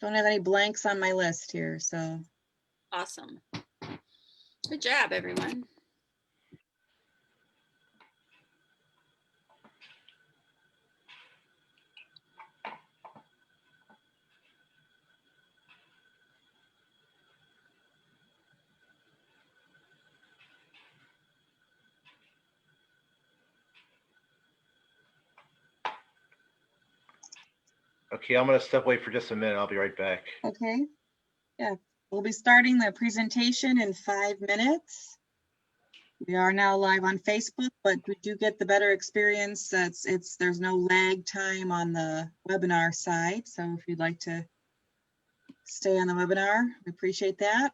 Don't have any blanks on my list here, so. Awesome. Good job, everyone. Okay, I'm going to step away for just a minute. I'll be right back. Okay. Yeah, we'll be starting the presentation in 5 minutes. We are now live on Facebook, but we do get the better experience. There's no lag time on the webinar side. So if you'd like to stay on the webinar, we appreciate that.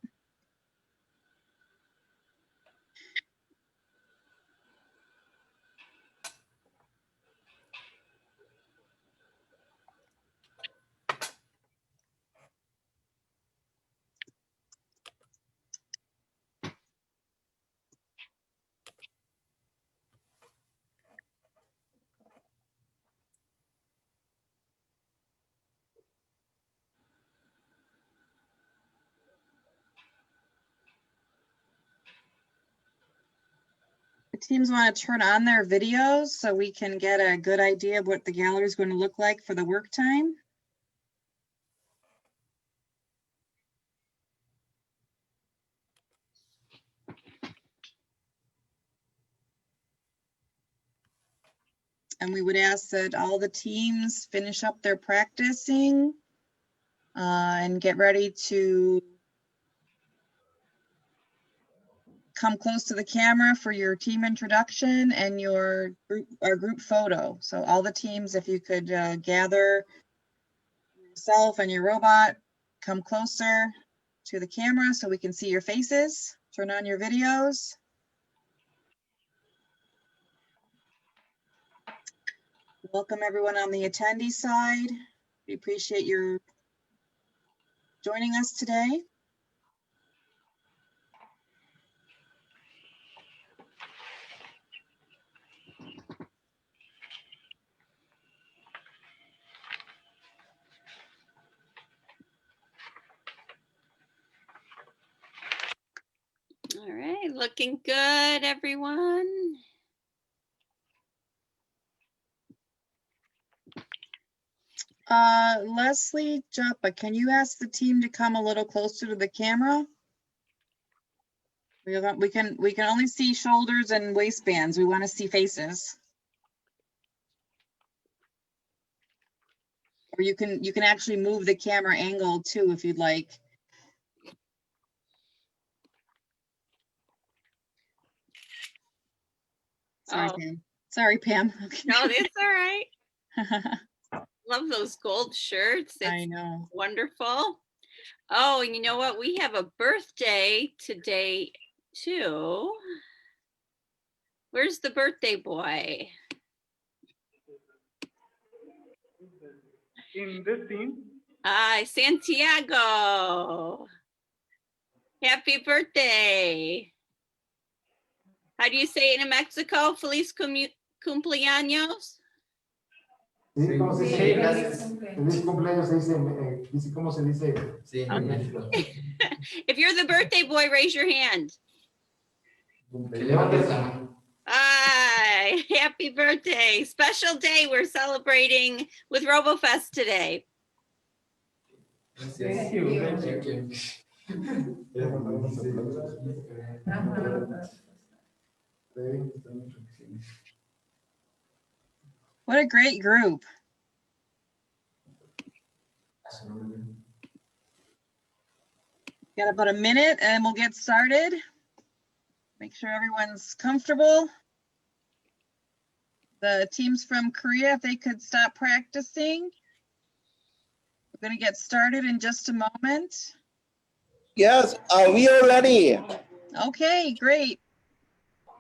The teams want to turn on their videos so we can get a good idea of what the gallery is going to look like for the work time. And we would ask that all the teams finish up their practicing and get ready to come close to the camera for your team introduction and your group photo. So all the teams, if you could gather yourself and your robot, come closer to the camera so we can see your faces. Turn on your videos. Welcome everyone on the attendee side. We appreciate your joining us today. All right, looking good, everyone. Leslie Joppa, can you ask the team to come a little closer to the camera? We can only see shoulders and waistbands. We want to see faces. Or you can actually move the camera angle too if you'd like. Sorry, Oh. Pam. Sorry, Pam. No, that's all right. Love those gold shirts. It's I know. wonderful. Oh, and you know what? We have a birthday today too. Where's the birthday boy? In this team. Santiago. Happy birthday. How do you say it in Mexico? Feliz cumpleaños. Sí, ¿cómo se dice? Feliz cumpleaños se dice, ¿cómo se dice? Sí, en México. If you're the birthday boy, raise your hand. Hi, happy birthday. Special day we're celebrating with Robofest today. Thank you. Thank you. What a great group. Got about a minute and we'll get started. Make sure everyone's comfortable. The teams from Korea, if they could stop practicing. We're going to get started in just a moment. Yes, we are ready. Okay, great.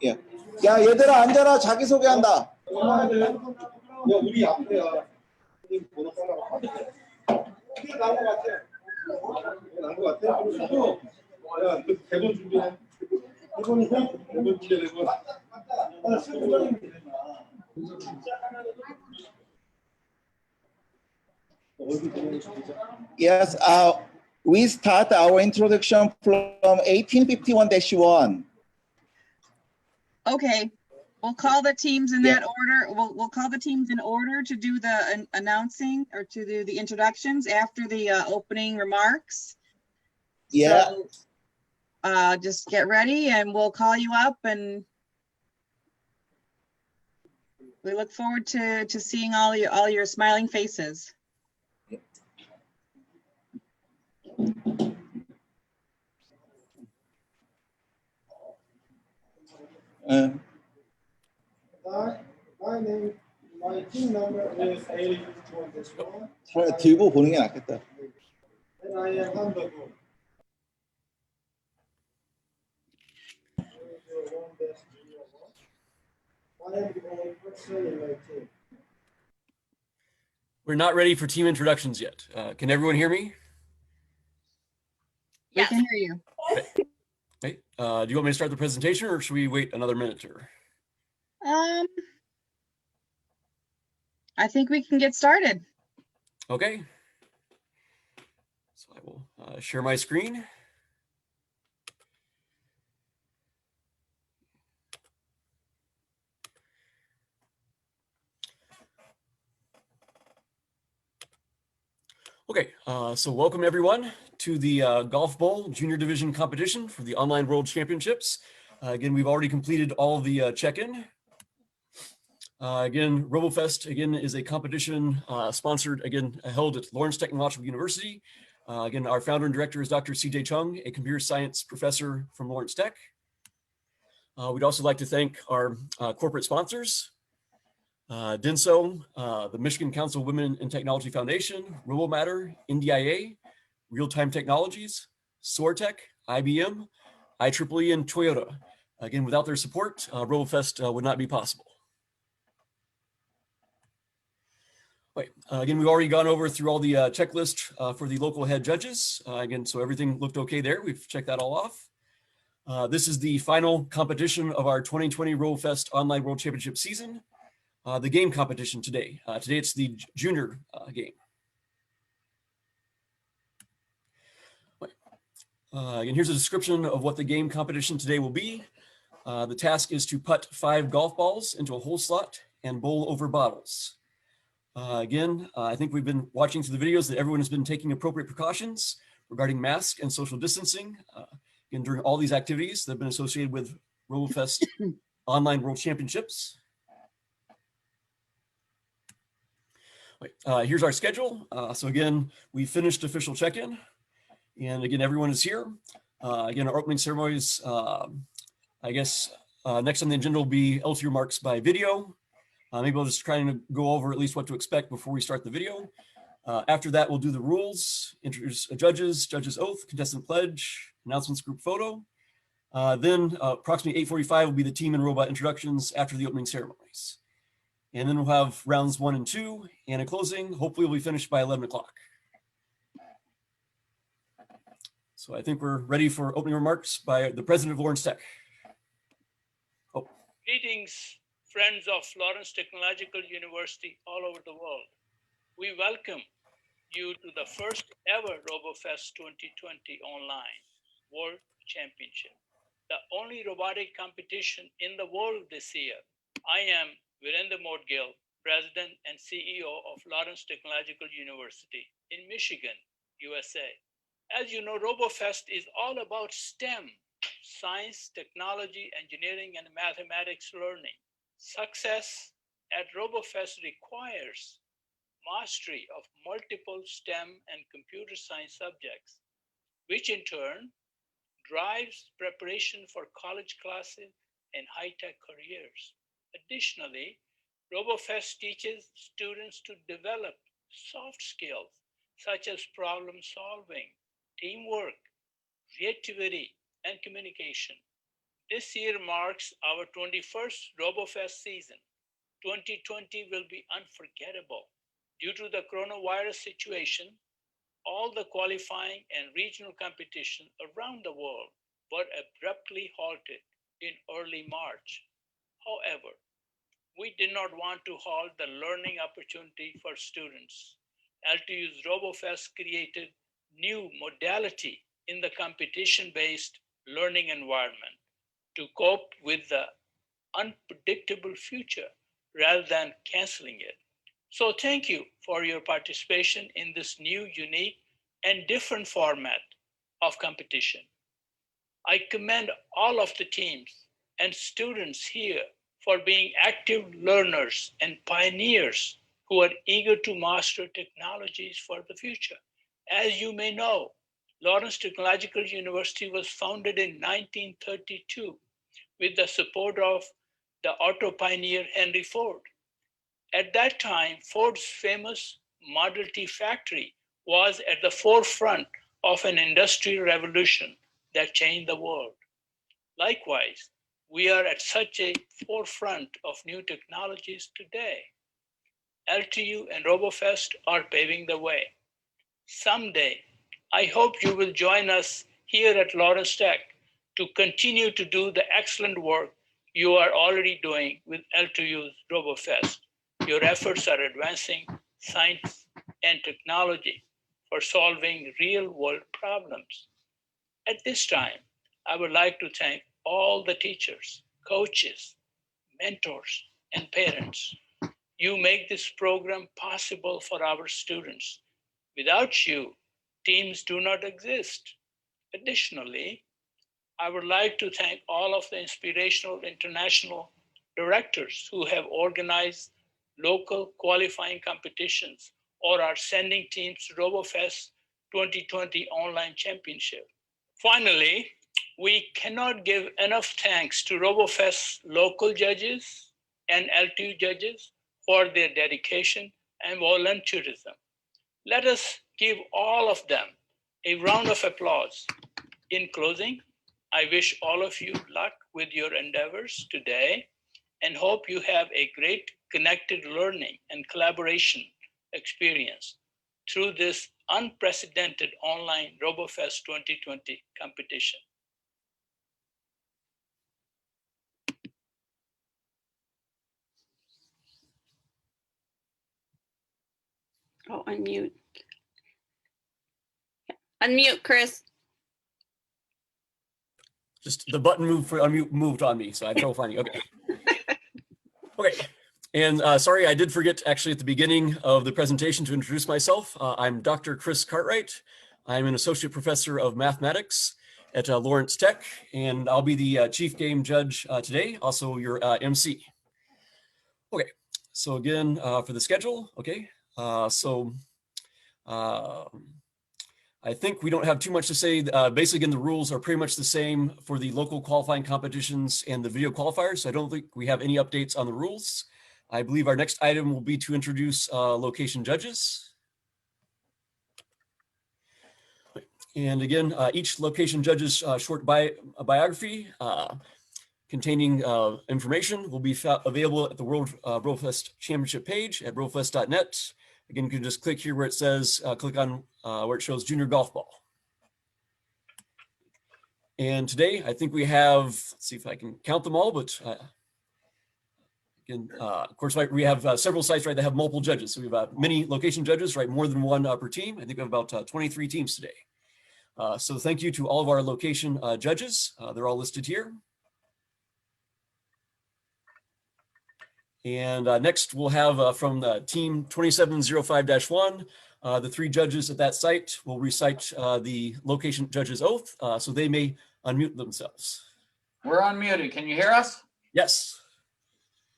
Yeah. 야, 얘들아 앉아라. 자기 소개한다. 우리 앞에야. 나온 것 같아. 수도. 야, 대본 준비해. 대본 준비해. Yes, we start our introduction from 1851-1. Okay, we'll call the teams in Yeah. that order. We'll call the teams in order to do the announcing or to do the introductions after the opening remarks. Yeah. So, just get ready and we'll call you up, and we look forward to seeing all your smiling faces. My team number is 1851-1. 차라리 들고 보는 게 낫겠다. And I am number 2. I am the only person in my team. We're not ready for team introductions yet. Can everyone hear me? We Yes. can hear you. Okay. Do you want me to start the presentation or should we wait another minute or? I think we can get started. Okay. So I will share my screen. Okay, so welcome everyone to the Golf Bowl Junior Division competition for the Online World Championships. Again, we've already completed all the check-in. Again, Robofest again is a competition sponsored held at Lawrence Technological University. Again, our founder and director is Dr. CJ Chung, a computer science professor from Lawrence Tech. We'd also like to thank our corporate sponsors. DINSO, the Michigan Council of Women in Technology Foundation, RoboMatter, NDIA, Real-Time Technologies, SoarTech, IBM, IEEE, and Toyota. Again, without their support, Robofest would not be possible. Wait, again, we've already gone over through all the checklist for the local head judges. Again, so everything looked okay there. We've checked that all off. This is the final competition of our 2020 Robofest Online World Championship season. The game competition today. Today it's the junior game. Again, here's a description of what the game competition today will be. The task is to putt 5 golf balls into a hole slot and bowl over bottles. Again, I think we've been watching through the videos that everyone has been taking appropriate precautions regarding masks and social distancing. Again, during all these activities that have been associated with Robofest Online World Championships. Here's our schedule. So again, we finished official check-in, and again, everyone is here. Again, our opening ceremonies, I guess next on the agenda will be LT remarks by video. Maybe I'll just try to go over at least what to expect before we start the video. After that, we'll do the rules, introduce judges, judges oath, contestant pledge, announcements group photo. Then approximately 8:45 will be the team and robot introductions after the opening ceremonies. And then we'll have rounds 1 and 2, and in closing, hopefully we'll be finished by 11 o'clock. So I think we're ready for opening remarks by the president of Lawrence Tech. Oh. Greetings, friends of Lawrence Technological University all over the world. We welcome you to the first ever Robofest 2020 Online World Championship, the only robotic competition in the world this year. I am Virendra Modgill, President and CEO of Lawrence Technological University in Michigan, USA. As you know, Robofest is all about STEM, science, technology, engineering, and mathematics learning. Success at Robofest requires mastery of multiple STEM and computer science subjects, which in turn drives preparation for college classes and high-tech careers. Additionally, Robofest teaches students to develop soft skills such as problem solving, teamwork, creativity, and communication. This year marks our 21st Robofest season. 2020 will be unforgettable. Due to the coronavirus situation, all the qualifying and regional competition around the world were abruptly halted in early March. However, we did not want to halt the learning opportunity for students LTU's Robofest created new modality in the competition-based learning environment to cope with the unpredictable future rather than canceling it. So thank you for your participation in this new, unique, and different format of competition. I commend all of the teams and students here for being active learners and pioneers who are eager to master technologies for the future. As you may know, Lawrence Technological University was founded in 1932 with the support of the auto pioneer Henry Ford. At that time, Ford's famous Model T factory was at the forefront of an industrial revolution that changed the world. Likewise, we are at such a forefront of new technologies today. LTU and Robofest are paving the way. Someday, I hope you will join us here at Lawrence Tech to continue to do the excellent work you are already doing with LTU's Robofest. Your efforts are advancing science and technology for solving real-world problems. At this time, I would like to thank all the teachers, coaches, mentors, and parents. You make this program possible for our students. Without you, teams do not exist. Additionally, I would like to thank all of the inspirational international directors who have organized local qualifying competitions or are sending teams to Robofest 2020 Online Championship. Finally, we cannot give enough thanks to Robofest's local judges and LTU judges for their dedication and volunteerism. Let us give all of them a round of applause. In closing, I wish all of you luck with your endeavors today and hope you have a great connected learning and collaboration experience through this unprecedented online Robofest 2020 competition. Oh, unmute. Unmute, Chris. Just the button moved for unmute moved on me, so I had trouble finding. Okay. Okay. And sorry, I did forget actually at the beginning of the presentation to introduce myself. I'm Dr. Chris Cartwright. I'm an associate professor of mathematics at Lawrence Tech, and I'll be the chief game judge today, also your MC. Okay, so again, for the schedule, okay. I think we don't have too much to say. Basically, again, the rules are pretty much the same for the local qualifying competitions and the video qualifiers. So I don't think we have any updates on the rules. I believe our next item will be to introduce location judges. And again, each location judge's short biography containing information will be available at the World Robofest Championship page at robofest.net. Again, you can just click here where it says, click on where it shows Junior Golf Ball. And today, I think we have, let's see if I can count them all, but again, of course, we have several sites, right, that have multiple judges. So we have many location judges, right, more than one per team. I think we have about 23 teams today. So thank you to all of our location judges. They're all listed here. And next we'll have from the team 2705-1, the three judges at that site will recite the location judge's oath, so they may unmute themselves. We're unmuted. Can you hear us? Yes.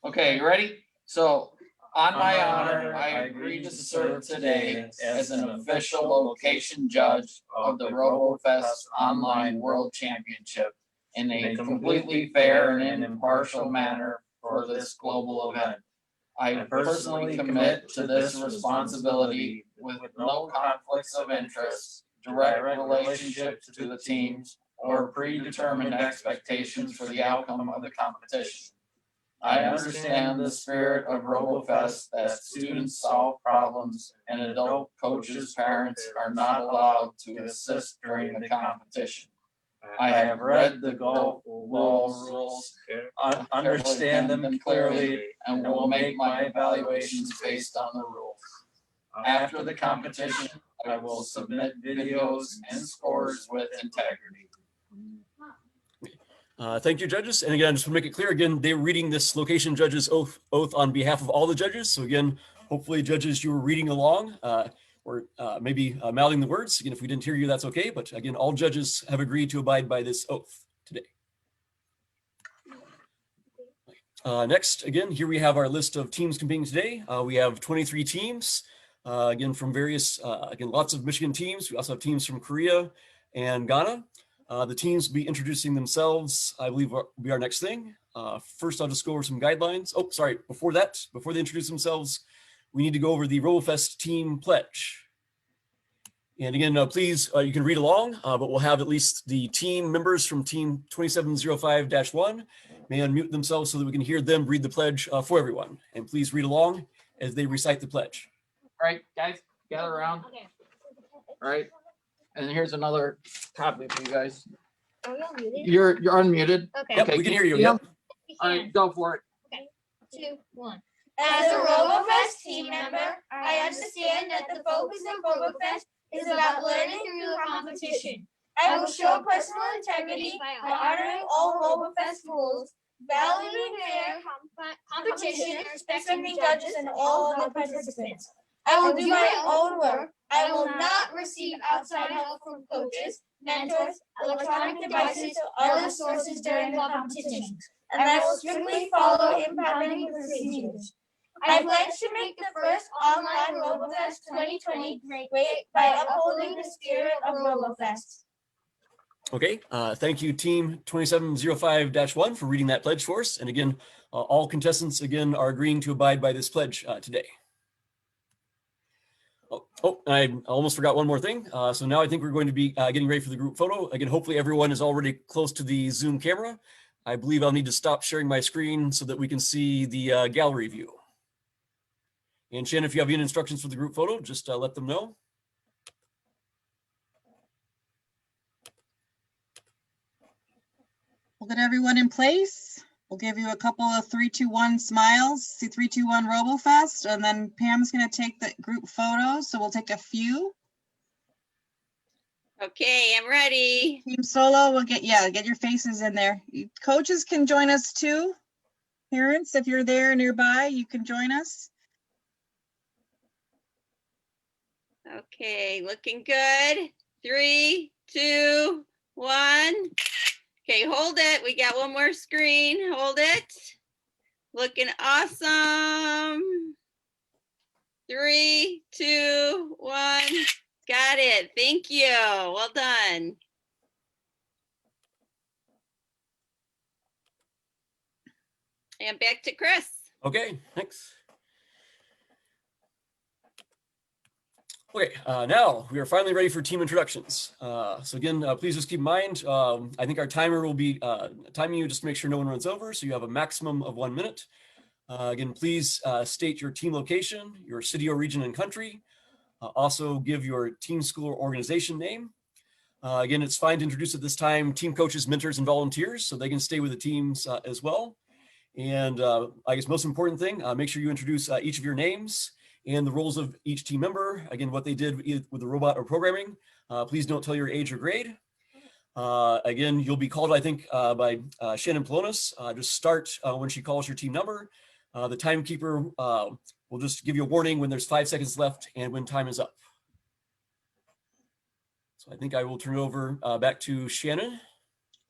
Okay, you ready? So, on my honor, I agree to serve today as an official location judge of the Robofest Online World Championship in a completely fair and impartial manner for this global event. I personally commit to this responsibility with no conflicts of interest, direct relationships to the teams, or predetermined expectations for the outcome of the competition. I understand the spirit of Robofest that students solve problems and adult coaches' parents are not allowed to assist during the competition. I have read the golf ball rules, understand them clearly, and will make my evaluations based on the rules. After the competition, I will submit videos and scores with integrity. Thank you, judges. And again, just to make it clear, again, they're reading this location judge's oath on behalf of all the judges. So again, hopefully judges, you were reading along or maybe mouthing the words. Again, if we didn't hear you, that's okay. But again, all judges have agreed to abide by this oath today. Next, again, here we have our list of teams competing today. We have 23 teams, again, from various, again, lots of Michigan teams. We also have teams from Korea and Ghana. The teams will be introducing themselves, I believe, will be our next thing. First, I'll just go over some guidelines. Oh, sorry, before that, before they introduce themselves, we need to go over the Robofest team pledge. And again, please, you can read along, but we'll have at least the team members from team 2705-1 may unmute themselves so that we can hear them read the pledge for everyone. And please read along as they recite the pledge. All right, guys, gather around. All right. And here's another copy for you guys. Are we all muted? You're unmuted. Okay. Yep, we can hear you. Yep. All right, go for it. 2, 1. As a Robofest team member, I understand that the focus of Robofest is about learning through the competition. I will show personal integrity by honoring all Robofest rules, valuing fair competition, and respecting judges and all other participants. I will do my own work. I will not receive outside help from coaches, mentors, electronic devices, or other sources during the competition. And I will strictly follow impounding procedures. I pledge to make the first online Robofest 2020 great by upholding the spirit of Robofest. Okay, thank you, team 2705-1 for reading that pledge for us. And again, all contestants, again, are agreeing to abide by this pledge today. Oh, I almost forgot one more thing. So now I think we're going to be getting ready for the group photo. Again, hopefully everyone is already close to the Zoom camera. I believe I'll need to stop sharing my screen so that we can see the gallery view. And Shannon, if you have any instructions for the group photo, just let them know. We'll get everyone in place. We'll give you a couple of 3, 2, 1 smiles. See 3, 2, 1 Robofest, and then Pam's going to take the group photos. So we'll take a few. Okay, I'm ready. Team Solo, we'll get your faces in there. Coaches can join us too. Parents, if you're there nearby, you can join us. Okay, looking good. 3, 2, 1. Okay, hold it. We got one more screen. Hold it. Looking awesome. 3, 2, 1. Got it. Thank you. Well done. And back to Chris. Okay, thanks. Okay, now we are finally ready for team introductions. So again, please just keep in mind, I think our timer will be timing you just to make sure no one runs over. So you have a maximum of 1 minute. Again, please state your team location, your city or region and country. Also give your team, school, or organization name. Again, it's fine to introduce at this time team coaches, mentors, and volunteers so they can stay with the teams as well. And I guess most important thing, make sure you introduce each of your names and the roles of each team member. Again, what they did either with the robot or programming. Please don't tell your age or grade. Again, you'll be called, I think, by Shannon Polonis. Just start when she calls your team number. The timekeeper will just give you a warning when there's 5 seconds left and when time is up. So I think I will turn it over back to Shannon.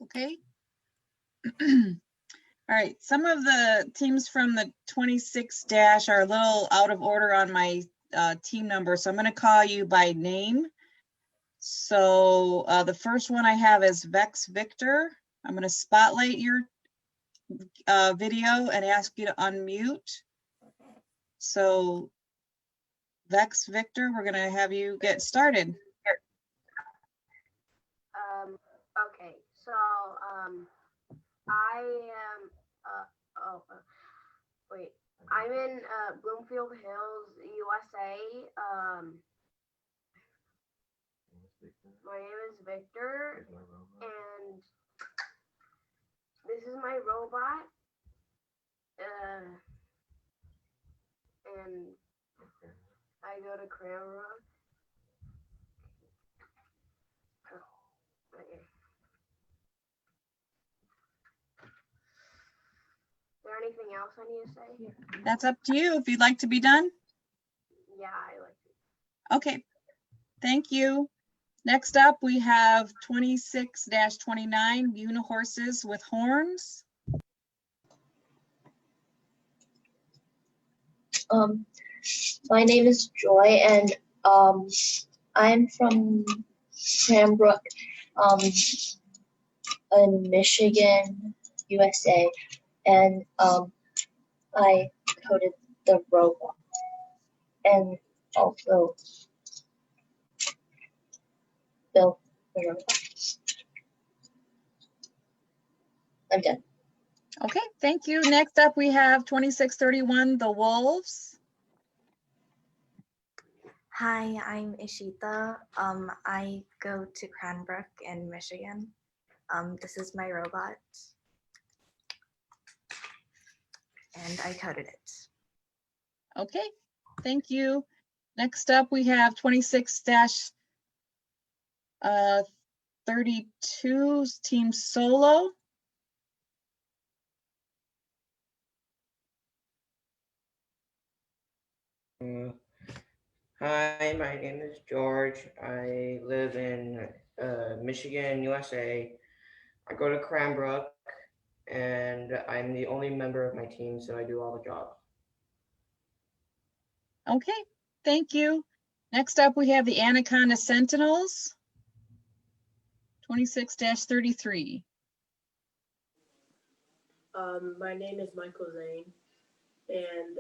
Okay. All right, some of the teams from the 26- are a little out of order on my team number, so I'm going to call you by name. So the first one I have is Vex Victor. I'm going to spotlight your video and ask you to unmute. So Vex Victor, we're going to have you get started. Okay, so I am wait, I'm in Bloomfield Hills, USA. My name is Victor, and this is my robot. And I go to Cranbrook. Is there anything else I need to say? That's up to you if you'd like to be done. Yeah, I like it. Okay, thank you. Next up, we have 26-29 Unihorses with horns. My name is Joy, and I'm from Cranbrook, in Michigan, USA, and I coded the robot, and also built the robot. I'm done. Okay, thank you. Next up, we have 26-31 the Wolves. Hi, I'm Ishita. I go to Cranbrook in Michigan. This is my robot. And I coded it. Okay, thank you. Next up, we have 26-32 Team Solo. Hi, my name is George. I live in Michigan, USA. I go to Cranbrook, and I'm the only member of my team, so I do all the jobs. Okay, thank you. Next up, we have the Anaconda Sentinels. 26-33. My name is Michael Zane, and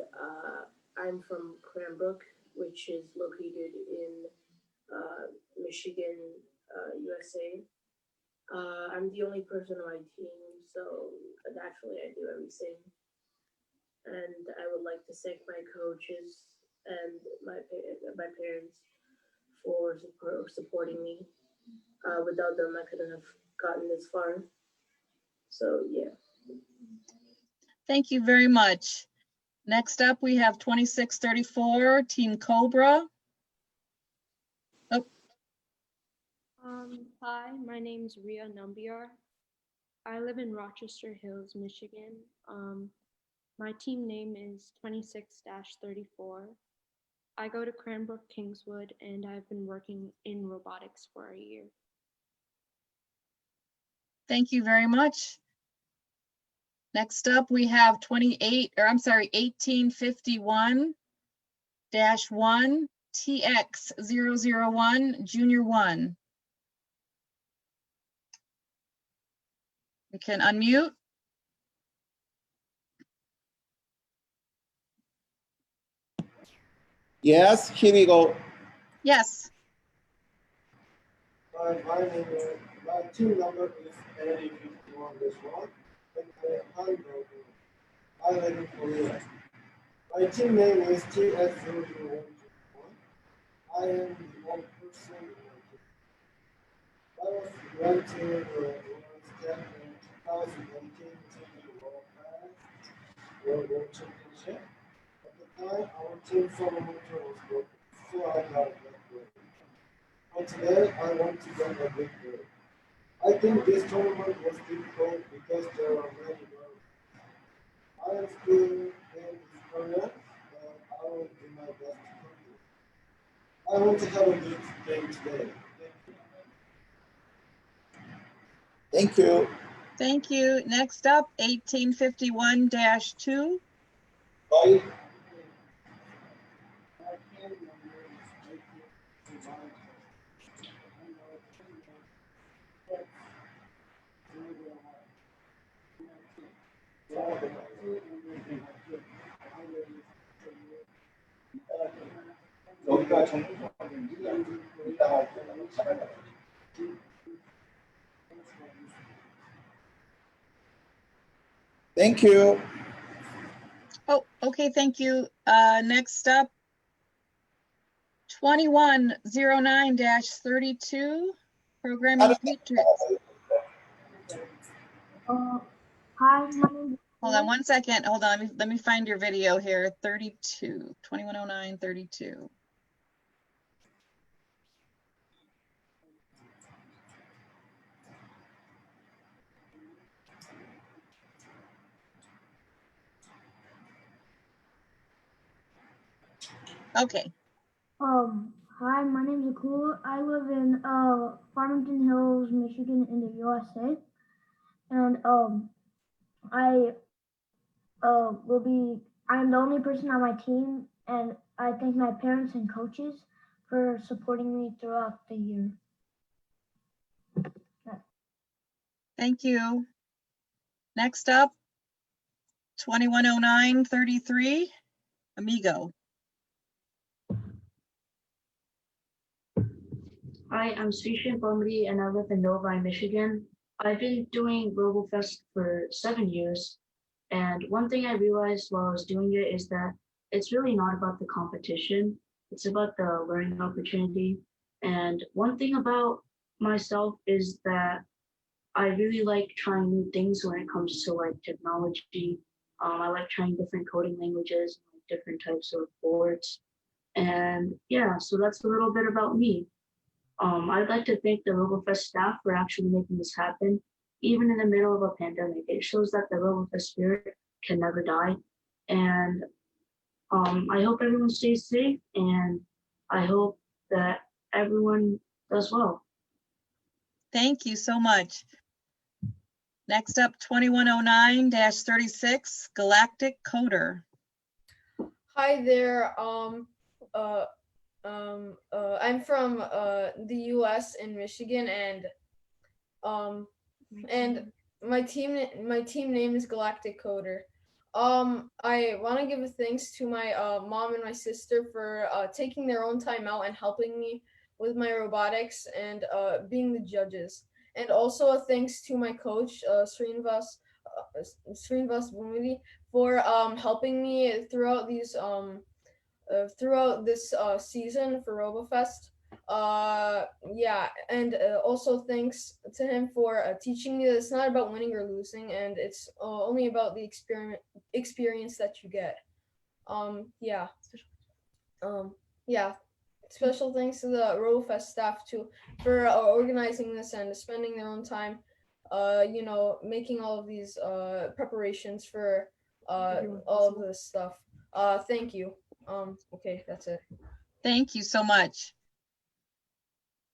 I'm from Cranbrook, which is located in Michigan, USA. I'm the only person on my team, so naturally I do everything. And I would like to thank my coaches and my parents for supporting me. Without them, I couldn't have gotten this far. So yeah. Thank you very much. Next up, we have 26-34 Team Cobra. Oh. Hi, my name is Ria Nambiar. I live in Rochester Hills, Michigan. My team name is 26-34. I go to Cranbrook Kingswood, and I've been working in robotics for a year. Thank you very much. Next up, we have 1851-1 TX001 Junior 1. You can unmute. Yes, here we go. Yes. My team number is 8051-1, and I live in Korea. My team name is TX001. I am the one person in my team. I was granted step in 2018 Robofest World Championship. At the time, our team solo motor was broken, so I got a big break. But today, I want to get a big break. I think this tournament was difficult because there are many girls. I am still in experience, and I will do my best to complete. I want to have a good game today. Thank you. Thank you. Next up, 1851-2. Bye. Thank you. Oh, okay, thank you. Next up, 2109-32, Programming Features. Hi, my name is Hold on one second. Hold on. Let me find your video here. 32, 2109-32. Okay. Hi, my name is Akula. I live in Farmington Hills, Michigan, in the USA, and I'm the only person on my team, and I thank my parents and coaches for supporting me throughout the year. Thank you. Next up, 210933, Amigo. Hi, I'm Srishan Pamri and I live in Novi, Michigan. I've been doing Robofest for 7 years. And one thing I realized while I was doing it is that it's really not about the competition. It's about the learning opportunity. And one thing about myself is that I really like trying new things when it comes to like technology. I like trying different coding languages, different types of boards. And yeah, so that's a little bit about me. I'd like to thank the Robofest staff for actually making this happen, even in the middle of a pandemic. It shows that the Robofest spirit can never die. And I hope everyone stays safe, and I hope that everyone does well. Thank you so much. Next up, 2109-36, Galactic Coder. Hi there. I'm from the U.S. in Michigan, and my team name is Galactic Coder. I want to give a thanks to my mom and my sister for taking their own time out and helping me with my robotics and being the judges. And also a thanks to my coach, Juniorbumun의, for helping me throughout these throughout this season for Robofest. Yeah, and also thanks to him for teaching me that it's not about winning or losing, and it's only about the experience that you get. Yeah. Special thanks to the Robofest staff too for organizing this and spending their own time, making all of these preparations for all of this stuff. Thank you. Okay, that's it. Thank you so much.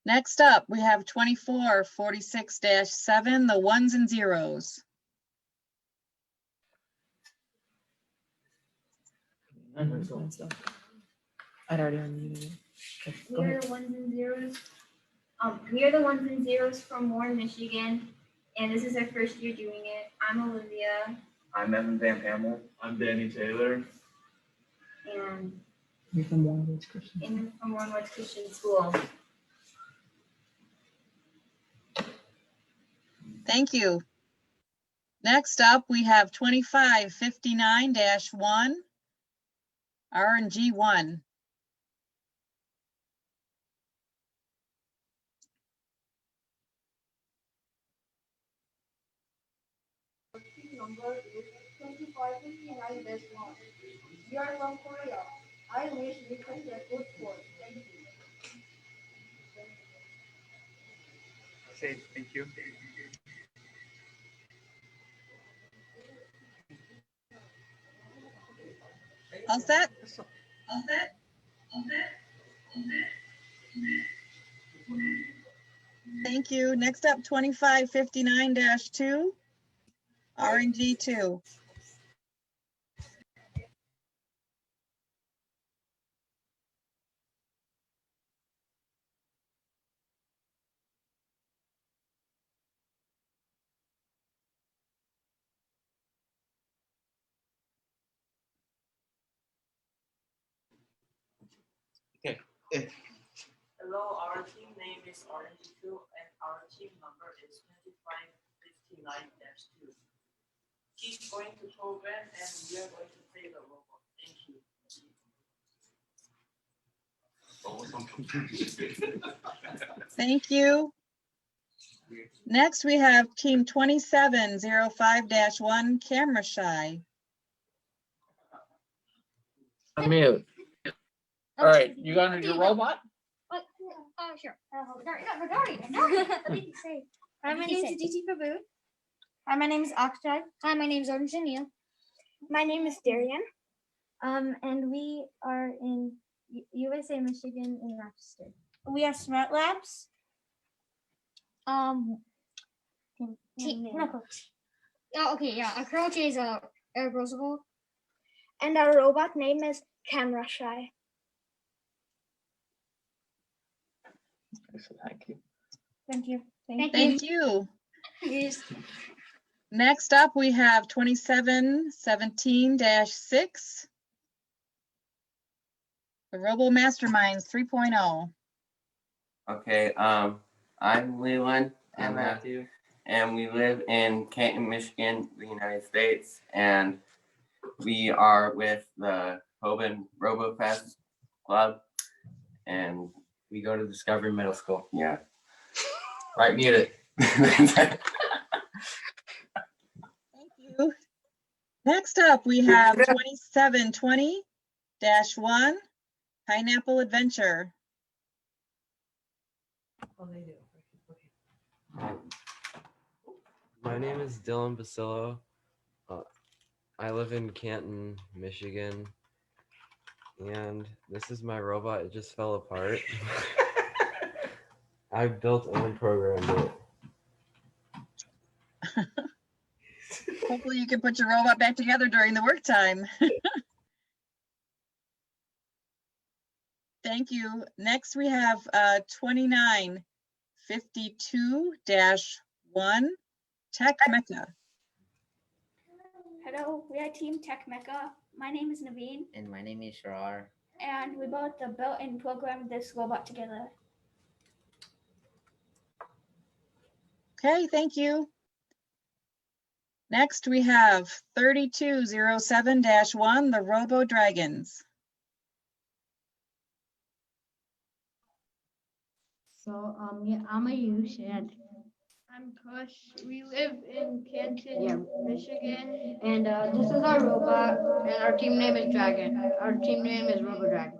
Next up, we have 2446-7, the ones and zeros. I'd already unmuted it. We are the ones and zeros. We are the ones and zeros from Warren, Michigan, and this is our first year doing it. I'm Olivia. I'm Evan Van Hamel. I'm Danny Taylor. And You're from Warrenwood Christian. I'm from Warrenwood Christian School. Thank you. Next up, we have 2559-1, RNG1. Number is 2559-1. We are from Korea. I wish we could get good score. Thank you. Okay, thank you. All set? Thank you. Next up, 2559-2, RNG2. Okay. Hello, our team name is RNG2 and our team number is 2559-2. Keep going to program and we are going to play the robot. Thank Thank you. you. Next, we have team 2705-1, Camera Shy. Unmute. All right, you gonna do robot? Sure. Hi, my name is DT Prabhu. Hi, my name is Akshay. Hi, my name is Arjun. My name is Darian. And we are in USA, Michigan, in Rochester. We are Smart Labs. No coach. Oh, okay, yeah. Our coach is Eric Roosevelt. And our robot name is Camera Shy. Thank you. Thank you. Thank you. Yes. Next up, we have 2717-6. The Robo Masterminds 3.0. Okay, I'm Leland. I'm Matthew. And we live in Canton, Michigan, the United States. And we are with the Hoban Robofest Club. And we go to Discovery Middle School. Yeah. Right, mute it. Thank you. Next up, we have 2720-1, Pineapple Adventure. My name is Dylan Basillo. I live in Canton, Michigan. And this is my robot. It just fell apart. I built and programmed it. Hopefully you can put your robot back together during the work time. Thank you. Next we have 2952-1, Tech Mecca. Hello, we are Team Tech Mecca. My name is Naveen, And my name is Sharar. and we both built and programmed this robot together. Okay, thank you. Next we have 3207-1, the Robo Dragons. So yeah, I'm Ayush and I'm Kush. We live in Canton, Michigan, and this is our robot, and our team name is Dragon. Our team name is Robo Dragon.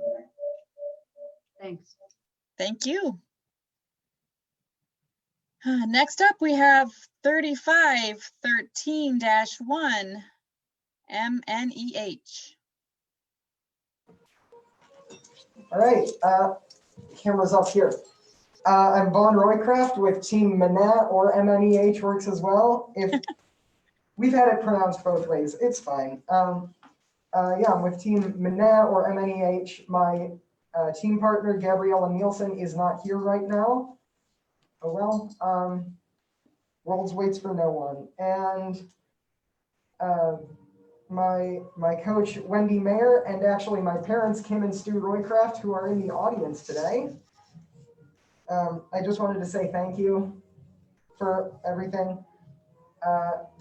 Thanks. Thank you. Next up, we have 3513-1, MNEH. All right, camera's up here. I'm Vaughn Roycraft with Team Manat, or MNEH works as well. If we've had it pronounced both ways, it's fine. Yeah, I'm with Team Manat or MNEH. My team partner, Gabriella Nielsen, is not here right now. Oh well, world's waits for no one. And my coach, Wendy Mayer, and actually my parents, Kim and Stu Roycraft, who are in the audience today. I just wanted to say thank you for everything.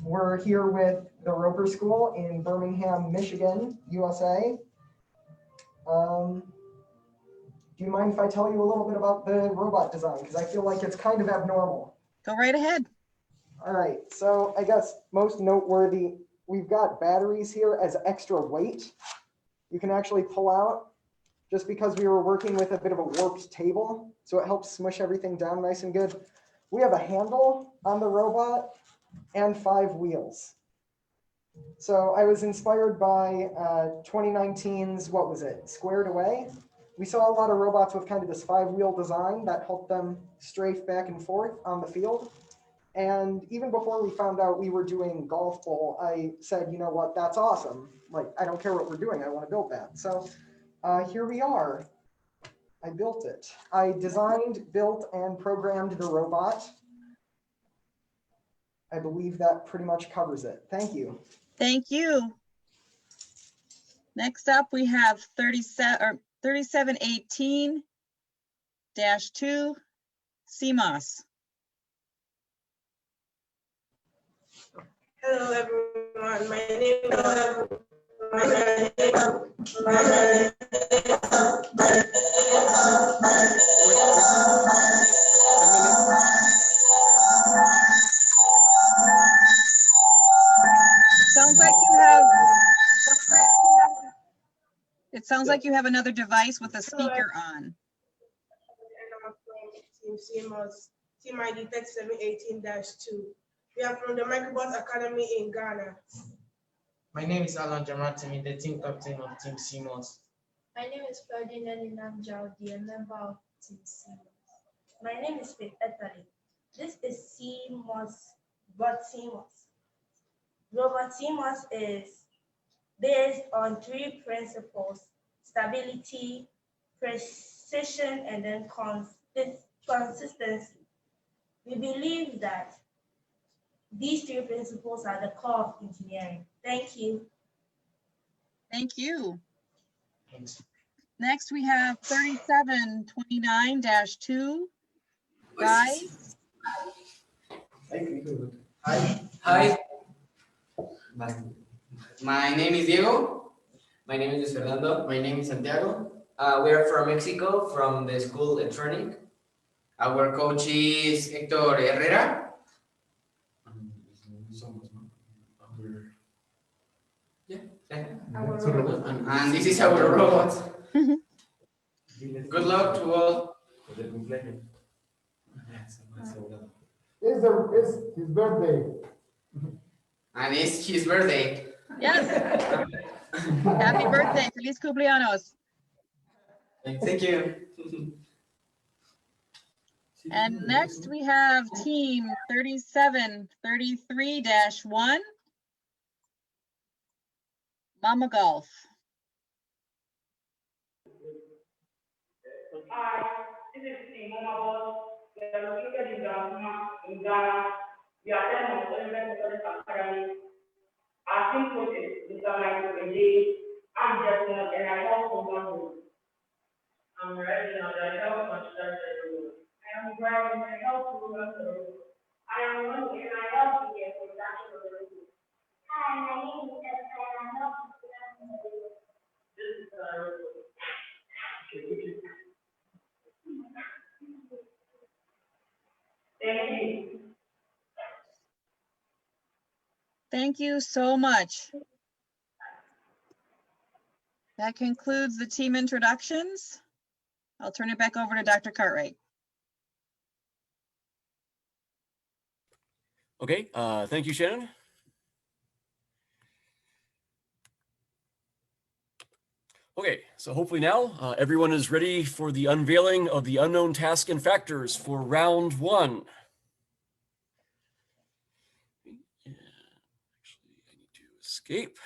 We're here with the Roper School in Birmingham, Michigan, USA. Do you mind if I tell you a little bit about the robot design? Because I feel like it's kind of abnormal. Go right ahead. All right, so I guess most noteworthy, we've got batteries here as extra weight. You can actually pull out, just because we were working with a bit of a warped table, so it helps smush everything down nice and good. We have a handle on the robot and 5 wheels. So I was inspired by 2019's, what was it, Squared Away? We saw a lot of robots with kind of this 5-wheel design that helped them strafe back and forth on the field. And even before we found out we were doing Golf Bowl, I said, you know what, that's awesome. Like, I don't care what we're doing, I want to build that. So here we are. I built it. I designed, built, and programmed the robot. I believe that pretty much covers it. Thank you. Thank you. Next up, we have 3718-2, CMOS. Hello everyone, my name is It sounds like you have another device with a speaker on. and I'm from Team CMOS, Team ID 3718-2. We are from the Microbot Academy in Ghana. My name is Alan Jamatimi, the team captain of Team CMOS. My name is Ferdinand Inamjaudi, a member of Team CMOS. My name is Faith Ethali. This is CMOS, but CMOS. Robot CMOS is based on 3 principles: stability, precision, and then consistency. We believe that these 3 principles are the core of engineering. Thank you. Thank you. Next, we have 3729-2. Guys, Hi. My name is Diego. My name is Fernando. My name is Santiago. We are from Mexico, from the school Electronic. Our coach is Hector Herrera. And this is our robot. Good luck to all. It's his birthday. And it's his birthday. yes. Happy birthday. Feliz cumpleaños. Thank you. And next we have team 3733-1. Mama Golf. Hi, this is Team Mama Golf. We are located in Ghana. We attend Mount Olivet Academy. Our team coach is Mr. Michael J. I'm Jasmine, and I help from one room. I'm ready now. I help construct the room. I am Brian, and I help to run the room. I am Wendy, and I help to get production of the room. Hi, my name is Esther, and I help to run the room. This is our room. Thank you. Thank you so much. That concludes the team introductions. I'll turn it back over to Dr. Cartwright. Okay, thank you, Shannon. Okay, so hopefully now everyone is ready for the unveiling of the unknown task and factors for round 1. Actually, I need to escape.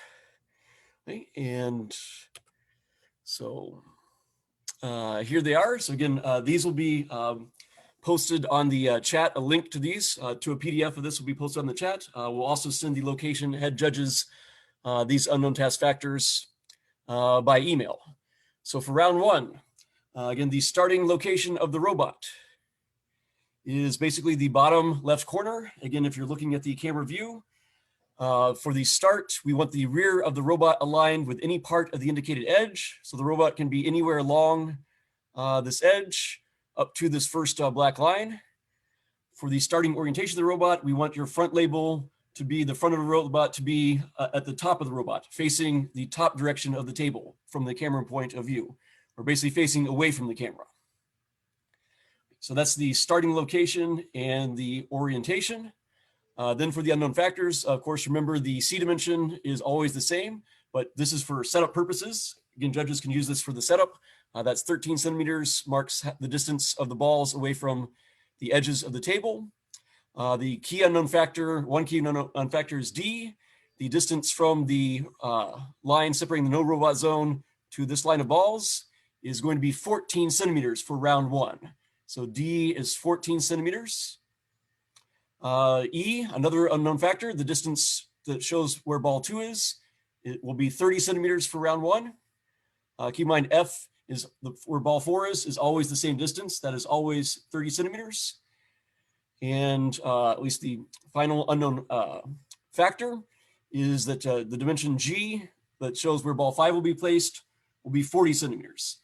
Okay, and so here they are. So again, these will be posted on the chat. A link to these, to a PDF of this will be posted on the chat. We'll also send the location head judges these unknown task factors by email. So for round 1, again, the starting location of the robot is basically the bottom left corner. Again, if you're looking at the camera view, for the start, we want the rear of the robot aligned with any part of the indicated edge. So the robot can be anywhere along this edge up to this first black line. For the starting orientation of the robot, we want your front label to be the front of the robot to be at the top of the robot, facing the top direction of the table from the camera point of view, or basically facing away from the camera. So that's the starting location and the orientation. Then for the unknown factors, of course, remember the C dimension is always the same, but this is for setup purposes. Again, judges can use this for the setup. That's 13 centimeters, marks the distance of the balls away from the edges of the table. The key unknown factor, one key unknown factor is D. The distance from the line separating the no robot zone to this line of balls is going to be 14 centimeters for round 1. So D is 14 centimeters. E, another unknown factor, the distance that shows where ball 2 is, it will be 30 centimeters for round 1. Keep in mind F is where ball 4 is always the same distance. That is always 30 centimeters. And at least the final unknown factor is that the dimension G that shows where ball 5 will be placed will be 40 centimeters.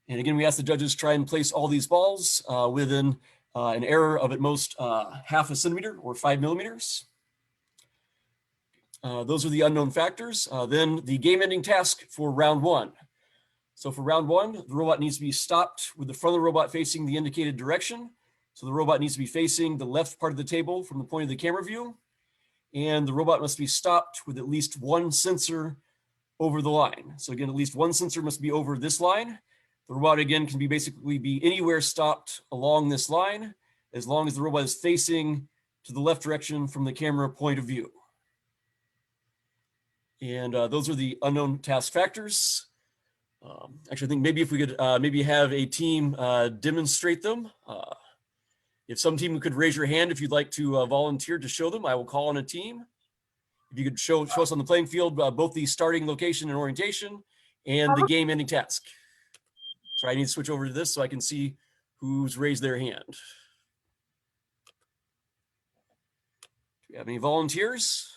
And again, we ask the judges try and place all these balls within an error of at most half a centimeter or 5 millimeters. Those are the unknown factors. Then the game ending task for round 1. So for round 1, the robot needs to be stopped with the front of the robot facing the indicated direction. So the robot needs to be facing the left part of the table from the point of the camera view. And the robot must be stopped with at least one sensor over the line. So again, at least one sensor must be over this line. The robot again can basically be anywhere stopped along this line, as long as the robot is facing to the left direction from the camera point of view. And those are the unknown task factors. Actually, I think maybe if we could maybe have a team demonstrate them. If some team could raise your hand if you'd like to volunteer to show them, I will call on a team. If you could show us on the playing field both the starting location and orientation and the game ending task. Sorry, I need to switch over to this so I can see who's raised their hand. Do we have any volunteers?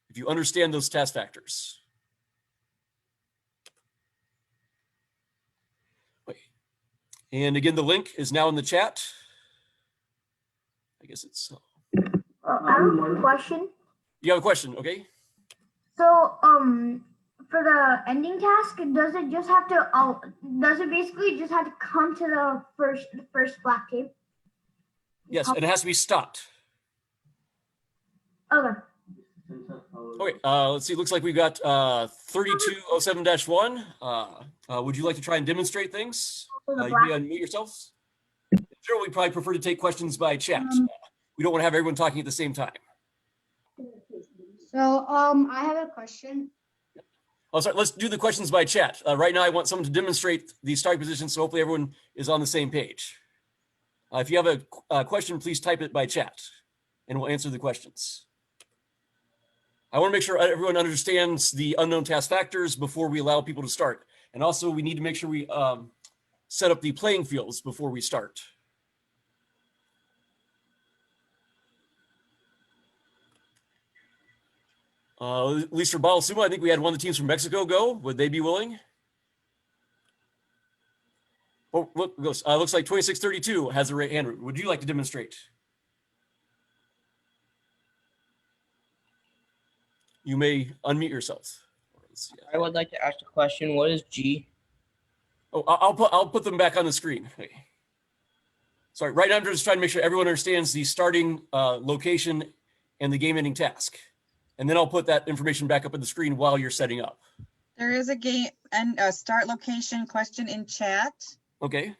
If you understand those task factors. Wait. And again, the link is now in the chat. I guess it's. I have a question. You have a question, okay? So, for the ending task, does it just have to? Does it basically just have to come to the first black tape? Yes, and it has to be stopped. Okay. Okay, let's see. Looks like we've got 3207-1. Would you like to try and demonstrate things? You may unmute yourselves. Sure, we probably prefer to take questions by chat. We don't want to have everyone talking at the same time. So I have a question. Oh, sorry, let's do the questions by chat. Right now, I want someone to demonstrate the starting position, so hopefully everyone is on the same page. If you have a question, please type it by chat, and we'll answer the questions. I want to make sure everyone understands the unknown task factors before we allow people to start. And also, we need to make sure we set up the playing fields before we start. At least for Bottle Sumo, I think we had one of the teams from Mexico go. Would they be willing? Oh, look, looks like 2632 has a right hand. Would you like to demonstrate? You may unmute yourself. I would like to ask a question. What is G? Oh, I'll put them back on the screen. Okay. Sorry, right now I'm just trying to make sure everyone understands the starting location and the game ending task. And then I'll put that information back up on the screen while you're setting up. There is a game and a start location question in chat. Okay.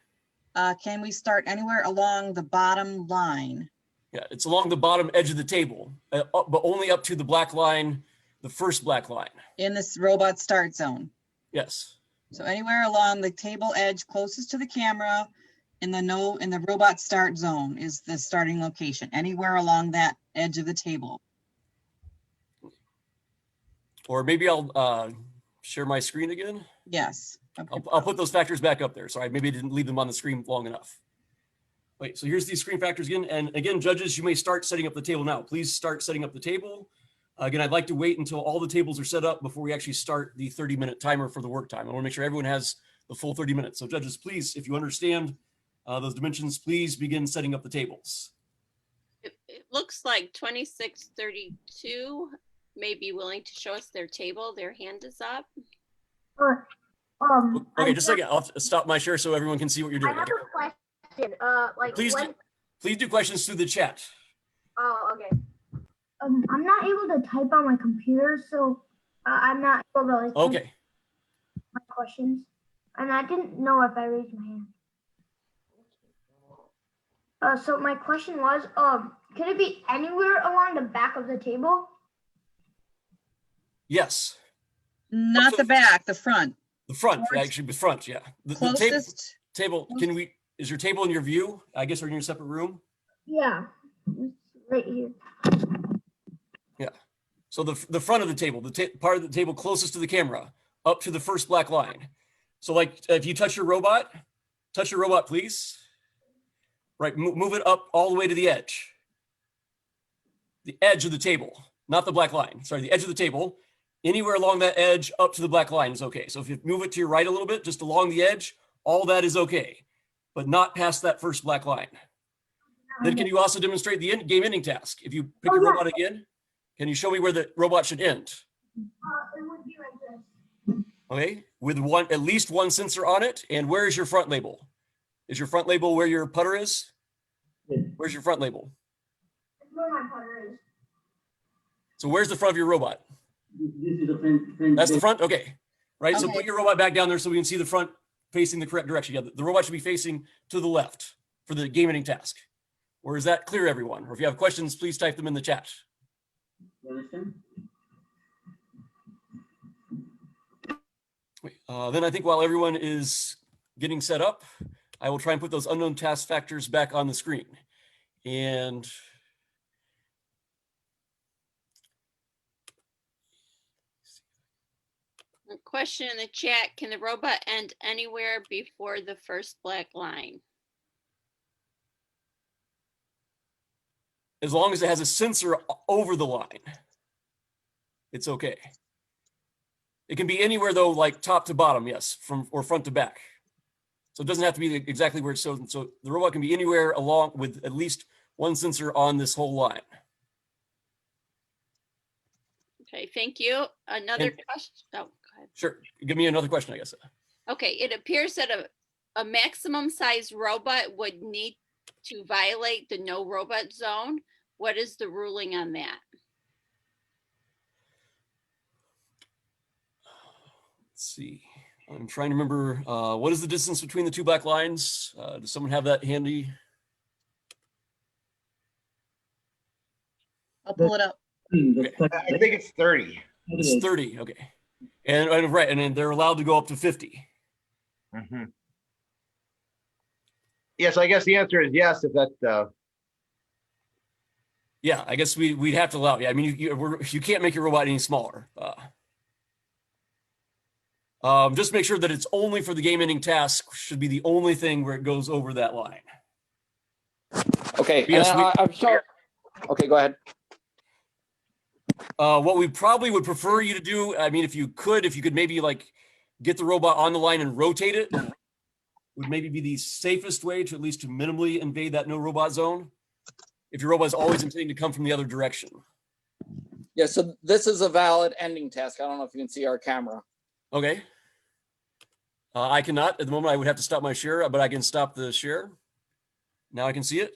Can we start anywhere along the bottom line? Yeah, it's along the bottom edge of the table, but only up to the black line, the first black line. In this robot start zone. Yes. So anywhere along the table edge closest to the camera in the robot start zone is the starting location. Anywhere along that edge of the table. Or maybe I'll share my screen again. Yes. Okay. I'll put those factors back up there. Sorry, maybe I didn't leave them on the screen long enough. Wait, so here's these screen factors again. And again, judges, you may start setting up the table now. Please start setting up the table. Again, I'd like to wait until all the tables are set up before we actually start the 30-minute timer for the work time. I want to make sure everyone has the full 30 minutes. So judges, please, if you understand those dimensions, please begin setting up the tables. It looks like 2632 may be willing to show us their table. Their hand is up. Okay, just a second. I'll stop my share so everyone can see what you're doing. I have a question. Please do questions through the chat. Oh, okay. I'm not able to type on my computer, so I'm not able to like okay. My questions, and I didn't know if I raised my hand. So my question was, could it be anywhere along the back of the table? Yes. Not the back, the front. The front, actually, the front, yeah. The table, is your table in your view? I guess, or in your separate room? Yeah, it's right here. Yeah. So the front of the table, part of the table closest to the camera, up to the first black line. So like if you touch your robot, please. Right, move it up all the way to the edge. The edge of the table, not the black line. Sorry, the edge of the table. Anywhere along that edge up to the black line is okay. So if you move it to your right a little bit, just along the edge, all that is okay, but not past that first black line. Then can you also demonstrate the game ending task? If you pick your robot again, can you show me where the robot should end? It would be like this. Okay, with at least one sensor on it. And where is your front label? Is your front label where your putter is? Where's your front label? Where my putter is. So where's the front of your robot? This is the front. That's the front? Okay. right? So Okay. put your robot back down there so we can see the front facing the correct direction. Yeah, the robot should be facing to the left for the game ending task. Or is that clear, everyone? Or if you have questions, please type them in the chat. Then I think while everyone is getting set up, I will try and put those unknown task factors back on the screen. And A question in the chat, can the robot end anywhere before the first black line? as long as it has a sensor over the line, it's okay. It can be anywhere though, like top to bottom, yes, or front to back. So it doesn't have to be exactly where it's so the robot can be anywhere along with at least one sensor on this whole line. Okay, thank you. Another question. Oh, go ahead. Sure. Give me another question, I guess. Okay, it appears that a maximum size robot would need to violate the no robot zone. What is the ruling on that? Let's see. I'm trying to remember, what is the distance between the two black lines? Does someone have that handy? I'll pull it up. Okay. I think it's 30. It's 30, okay. And right, and then they're allowed to go up to 50. Mm-hmm. Yes, I guess the answer is yes, if that. Yeah, I guess we'd have to allow it. Yeah, I mean, you can't make your robot any smaller. Just make sure that it's only for the game ending task should be the only thing where it goes over that line. Okay, Yes, I'm sure. Okay, go ahead. What we probably would prefer you to do, I mean, if you could maybe like get the robot on the line and rotate it, would maybe be the safest way to at least to minimally invade that no robot zone. If your robot is always intending to come from the other direction. Yeah, so this is a valid ending task. I don't know if you can see our camera. Okay. I cannot at the moment. I would have to stop my share, but I can stop the share. Now I can see it.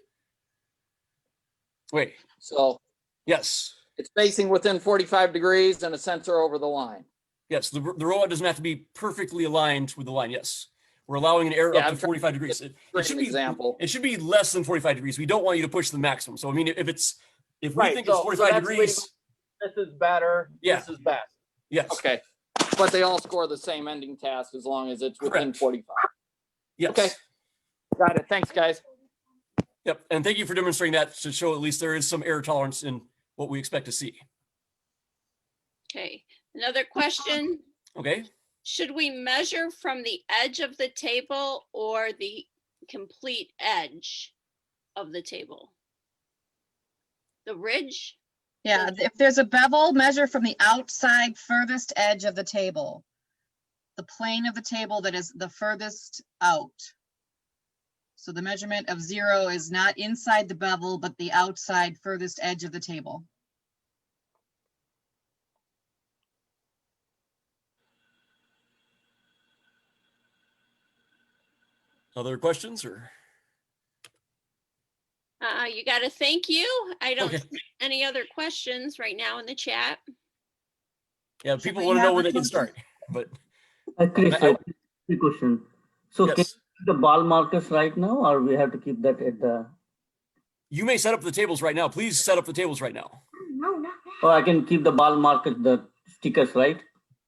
Wait. So yes, it's facing within 45 degrees and a sensor over the line. Yes, the robot doesn't have to be perfectly aligned with the line. Yes, we're allowing an error up to 45 degrees. It should be It should be less than 45 degrees. We don't want you to push the maximum. So I mean, if we think it's 45 degrees, this is better. Yeah. This is best. Yes. Okay. But they all score the same ending task as long as it's within 45. Yes. Okay. Got it. Thanks, guys. Yep. And thank you for demonstrating that to show at least there is some error tolerance in what we expect to see. Okay, another question. Okay. Should we measure from the edge of the table or the complete edge of the table? The ridge? Yeah, if there's a bevel, measure from the outside furthest edge of the table. The plane of the table that is the furthest out. So the measurement of 0 is not inside the bevel, but the outside furthest edge of the table. Other questions or? You got to thank you. I don't Okay. see any other questions right now in the chat. Yeah, people want to know where they can start, but. Chris, a question. So can you keep the ball markers right now, or we have to keep that at the? You may set up the tables right now. Please set up the tables right now. Oh, I can keep the ball markers, the stickers, right?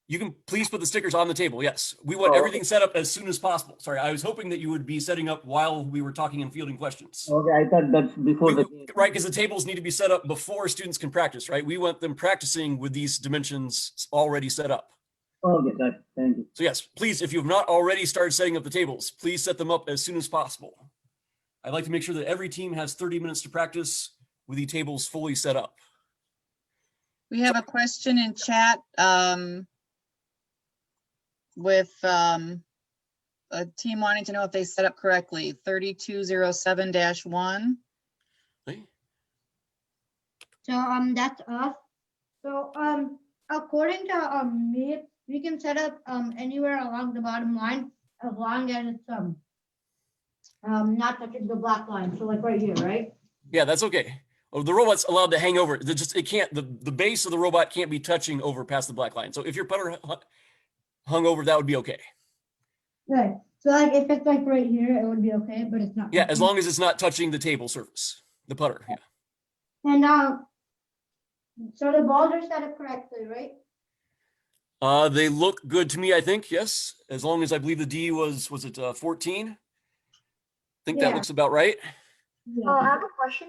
You can please put the stickers on the table. Yes, we want everything set up as soon as possible. Sorry, I was hoping that you would be setting up while we were talking and fielding questions. Okay, I thought that's before Right, because the tables need to be set up before students can practice, right? We want them practicing with these dimensions already set up. Okay, got it. Thank you. So yes, please, if you have not already started setting up the tables, please set them up as soon as possible. I'd like to make sure that every team has 30 minutes to practice with the tables fully set up. We have a question in chat with a team wanting to know if they set up correctly, 3207-1. So that's us. So according to me, we can set up anywhere along the bottom line as long as it's not touching the black line. So like right here, right? Yeah, that's okay. Oh, the robot's allowed to hang over. It can't, the base of the robot can't be touching over past the black line. So if your putter hung over, that would be okay. Right. So like if it's like right here, it would be okay, but it's not. Yeah, as long as it's not touching the table surface, the putter. Yeah. And so the balls are set up correctly, right? They look good to me, I think. Yes, as long as I believe the D was it 14? I think that looks about right. I have a question.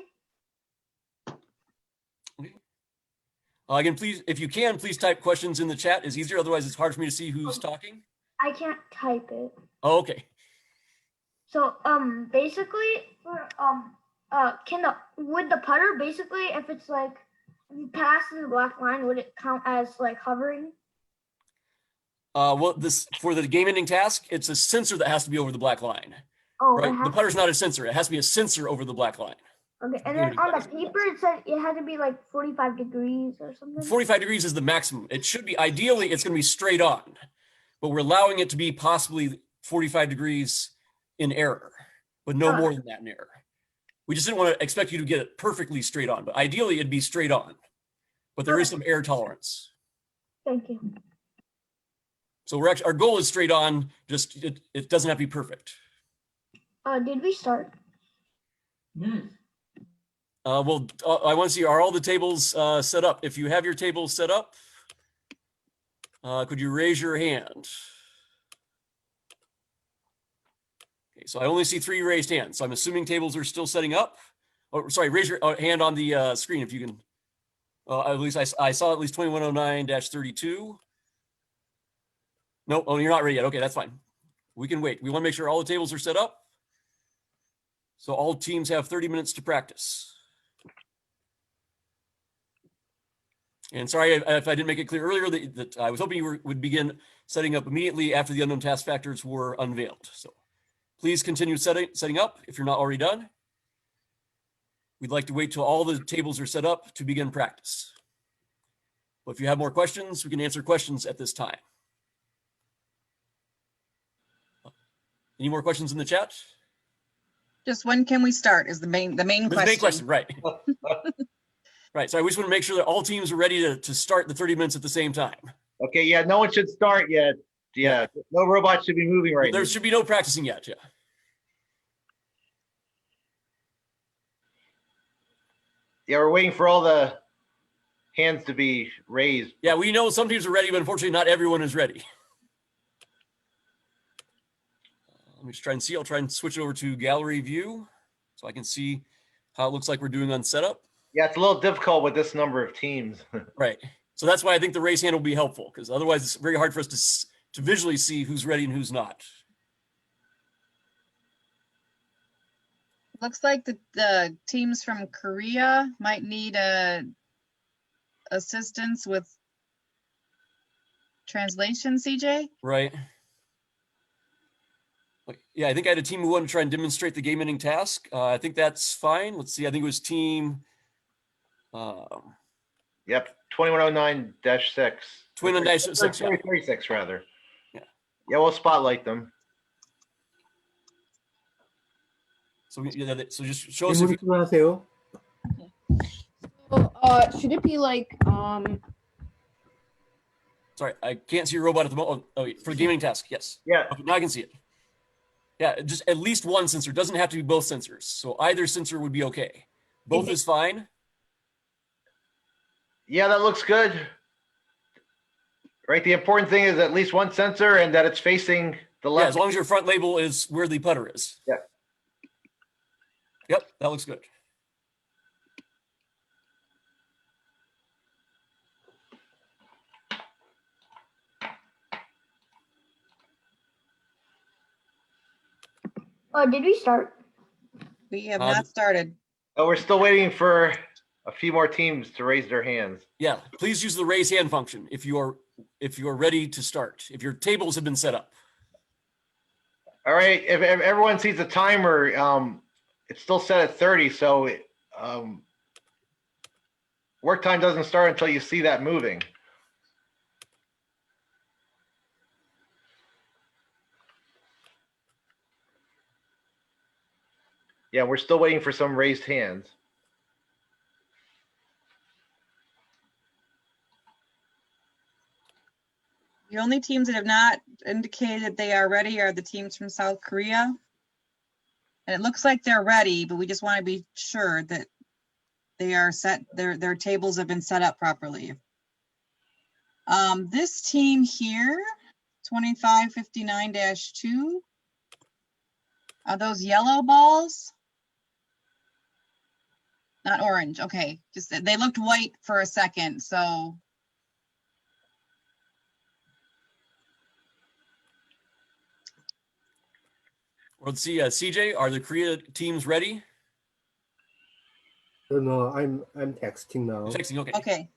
Again, please, if you can, please type questions in the chat. It's easier. Otherwise, it's hard for me to see who's talking. I can't type it. Oh, okay. So basically for would the putter basically, if it's like if you pass the black line, would it count as like hovering? Well, this for the game-ending task, it's a sensor that has to be over the black line. Oh, right. The putter's not a sensor. It has to be a sensor over the black line. Okay, and then on the paper it said it had to be like 45 degrees or something. 45 degrees is the maximum. It should be, ideally, it's going to be straight on, but we're allowing it to be possibly 45 degrees in error, but no more than that in error. We just didn't want to expect you to get it perfectly straight on, but ideally it'd be straight on, but there is some error tolerance. Thank you. So we're actually, our goal is straight on, just it doesn't have to be perfect. Did we start? Yes. Well, I want to see, are all the tables set up? If you have your tables set up, could you raise your hand? Okay, so I only see 3 raised hands. So I'm assuming tables are still setting up. Oh, sorry, raise your hand on the screen if you can. At least I saw at least 2109-32. No, oh, you're not ready yet. Okay, that's fine. We can wait. We want to make sure all the tables are set up. So all teams have 30 minutes to practice. And sorry if I didn't make it clear earlier that I was hoping you would begin setting up immediately after the unknown task factors were unveiled. So please continue setting up if you're not already done. We'd like to wait till all the tables are set up to begin practice. But if you have more questions, we can answer questions at this time. Any more questions in the chat? Just when can we start is the main question. The main question, right. Right, so I just want to make sure that all teams are ready to start the 30 minutes at the same time. Okay, yeah, no one should start yet. Yeah, no robot should be moving right now. There should be no practicing yet, yeah. Yeah, we're waiting for all the hands to be raised. Yeah, we know some teams are ready, but unfortunately not everyone is ready. Let me just try and see. I'll try and switch it over to gallery view so I can see how it looks like we're doing on setup. Yeah, it's a little difficult with this number of teams. Right. So that's why I think the raise hand will be helpful, because otherwise it's very hard for us to visually see who's ready and who's not. Looks like the teams from Korea might need assistance with translation, CJ. Right. Yeah, I think I had a team who wanted to try and demonstrate the game-ending task. I think that's fine. Let's see. I think it was team. Yep, 2109-6. 2109-6. Yeah. 36 rather. Yeah. Yeah, we'll spotlight them. So so just show us if you, So, should it be like sorry, I can't see your robot at the moment. Oh, for the gaming task, yes. Yeah. Okay, now I can see it. Yeah, just at least one sensor. Doesn't have to be both sensors. So either sensor would be okay. Both is fine. Yeah, that looks good. Right, the important thing is at least one sensor and that it's facing the left. Yeah, as long as your front label is where the putter is. Yeah. Yep, that looks good. Did we start? We have not started. Oh, we're still waiting for a few more teams to raise their hands. Yeah, please use the raise hand function if you are ready to start. If your tables have been set up. All right, if everyone sees the timer, it's still set at 30, so work time doesn't start until you see that moving. Yeah, we're still waiting for some raised hands. We The only teams that have not indicated they are ready are the teams from South Korea. And it looks like they're ready, but we just want to be sure that they are set, their tables have been set up properly. This team here, 2559-2, are those yellow balls? Not orange, okay. Just they looked white for a second, so. Well, let's see, CJ, are the Korea teams ready? No, I'm texting now. You're texting, okay. Okay.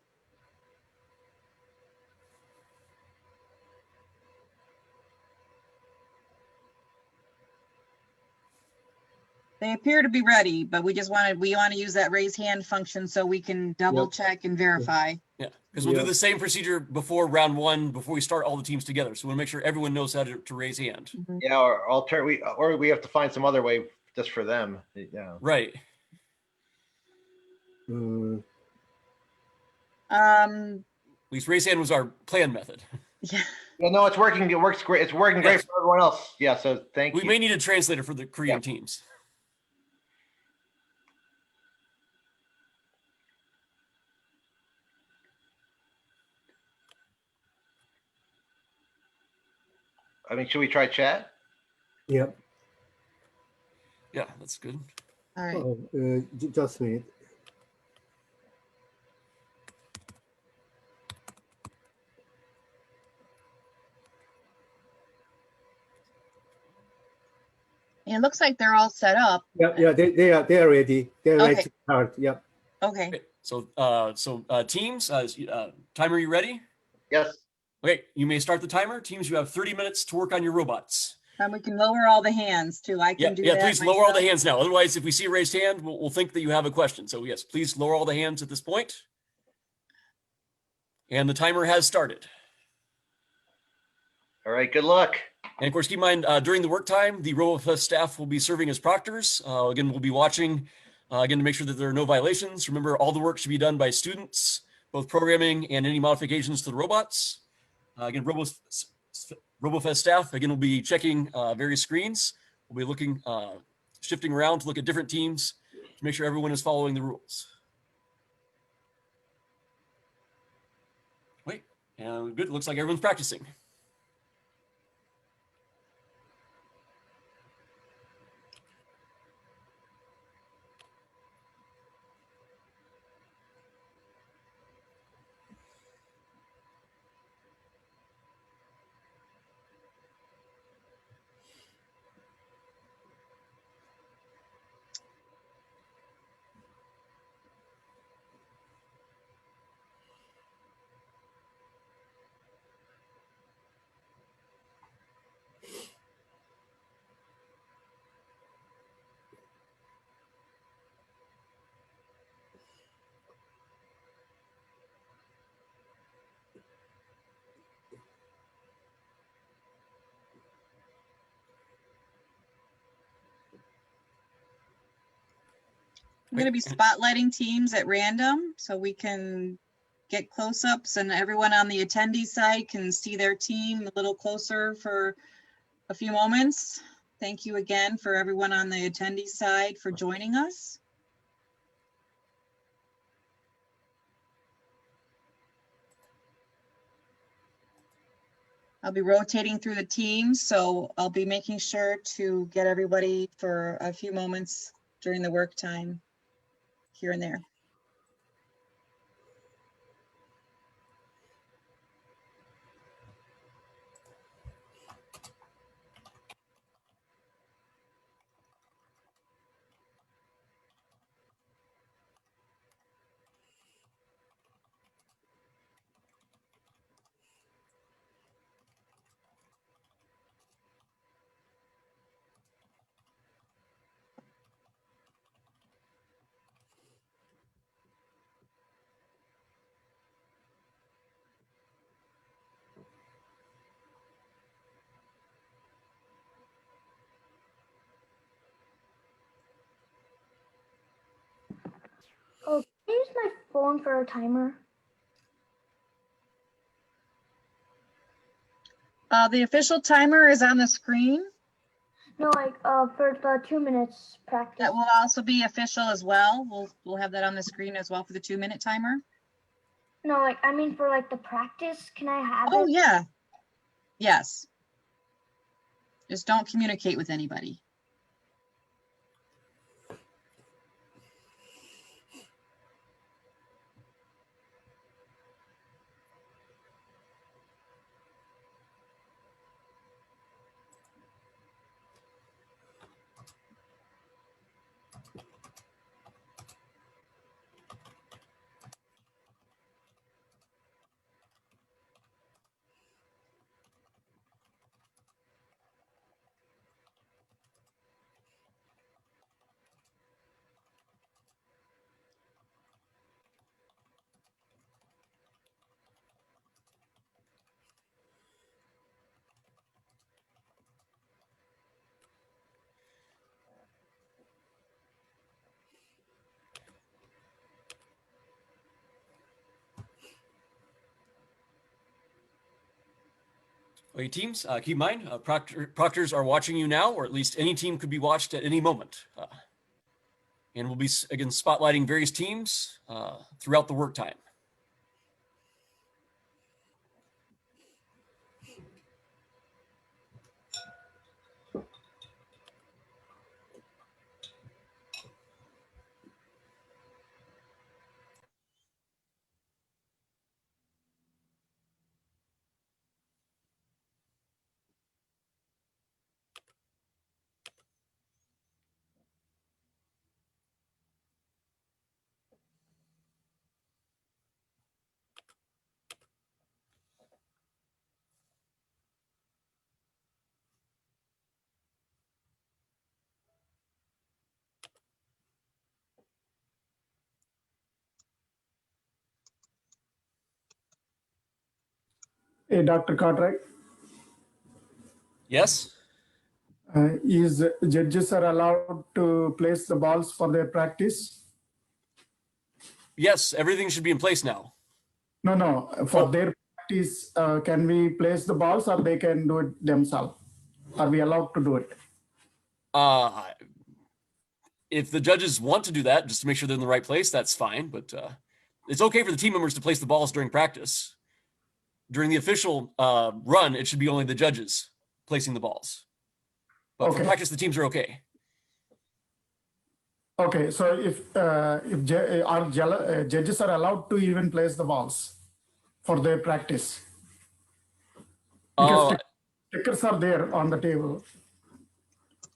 They appear to be ready, but we want to use that raise hand function so we can double check and verify. Yeah, because we'll do the same procedure before round one, before we start all the teams together. So we'll make sure everyone knows how to raise hand. Yeah, or we have to find some other way just for them. Yeah. Right. At least raise hand was our plan method. Yeah. Yeah, no, it's working. It works great. It's working great for everyone else. Yeah, so thank you. We may need a translator for the Korean teams. I mean, should we try chat? Yep. Yeah, that's good. All right. Oh, just a minute. And it looks like they're all set up. Yeah, they are ready. They're ready Okay. to start. Yep. Okay. So teams, timer, you ready? Yes. Okay, you may start the timer. Teams, you have 30 minutes to work on your robots. And we can lower all the hands too. I can do that. Please lower all the myself. hands now. Otherwise, if we see a raised hand, we'll think that you have a question. So yes, please lower all the hands at this point. And the timer has started. All right, good luck. And of course, keep in mind, during the work time, the Robofest staff will be serving as proctors. Again, we'll be watching, again, to make sure that there are no violations. Remember, all the work should be done by students, both programming and any modifications to the robots. Again, Robofest staff, again, will be checking various screens. We'll be looking, shifting around to look at different teams to make sure everyone is following the rules. Wait, good, looks like everyone's practicing. I'm going to be spotlighting teams at random so we can get close-ups and everyone on the attendee side can see their team a little closer for a few moments. Thank you again for everyone on the attendee side for joining us. I'll be rotating through the teams, so I'll be making sure to get everybody for a few moments during the work time here and there. Oh, can I use my phone for a timer? The official timer is on the screen. No, like for the 2 minutes practice. That will also be official as well. We'll have that on the screen as well for the 2-minute timer. No, like I mean for like the practice, can I have Oh it? yeah. Yes. Just don't communicate with anybody. Okay, teams, keep in mind, proctors are watching you now, or at least any team could be watched at any moment. And we'll be, again, spotlighting various teams throughout the work time. Hey, Dr. Cartwright. Yes? Is judges are allowed to place the balls for their practice? Yes, everything should be in place now. No, for their practice, can we place the balls or they can do it themselves? Are we allowed to do it? If the judges want to do that, just to make sure they're in the right place, that's fine. But it's okay for the team members to place the balls during practice. During the official run, it should be only the judges placing the balls. But for practice, the teams are okay. Okay, so if judges are allowed to even place the balls for their practice? Because stickers are there on the table.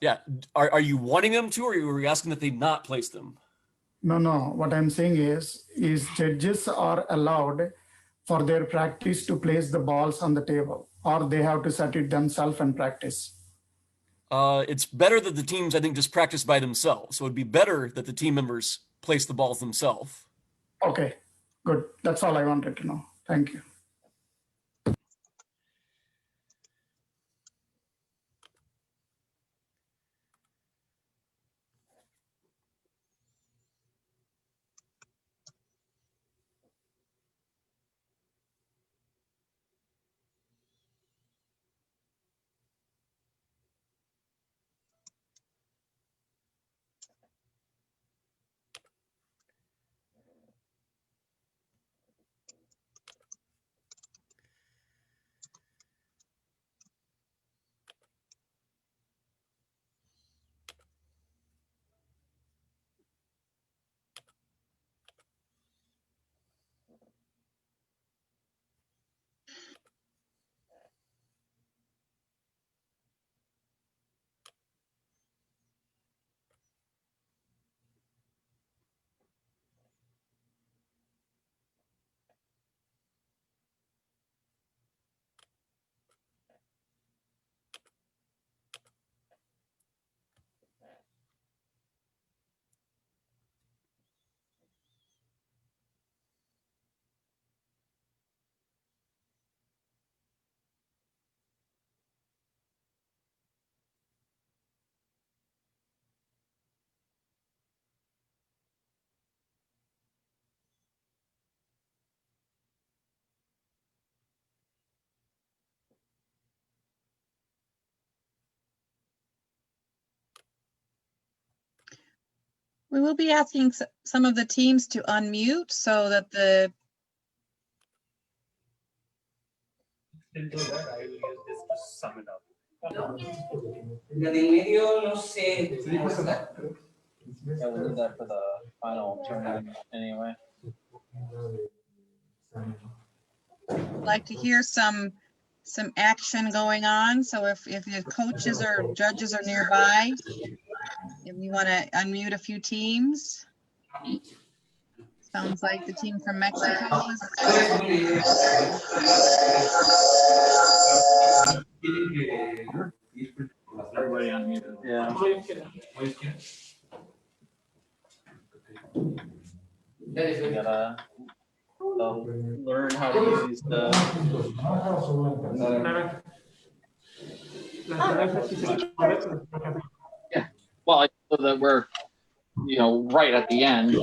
Yeah, are you wanting them to, or are you asking that they not place them? No, what I'm saying is judges are allowed for their practice to place the balls on the table, or they have to set it themselves and practice? It's better that the teams, I think, just practice by themselves. So it'd be better that the team members place the balls themselves. Okay, good. That's all I wanted to know. Thank you. We will be asking some of the teams to unmute so that the Till do that, I will use this to sum it up. La de medio, no sé. Yeah, we'll do that for the final tournament anyway. like to hear some action going on. So if your coaches or judges are nearby, if you want to unmute a few teams. Sounds like the team from Mexico is. Everybody unmuted. Yeah. You gotta learn how to use these stuff. Yeah. Well, so that we're, right at the end.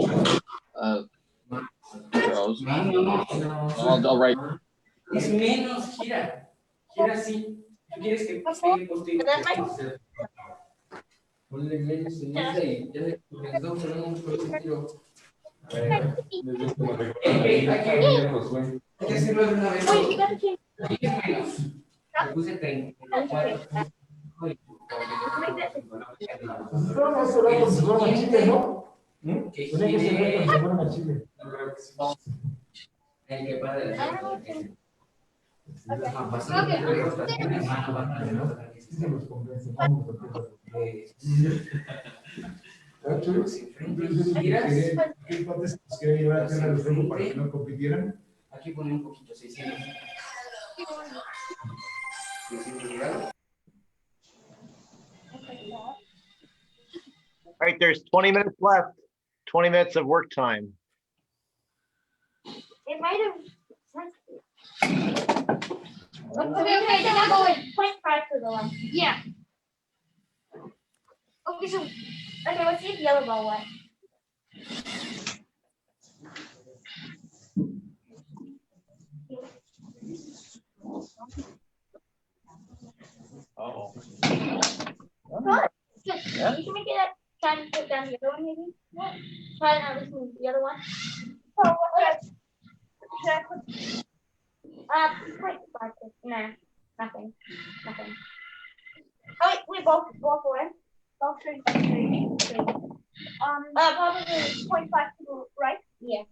Throws. I'll write. Es menos, gira. Gira así. ¿Tú quieres que pegue contigo? Ponle menos ceniza y ya se comenzó con un tiro. A ver. Hay que hacerlo de una vez. Aquí es menos. Le puse 34. Que gire. El que pasa de la Aquí pone un poquito 600. All right, there's 20 minutes left. 20 minutes of work time. It might have. Okay, then I'll go with 0.5 for the one. Yeah. Okay, so, let's see if yellow ball went. Oh. Good. Yeah. You can make it try to put down the other one, maybe. Yeah. Try to not listen to the other one. Oh, what should I put? 0.5. Nah, nothing. Oh, wait, both away. Both straight. Probably 0.5 to the right. Yeah.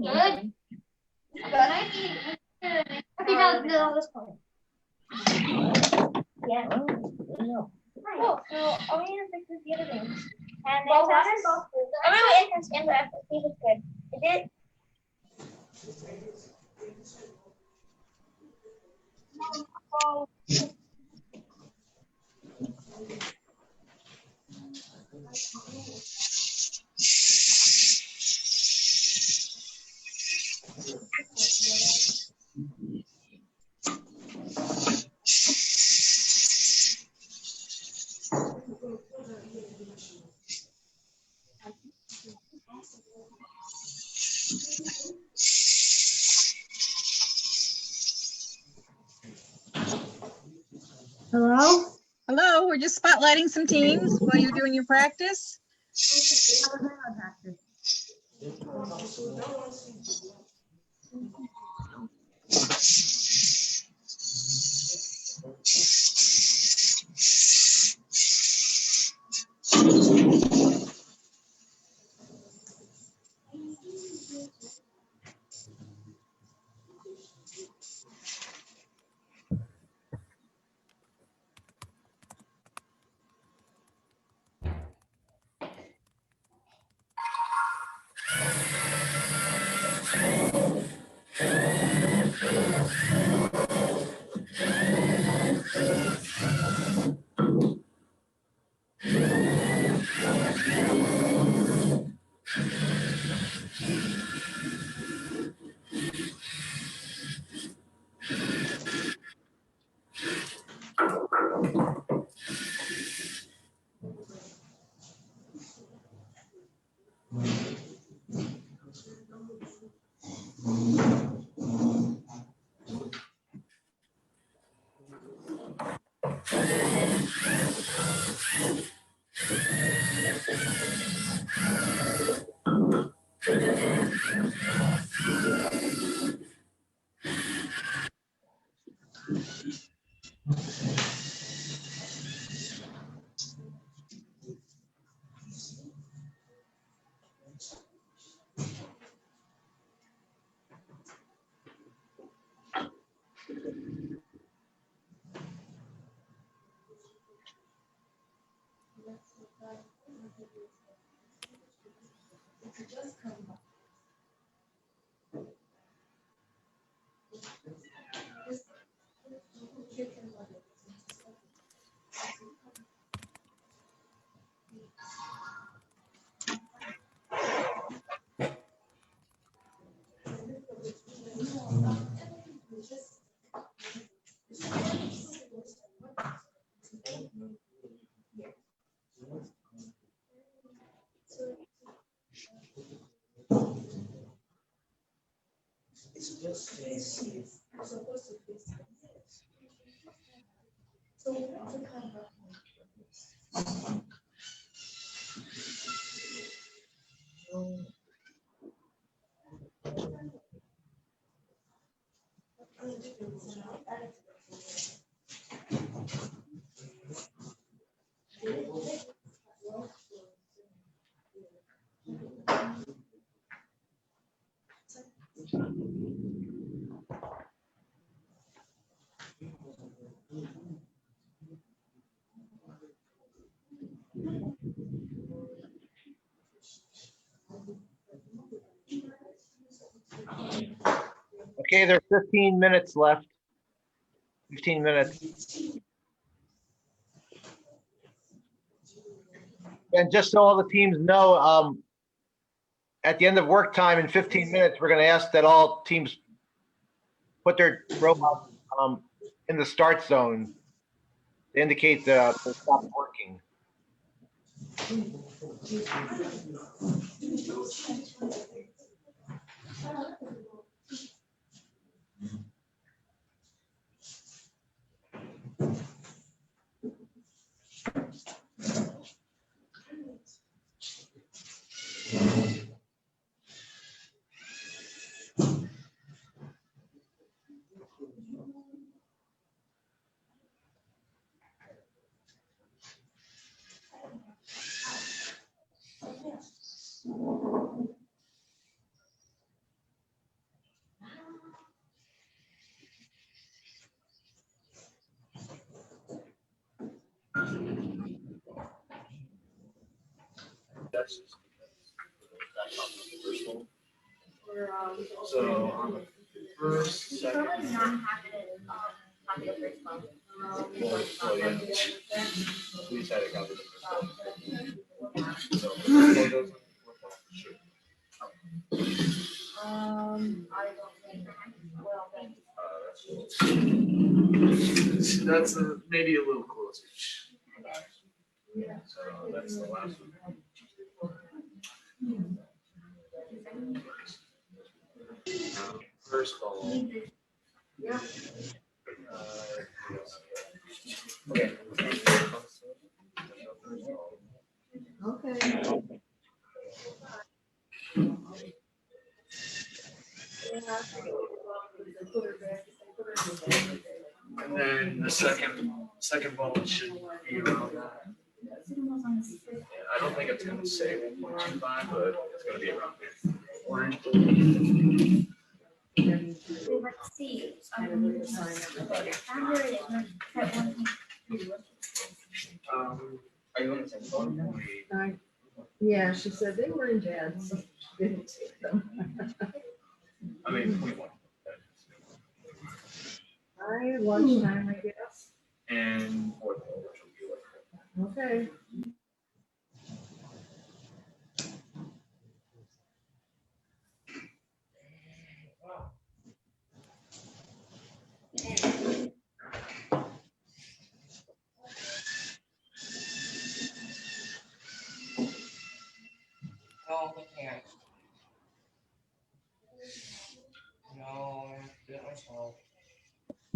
Good. Okay, now this point. Yeah. Cool. So all we need to fix is the other things. And then and the FFP is good. It did. Oh. Hello? Hello, we're just spotlighting some teams while you're doing your practice. It's just facing. I'm supposed to face like this. So we have to come back. Okay, there's 15 minutes left. 15 minutes. And just so all the teams know, at the end of work time in 15 minutes, we're going to ask that all teams put their robots in the start zone to indicate they stopped working. So on the first, second. Well, yeah. We decided to cover the first one. So the first one doesn't work out for sure. I don't think. Well, That's maybe a little closer. Yeah, so that's the last one. First ball. Yeah. Okay. Okay. And then the second ball should be around that. I don't think it's gonna say 1.25, but it's gonna be around there. Let's see. Are you on the same phone? Yeah, she said they were in bed, so she didn't take them. I mean, 21. All right, lunchtime, I guess. And fourth ball, which will be like. Okay. Oh, yeah.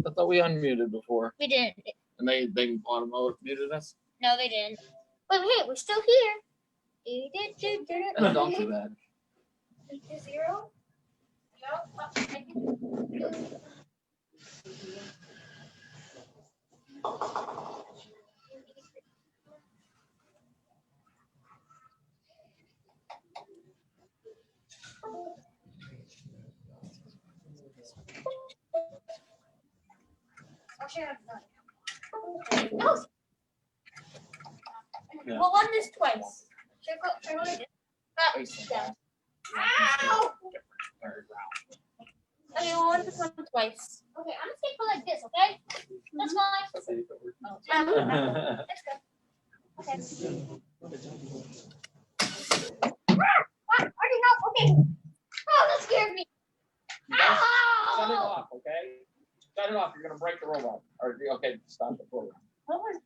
I thought we unmuted before. We didn't. And they automatically muted us? No, they didn't. But hey, we're still here. Don't do that. 0. No. We'll run this twice. Should I go down? Ow! Okay, we'll run this one twice. Okay, I'm just gonna go like this, okay? That's fine. Let's go. Okay. Already help. Okay. Oh, that scared me. Shut it off, okay? Shut it off. You're gonna break the robot. Or okay, stop the program. What was?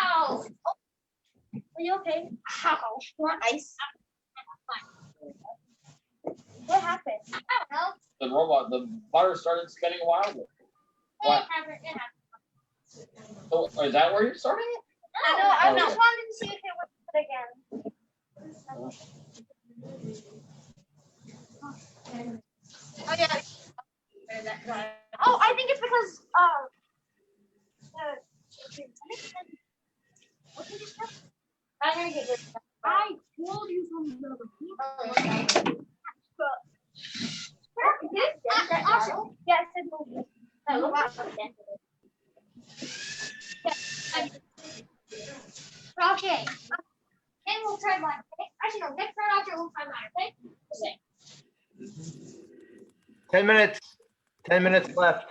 Ow! Oh. Are you okay? Ow! You want ice? What happened? I don't know. The robot, the butter started spinning wildly. What? It happened. So, is that where you're starting it? No, I just wanted to see if it would again. Oh yeah. Oh, I think it's because I'm gonna get this. I told you something about the people. Yes, it moved. Okay. Then we'll try mine. Okay? Actually, no. Next round after we'll try mine. Okay. 10 minutes. 10 minutes left.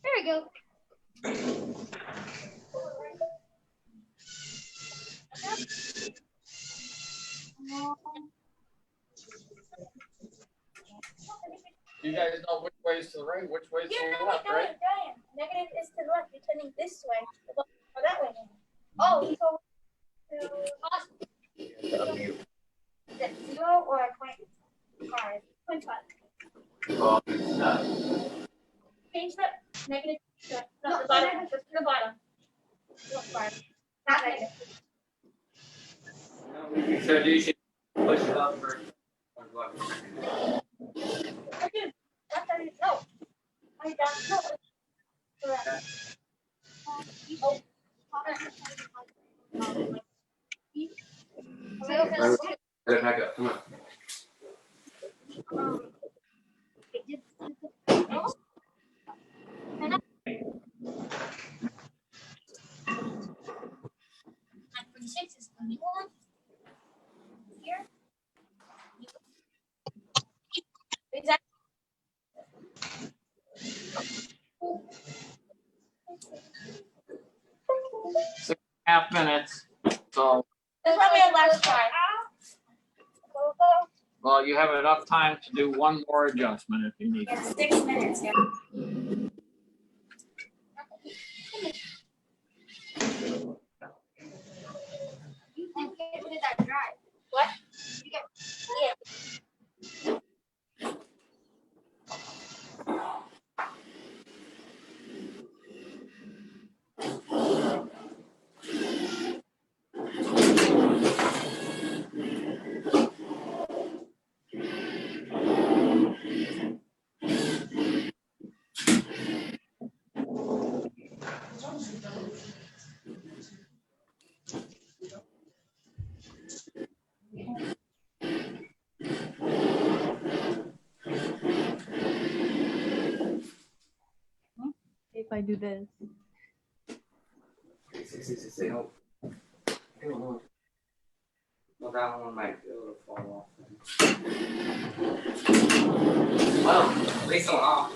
There we go. You guys know which way is to the right, which way is to the left, right? Giant. Negative is to the left. You're turning this way. Or that way. Oh, so is that 0 or 0.5? 0.5. Change that negative to the bottom. Just to the bottom. Not negative. So you should push it up for. No. I don't know. Back up. Come on. .5 minutes. So, This will be our last try. well, you have enough time to do one more adjustment if you need. Yeah, 6 minutes. Yeah. You can get rid of that dry. What? You get, yeah. 'If I do this. Well, that one might be able to fall off. Well, at least I'm off.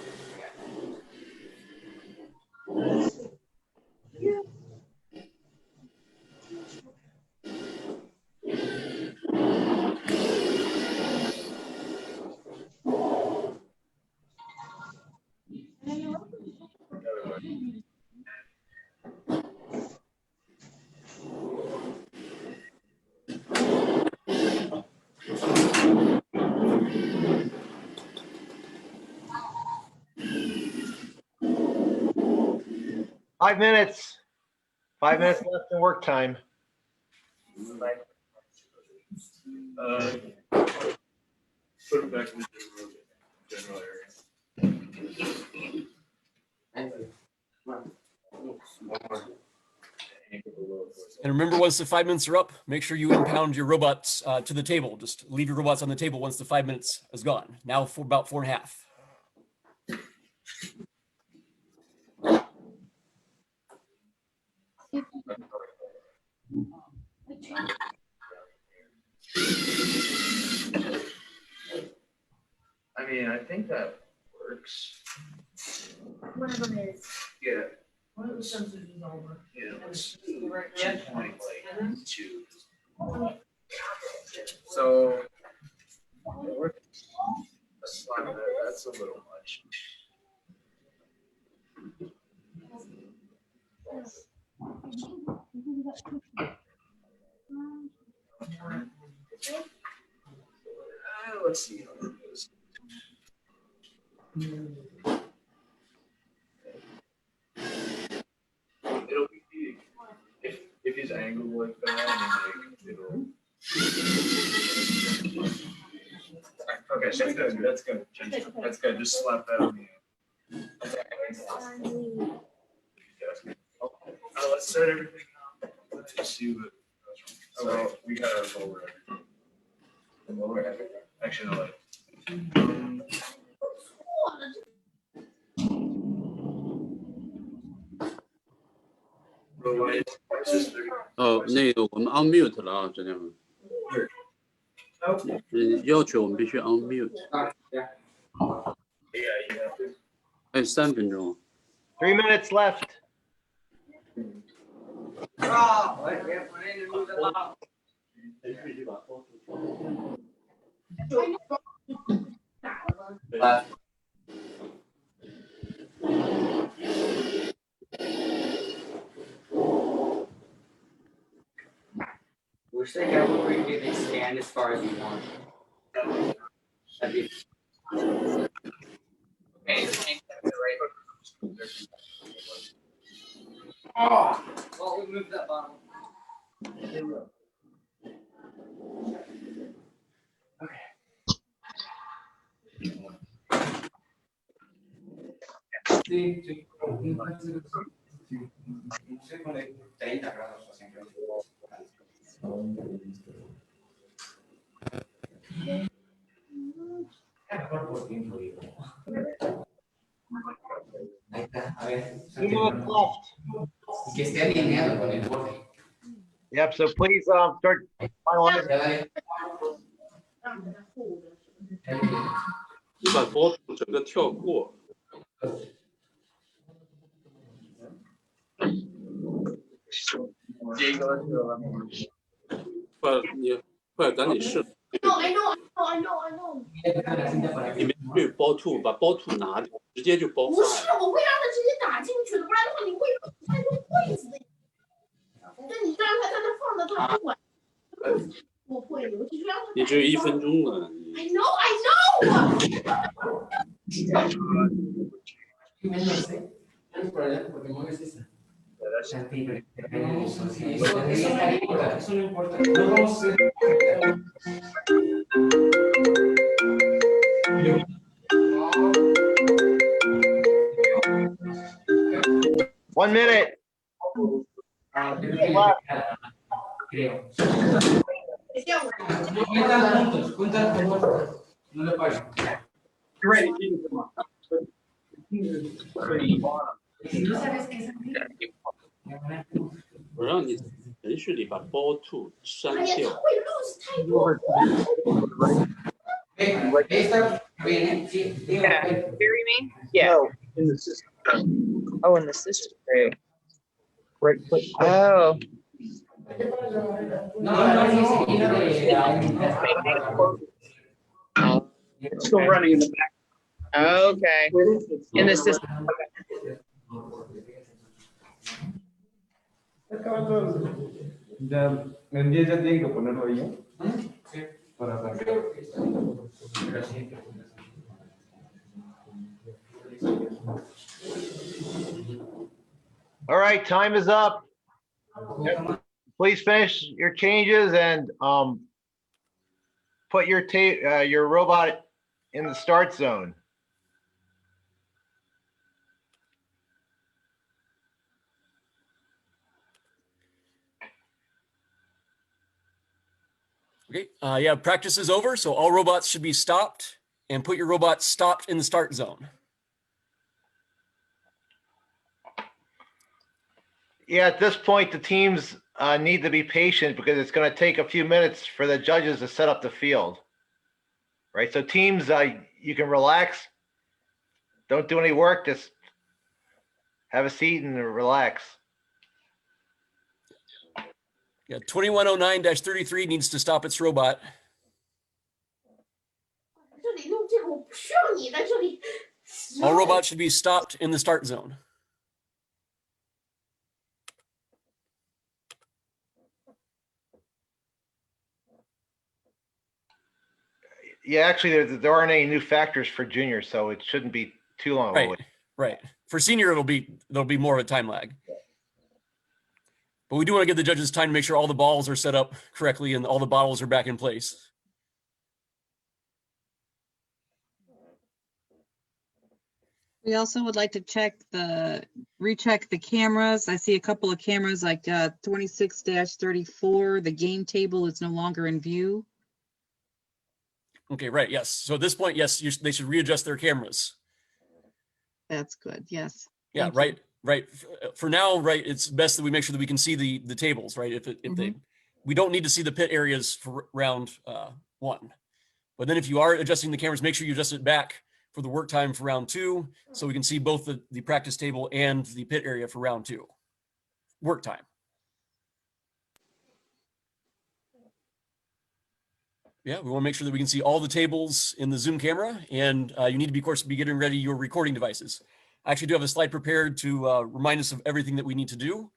Five minutes. 5 minutes left in work time. Put it back in the general area. And remember, once the 5 minutes are up, make sure you impound your robots to the table. Just leave your robots on the table once the 5 minutes is gone. Now for about 4.5. I mean, I think that works. One of them is. Yeah. One of the sensors is over. Yeah. Let's do 2.2. So that's a little much. Let's see how that goes. It'll be if he's angled like that, and like it'll. Okay, that's good. That's good. Just slap that on the. Let's set everything up. Let's just see what. Oh, well, we gotta lower everything. Lower everything. Actually, no, like.那个我们 unmute 了啊，这样。要求我们必须 unmute。还有3分钟。3 minutes left. Wish they had one where you can expand as far as you want. That'd be. Oh, well, we moved that bottle. Yep, so please start finalizing. 把ball two 整个跳过。快赶紧试。I know. 你们去 ball two 把 ball two 拿掉，直接就 ball 不是， five。我会让他直接打进去的，不然的话你会太多柜子的。对，你让他在那放着，他不管。我会，我就让他。你只有1分钟了。I know. One minute. Ready. 我让你程序里把 ball two 删哎呀，他掉。会 lose 太多。Yeah, hearing me? Yeah. No, in the system. Oh, in the system. Great. Right click. Oh. It's still running in the back. Okay. In the system. Un día ya tienen que ponerlo ahí, ¿eh? Para All right, time is up. Please finish your changes and put your robot in the start zone. Okay, yeah, practice is over, so all robots should be stopped, and put your robot stopped in the start zone. Yeah, at this point, the teams need to be patient because it's going to take a few minutes for the judges to set up the field. Right, so teams, you can relax. Don't do any work, just have a seat and relax. Yeah, 2109-33 needs to stop its robot. 这里弄这个我不需要你在这里。All robots should be stopped in the start zone. Yeah, actually, there aren't any new factors for juniors, so it shouldn't be too long. Right, right. For senior, there'll be more of a time lag. But we do want to give the judges time to make sure all the balls are set up correctly and all the bottles are back in place. We also would like to recheck the cameras. I see a couple of cameras like 26-34. The game table is no longer in view. Okay, right, yes. So at this point, yes, they should readjust their cameras. That's good, yes. Yeah, Thank right, you. right. For now, right, it's best that we make sure that we can see the tables, right? We don't need to see the pit areas for round one. But then if you are adjusting the cameras, make sure you adjust it back for the work time for round two, so we can see both the practice table and the pit area for round two. Work time. Yeah, we want to make sure that we can see all the tables in the Zoom camera, and you need to be, of course, be getting ready your recording devices. I actually do have a slide prepared to remind us of everything that we need to do.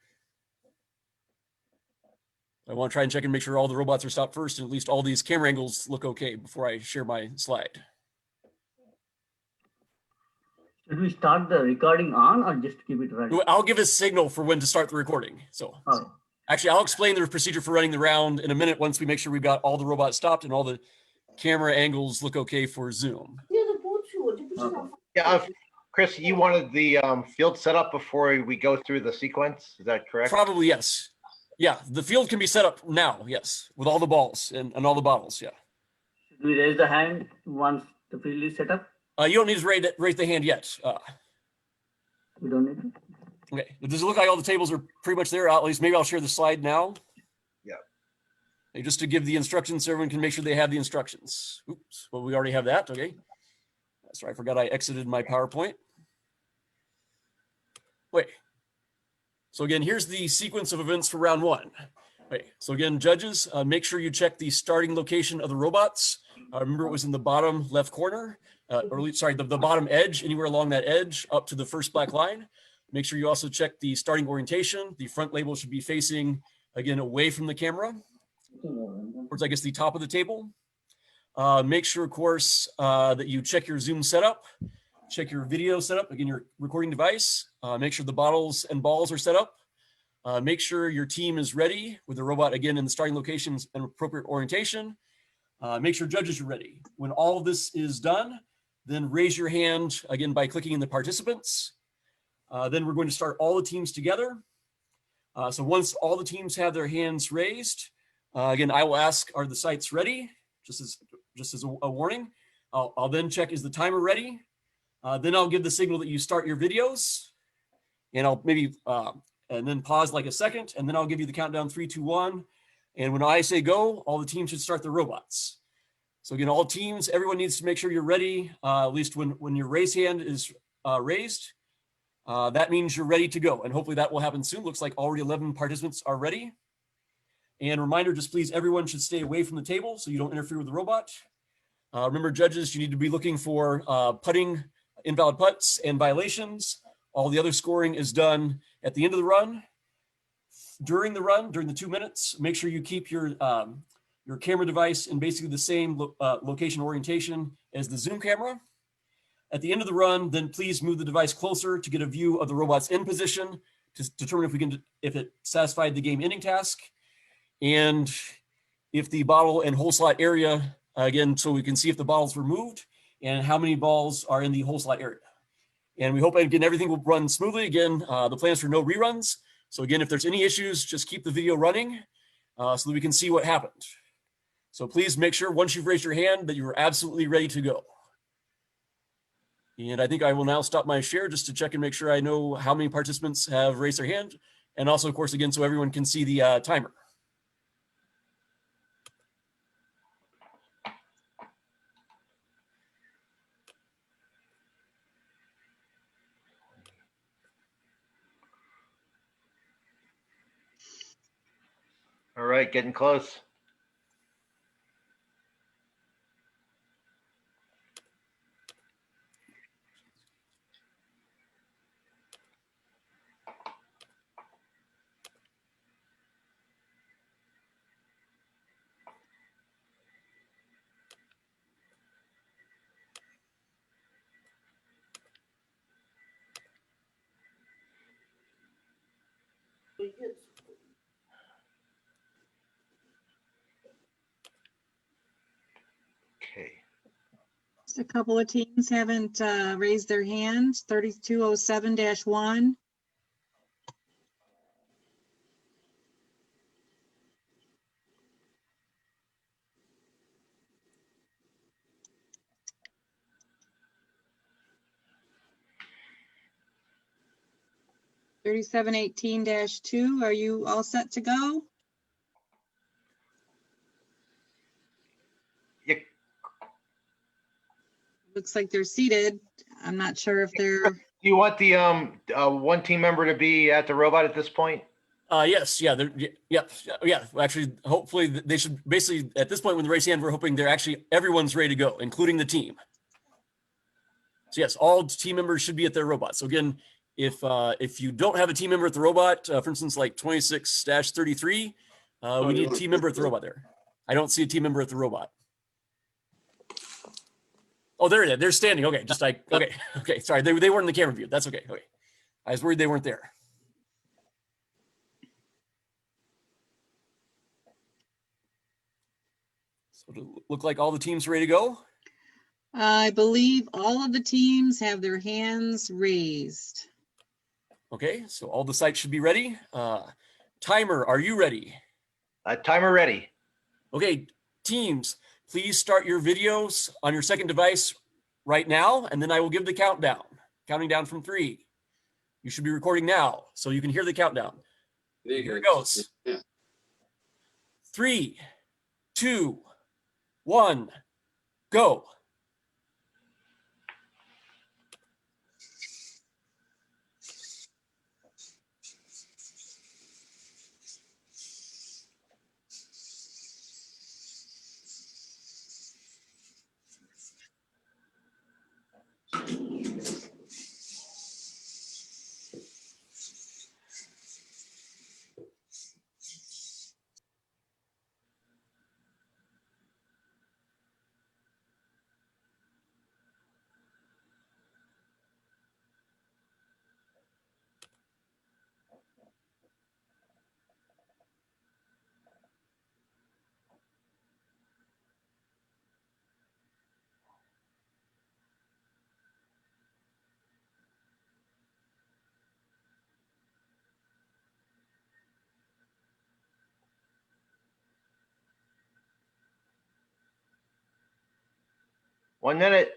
I want to try and check and make sure all the robots are stopped first, and at least all these camera angles look okay before I share my slide. Should we start the recording on or just keep it running? I'll give a signal for when to start the recording. So actually, I'll explain the procedure for running the round in a minute once we make sure we've got all the robots stopped and all the camera angles look okay for Zoom. Yeah, Chris, you wanted the field set up before we go through the sequence. Is that correct? Probably, yes. Yeah, the field can be set up now, yes, with all the balls and all the bottles, yeah. Should we raise the hand once the field is set up? You don't need to raise the hand yet. We don't need to? Okay, does it look like all the tables are pretty much there? At least maybe I'll share the slide now. Yeah. Okay, just to give the instructions so everyone can make sure they have the instructions. Oops, well, we already have that, okay. Sorry, I forgot I exited my PowerPoint. Wait. So again, here's the sequence of events for round one. Okay, so again, judges, make sure you check the starting location of the robots. Remember, it was in the bottom left corner, the bottom edge, anywhere along that edge up to the first black line. Make sure you also check the starting orientation. The front label should be facing, again, away from the camera, towards, I guess, the top of the table. Make sure, of course, that you check your Zoom setup, check your video setup, again, your recording device. Make sure the bottles and balls are set up. Make sure your team is ready with the robot, again, in the starting locations and appropriate orientation. Make sure judges are ready. When all of this is done, then raise your hand, again, by clicking in the participants. Then we're going to start all the teams together. So once all the teams have their hands raised, again, I will ask, are the sites ready? Just as a warning. I'll then check, is the timer ready? Then I'll give the signal that you start your videos. And I'll maybe, and then pause like a second, and then I'll give you the countdown, 3, 2, 1. And when I say go, all the teams should start their robots. So again, all teams, everyone needs to make sure you're ready, at least when your raise hand is raised. That means you're ready to go. And hopefully that will happen soon. Looks like already 11 participants are ready. And reminder, just please, everyone should stay away from the table so you don't interfere with the robot. Remember, judges, you need to be looking for putting, invalid putts, and violations. All the other scoring is done at the end of the run. During the 2 minutes, make sure you keep your camera device in basically the same location orientation as the Zoom camera. At the end of the run, then please move the device closer to get a view of the robot's end position to determine if it satisfied the game ending task. And if the bottle and hole slot area, again, so we can see if the bottles were moved and how many balls are in the hole slot area. And we hope, again, everything will run smoothly. Again, the plan is for no reruns. So again, if there's any issues, just keep the video running so that we can see what happened. So please make sure once you've raised your hand that you're absolutely ready to go. And I think I will now stop my share just to check and make sure I know how many participants have raised their hand. And also, of course, again, so everyone can see the timer. All right, getting close. Okay. Just a couple of teams haven't raised their hands. 3207-1. (3718-2). Are you all set to go? Yeah. Looks like they're seated. I'm not sure if they're. Do you want the one team member to be at the robot at this point? Yes, yeah, yeah. Actually, hopefully they should basically at this point when the raise hand, we're hoping everyone's ready to go, including the team. So yes, all team members should be at their robot. So again, if you don't have a team member at the robot, for instance, like 26-33, we need a team member at the robot there. I don't see a team member at the robot. Oh, they're standing. Okay, just like okay. Sorry, they weren't in the camera view. That's okay. Okay, I was worried they weren't there. So to look like all the teams ready to go. I believe all of the teams have their hands raised. Okay, so all the sites should be ready. Timer, are you ready? Timer ready. Okay, teams, please start your videos on your second device right now, and then I will give the countdown. Counting down from 3. You should be recording now, so you can hear the countdown. Here it goes. 3, 2, 1, go. 1 minute.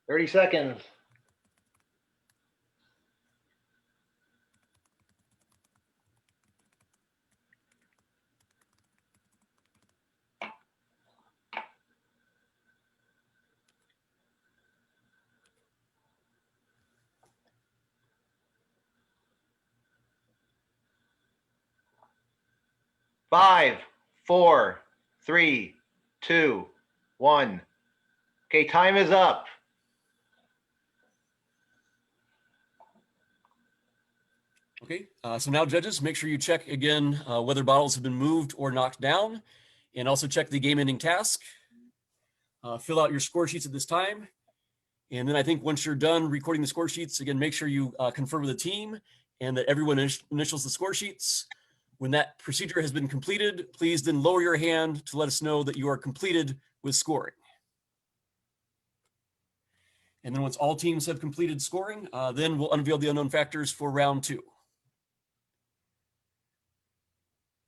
Thirty seconds. Five, 4, 3, 2, 1. Okay, time is up. Okay, so now judges, make sure you check again whether bottles have been moved or knocked down, and also check the game ending task. Fill out your score sheets at this time. And then I think once you're done recording the score sheets, again, make sure you confer with the team and that everyone initials the score sheets. When that procedure has been completed, please then lower your hand to let us know that you are completed with scoring. And then once all teams have completed scoring, then we'll unveil the unknown factors for round 2.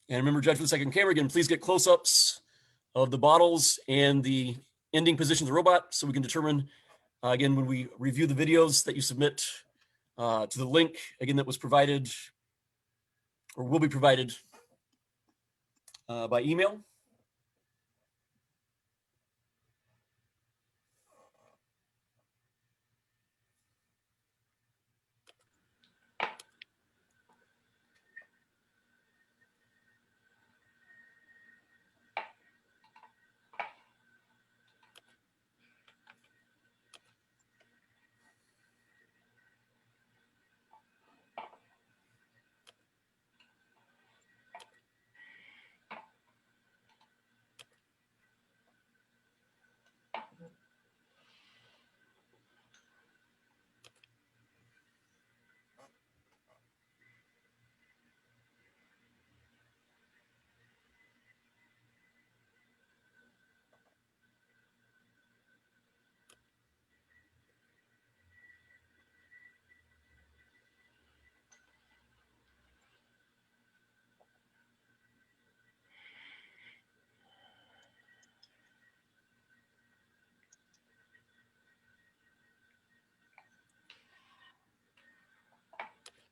And remember, judge with the second camera, again, please get close-ups of the bottles and the ending position of the robot so we can determine, again, when we review the videos that you submit to the link, again, that was provided or will be provided by email.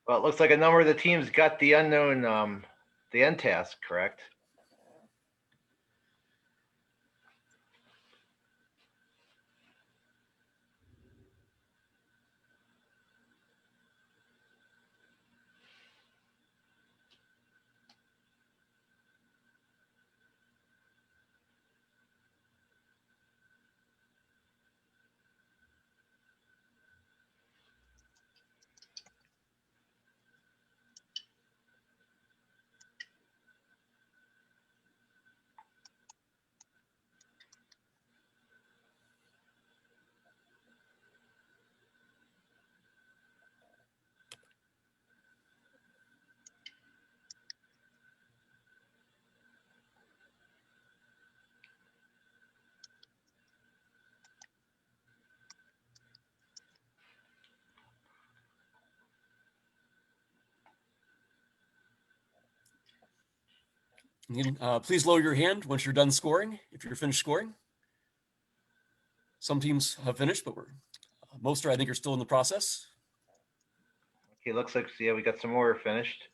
Well, it looks like a number of the teams got the unknown, the end task, correct? Again, please lower your hand once you're done scoring, if you're finished scoring. Some teams have finished, but most I think are still in the process. Okay, looks like, yeah, we got some more finished.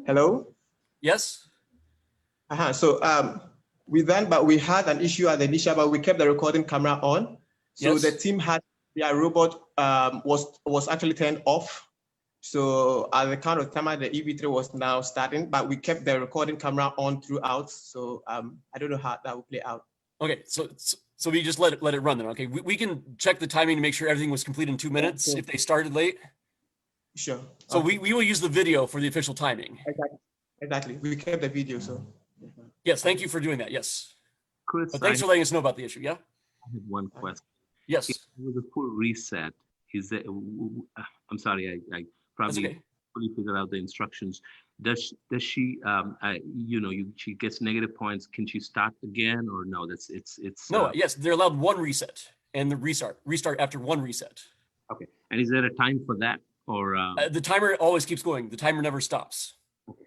Hello? Yes. So we had an issue at the initial, but we kept the recording camera on. So Yes. the team had their robot was actually turned off. So at the count of timer, the EV3 was now starting, but we kept the recording camera on throughout. So I don't know how that will play out. Okay, so we just let it run then. Okay, we can check the timing to make sure everything was complete in 2 minutes if they started late. Sure. So we will use the video for the official timing. Exactly. We kept the video, so. Yes, thank you for doing that. Yes. Chris, But thanks for letting us know about the issue. Yeah. I have one question. Yes. If it was a full reset, is there, I'm sorry, I probably okay. fully figured out the instructions. Does she, she gets negative points. Can she start again or no? No, yes, they're allowed one reset and the restart after one reset. Okay. And is there a time for that or? The timer always keeps going. The timer never stops. Okay.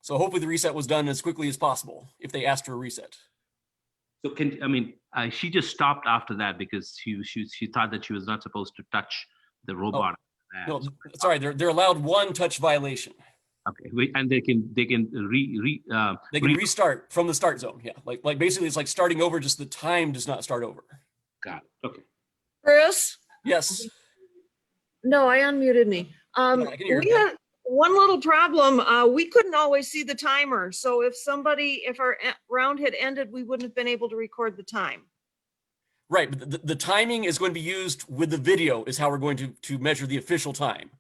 So hopefully the reset was done as quickly as possible if they asked for a reset. So she just stopped after that because she thought that she was not supposed to touch the robot. No, sorry, they're allowed one touch violation. Okay, and they can restart from the start zone. Yeah, like basically it's like starting over. Just the time does not start over. Got it. Okay. Chris? Yes. No, I unmuted me. I can hear We you. had one little problem. We couldn't always see the timer. So if our round had ended, we wouldn't have been able to record the time. Right, but the timing is going to be used with the video is how we're going to measure the official time.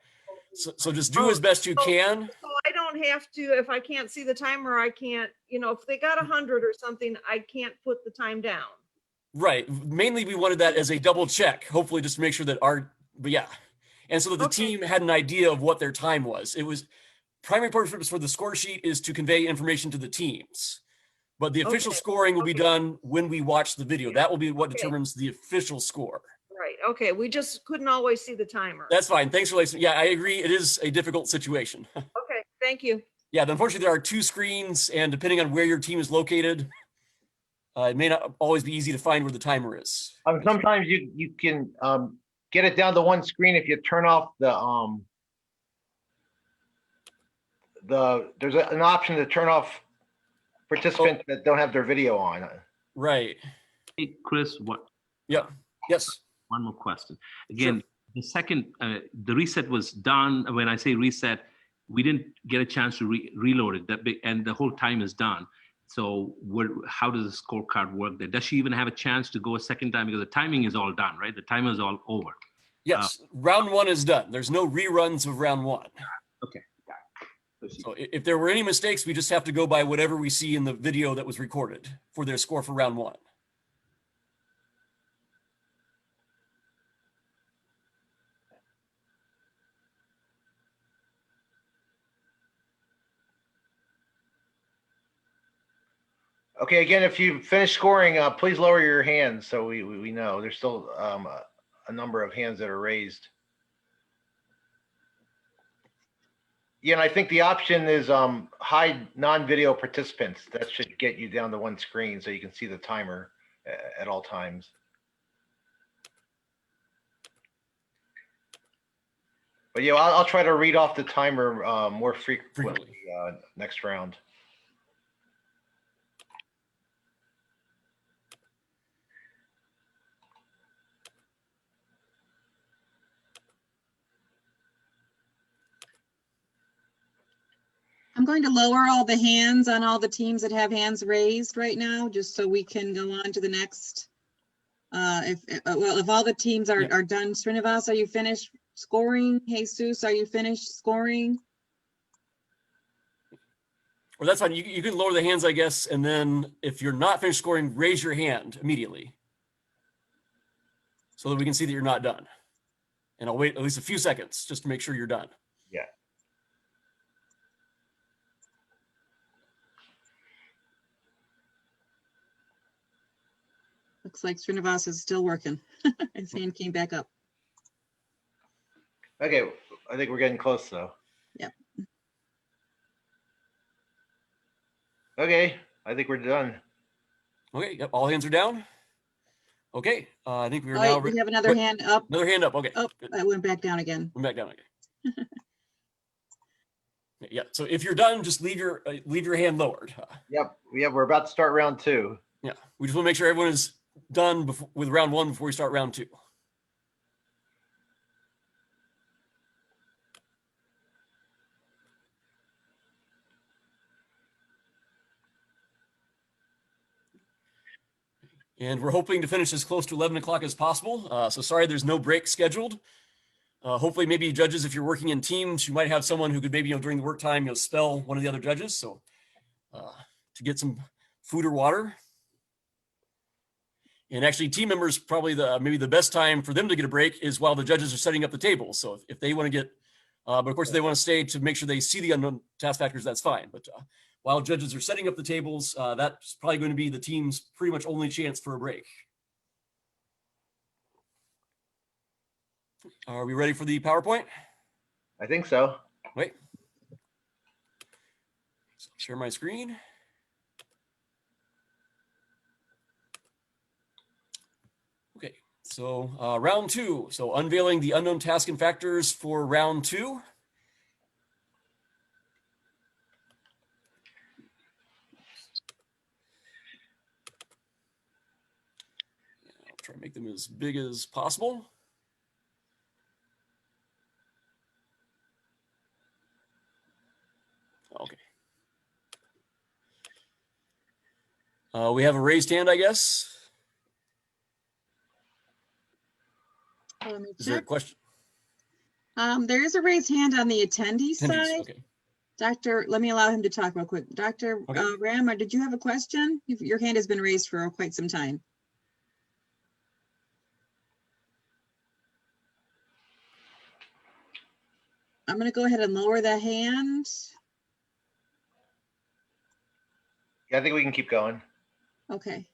So just do as best you can. So I don't have to, if I can't see the timer, I can't, if they got 100 or something, I can't put the time down. Right, mainly we wanted that as a double check, hopefully just to make sure that but yeah. And so that the team had an idea of what their time was. It was primary purpose for the score sheet is to convey information to the teams. But the official scoring will be done when we watch the video. That will be what determines the official score. Right. Okay. We just couldn't always see the timer. That's fine. Thanks for listening. Yeah, I agree. It is a difficult situation. Okay. Thank you. Yeah. Unfortunately, there are two screens, and depending on where your team is located, it may not always be easy to find where the timer is. Sometimes you can get it down to one screen if you turn off there's an option to turn off participants that don't have their video on. Right. Hey, Chris, what? Yeah. Yes. One more question. Again, the second, the reset was done. When I say reset, we didn't get a chance to reload it, and the whole time is done. So how does the scorecard work there? Does she even have a chance to go a second time? Because the timing is all done, right? The timer is all over. Yes, round one is done. There's no reruns of round one. Okay. So if there were any mistakes, we just have to go by whatever we see in the video that was recorded for their score for round one. Okay, again, if you finish scoring, please lower your hands so we know. There's still a number of hands that are raised. Yeah, and I think the option is hide non-video participants. That should get you down to one screen so you can see the timer at all times. But yeah, I'll try to read off the timer more frequently next round. I'm going to lower all the hands on all the teams that have hands raised right now, just so we can go on to the next. If all the teams are done, Srinivas, are you finished scoring? Jesus, are you finished scoring? Well, that's fine. You can lower the hands, I guess, and then if you're not finished scoring, raise your hand immediately so that we can see that you're not done. And I'll wait at least a few seconds just to make sure you're done. Yeah. Looks like Srinivas is still working. His hand came back up. Okay, I think we're getting close though. Yep. Okay, I think we're done. Okay, yep, all hands are down. Okay, I think we're Oh, now. we have another hand up. Another hand up. Okay. Oh, I went back down again. Went back down again. Yeah. So if you're done, just leave your hand lowered. Yep. We're about to start round two. Yeah. We just want to make sure everyone is done with round one before we start round two. And we're hoping to finish as close to 11 o'clock as possible. So sorry, there's no break scheduled. Hopefully, maybe judges, if you're working in teams, you might have someone who could maybe, during the work time, spell one of the other judges. So to get some food or water. And actually, team members, probably maybe the best time for them to get a break is while the judges are setting up the table. So if they want to get, but of course, if they want to stay to make sure they see the unknown task factors, that's fine. But while judges are setting up the tables, that's probably going to be the team's pretty much only chance for a break. Are we ready for the PowerPoint? I think so. Wait. So share my screen. Okay, so round 2. So unveiling the unknown task and factors for round 2. I'll try to make them as big as possible. Okay. We have a raised hand, I guess. Let me Is there a check. question? There is a raised hand on the attendee side. Okay. Doctor, let me allow him to talk real quick. Dr. Ram, did you have a question? Your hand has been raised for quite some time. I'm going to go ahead and lower the hand. Yeah, I think we can keep going. Okay.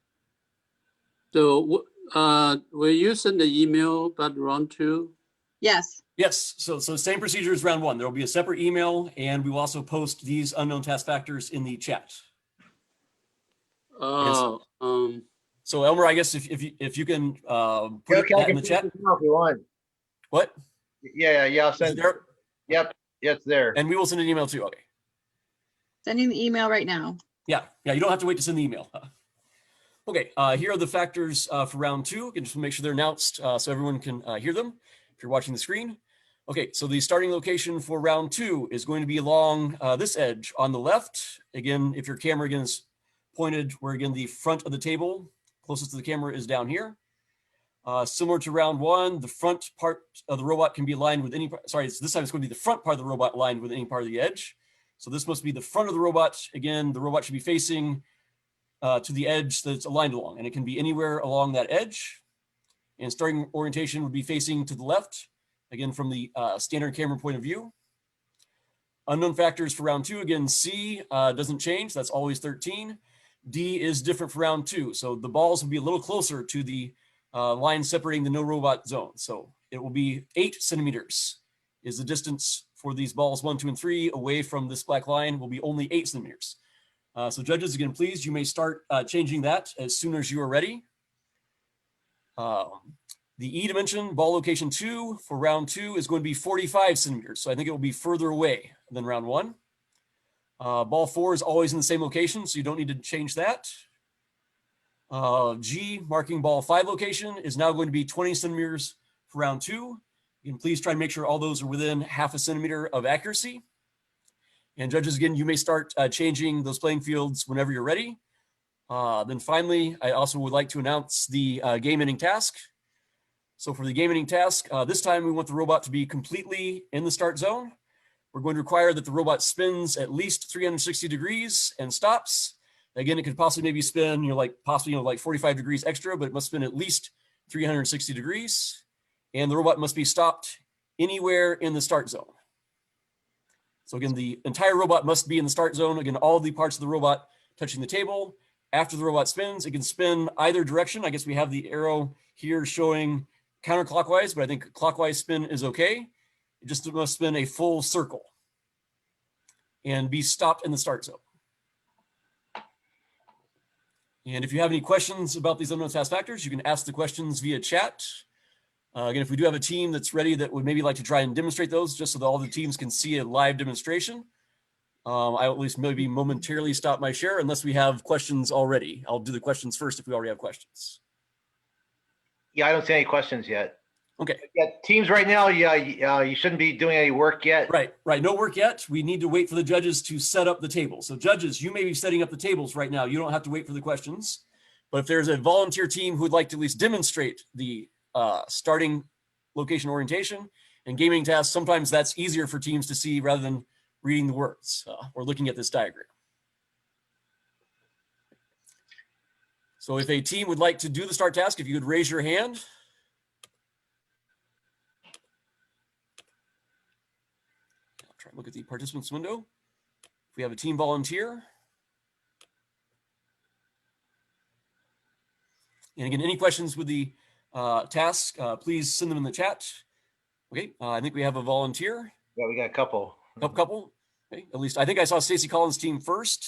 So, will you send the email about round 2? Yes. Yes. So same procedure as round 1. There will be a separate email, and we will also post these unknown task factors in the chat. Oh, So Elmer, I guess if you can put that in the chat. If you want. What? Yeah. I'll send. There? Yep. Yeah, it's there. And we will send an email too. Okay. Sending the email right now. Yeah. You don't have to wait to send the email. Okay. Here are the factors for round 2. Again, just to make sure they're announced so everyone can hear them if you're watching the screen. Okay. So the starting location for round 2 is going to be along this edge on the left. Again, if your camera again is pointed where again the front of the table closest to the camera is down here. Similar to round 1, the front part of the robot can be aligned with any, this time it's going to be the front part of the robot aligned with any part of the edge. So this must be the front of the robot. Again, the robot should be facing to the edge that it's aligned along, and it can be anywhere along that edge. And starting orientation would be facing to the left, again, from the standard camera point of view. Unknown factors for round 2, again, C doesn't change. That's always 13. D is different for round 2. So the balls will be a little closer to the line separating the no robot zone. So it will be 8 centimeters is the distance for these balls 1, 2, and 3 away from this black line will be only 8 centimeters. So judges, again, please, you may start changing that as soon as you are ready. The E dimension, ball location 2 for round 2 is going to be 45 centimeters. So I think it will be further away than round 1. Ball 4 is always in the same location, so you don't need to change that. G, marking ball 5 location, is now going to be 20 centimeters for round 2. You can please try and make sure all those are within half a centimeter of accuracy. And judges, again, you may start changing those playing fields whenever you're ready. Then finally, I also would like to announce the game ending task. So for the game ending task, this time we want the robot to be completely in the start zone. We're going to require that the robot spins at least 360 degrees and stops. Again, it could possibly maybe spin, like 45 degrees extra, but it must spin at least 360 degrees. And the robot must be stopped anywhere in the start zone. So again, the entire robot must be in the start zone. Again, all the parts of the robot touching the table. After the robot spins, it can spin either direction. I guess we have the arrow here showing counterclockwise, but I think clockwise spin is okay. It just must spin a full circle and be stopped in the start zone. And if you have any questions about these unknown task factors, you can ask the questions via chat. Again, if we do have a team that's ready that would maybe like to try and demonstrate those just so that all the teams can see a live demonstration, I'll at least maybe momentarily stop my share unless we have questions already. I'll do the questions first if we already have questions. Yeah, I don't see any questions yet. Okay. Yeah, teams right now, you shouldn't be doing any work yet. Right. No work yet. We need to wait for the judges to set up the table. So judges, you may be setting up the tables right now. You don't have to wait for the questions. But if there's a volunteer team who would like to at least demonstrate the starting location orientation and gaming tasks, sometimes that's easier for teams to see rather than reading the words or looking at this diagram. So if a team would like to do the start task, if you would raise your hand. I'll try and look at the participants window. If we have a team volunteer. And again, any questions with the task, please send them in the chat. Okay, I think we have a volunteer. Yeah, we got a couple. Couple. Okay, at least I think I saw Stacy Collins' team first.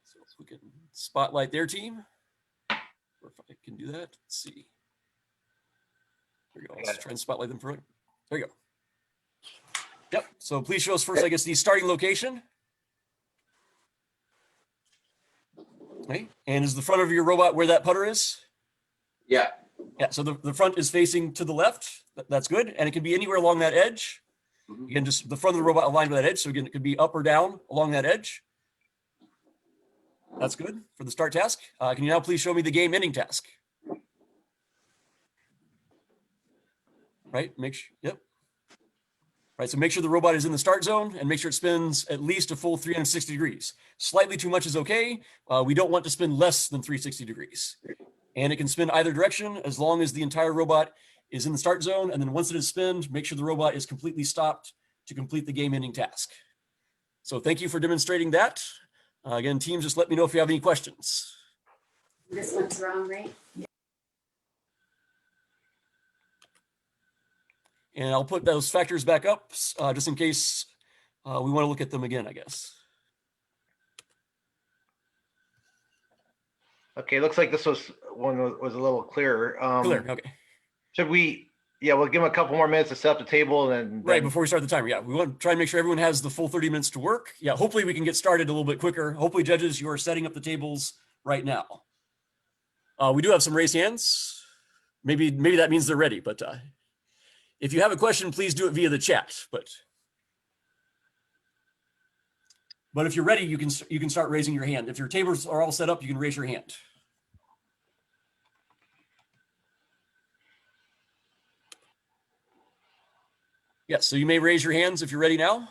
So if we can spotlight their team. Or if I can do that, let's see. There we go. Let's try and spotlight them for. There you go. Yep. So please show us first, I guess, the starting location. Okay. And is the front of your robot where that putter is? Yeah. Yeah. So the front is facing to the left. That's good. And it can be anywhere along that edge. Again, just the front of the robot aligned with that edge. So again, it could be up or down along that edge. That's good for the start task. Can you now please show me the game ending task? Right. Make sure. Yep. Right, so make sure the robot is in the start zone and make sure it spins at least a full 360 degrees. Slightly too much is okay. We don't want to spin less than 360 degrees. And it can spin either direction as long as the entire robot is in the start zone. And then once it is spinned, make sure the robot is completely stopped to complete the game ending task. So thank you for demonstrating that. Again, teams, just let me know if you have any questions. This one's wrong, right? And I'll put those factors back up just in case we want to look at them again, I guess. Okay, looks like this was a little clearer. Clear, okay. Should we, yeah, we'll give them a couple more minutes to set up the table and then. Right, before we start the timer, yeah. We want to try and make sure everyone has the full 30 minutes to work. Yeah, hopefully we can get started a little bit quicker. Hopefully, judges, you are setting up the tables right now. We do have some raised hands. Maybe that means they're ready, but if you have a question, please do it via the chat. But if you're ready, you can start raising your hand. If your tables are all set up, you can raise your hand. Yes, so you may raise your hands if you're ready now.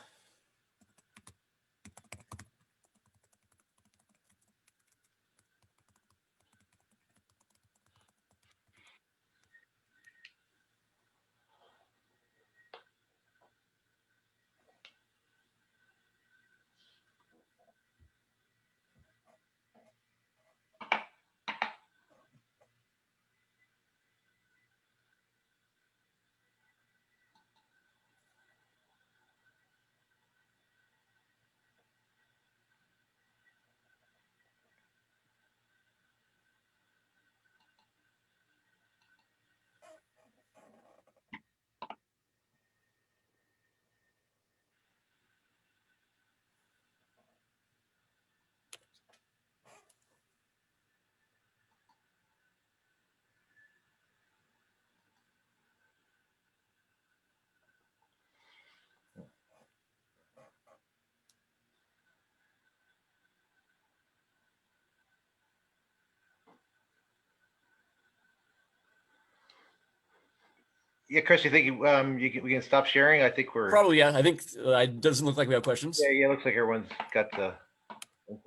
Yeah, Chris, you think we can stop sharing? I think we're probably, yeah. I think it doesn't look like we have questions. Yeah, it looks like everyone's got the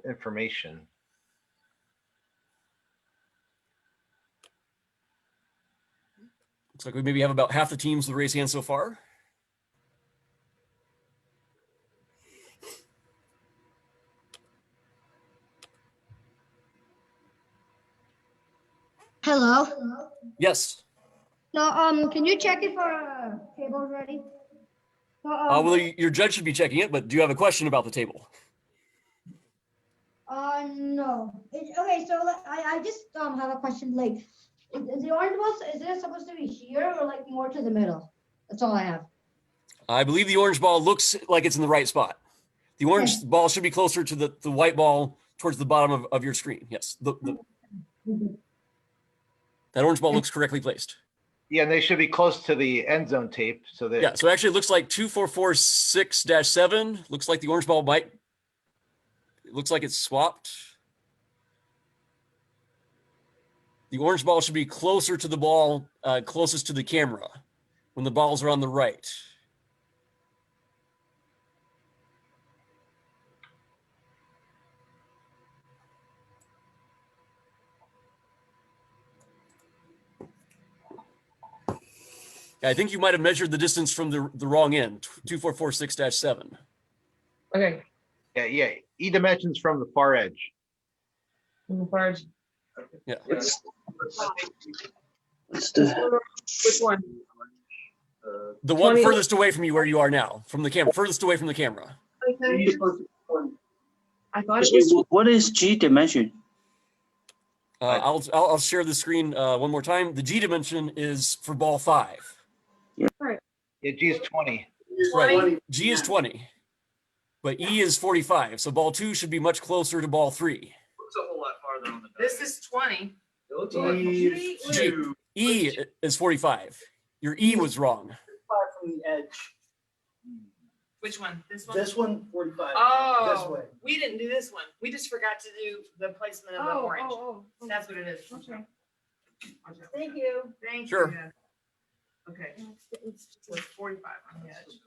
information. Looks like we maybe have about half the teams with raised hands so far. Hello. Yes. No, can you check if our table's ready? Well, your judge should be checking it, but do you have a question about the table? No. Okay, so I just have a question. Like, is the orange ball, is it supposed to be here or like more to the middle? That's all I have. I believe the orange ball looks like it's in the right spot. The orange ball should be closer to the white ball towards the bottom of your screen. Yes. That orange ball looks correctly placed. Yeah, and they should be close to the end zone tape. So that yeah, so actually it looks like 2446-7. Looks like the orange ball might, it looks like it's swapped. The orange ball should be closer to the ball, closest to the camera when the balls are on the right. I think you might have measured the distance from the wrong end, 2446-7. Okay. Yeah. E dimensions from the far edge. From the far edge. Yeah. Which one? The one 20. furthest away from you where you are now, from the camera, furthest away from the camera. Okay. I thought it was. What is G dimension? I'll share the screen one more time. The G dimension is for ball 5. Right. Yeah, G is 20. Right. G is 20, but E is 45. So ball 2 should be much closer to ball 3. Looks a whole lot farther on the This is 20. E is 45. Your E was wrong. From the edge. Which one? This one? This one, 45. Oh, This way. we didn't do this one. We just forgot to do the placement of the orange. That's what it is. Okay. Thank you. Thank Sure. you. Okay. So it's 45 on the edge.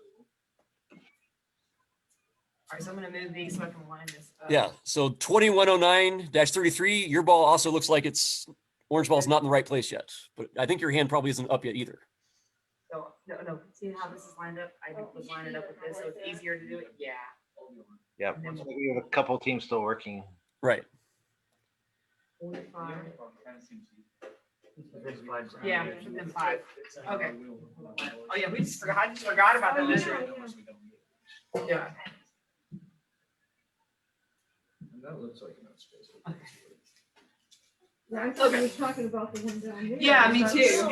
All right, so I'm gonna move these so I can line this up. Yeah. So 2109-33, your ball also looks like it's orange ball's not in the right place yet, but I think your hand probably isn't up yet either. So, no, see how this is lined up? I would line it up with this, so it's easier to do it. Yeah. Yeah, we have a couple teams still working. Right. 45. Yeah, within 5. Okay. Oh yeah, we just forgot. I just forgot about that measure. Yeah. That looks like enough space. Yeah, I thought we were talking about the one down here. Yeah, me too.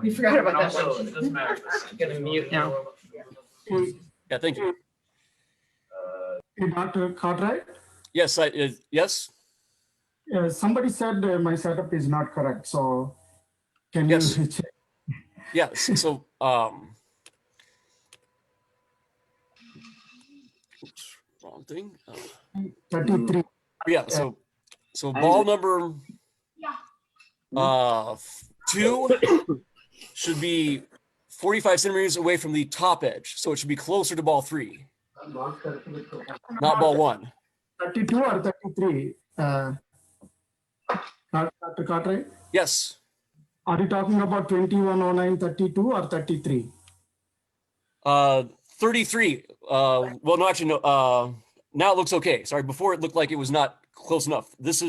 We forgot about that Also, one. it doesn't matter. I'm gonna mute now. Yeah, thank you. Hey, Dr. Cartwright? Yes, yes. Somebody said my setup is not correct, so can you check? Yes. So, oops, wrong thing. 33. Yeah. So ball number 2 should be 45 centimeters away from the top edge, so it should be closer to ball 3, not ball 1. 32 or 33? Dr. Cartwright? Yes. Are you talking about 2109-32 or 33? 33. Well, no, actually, no. Now it looks okay. Sorry, before it looked like it was not close enough. This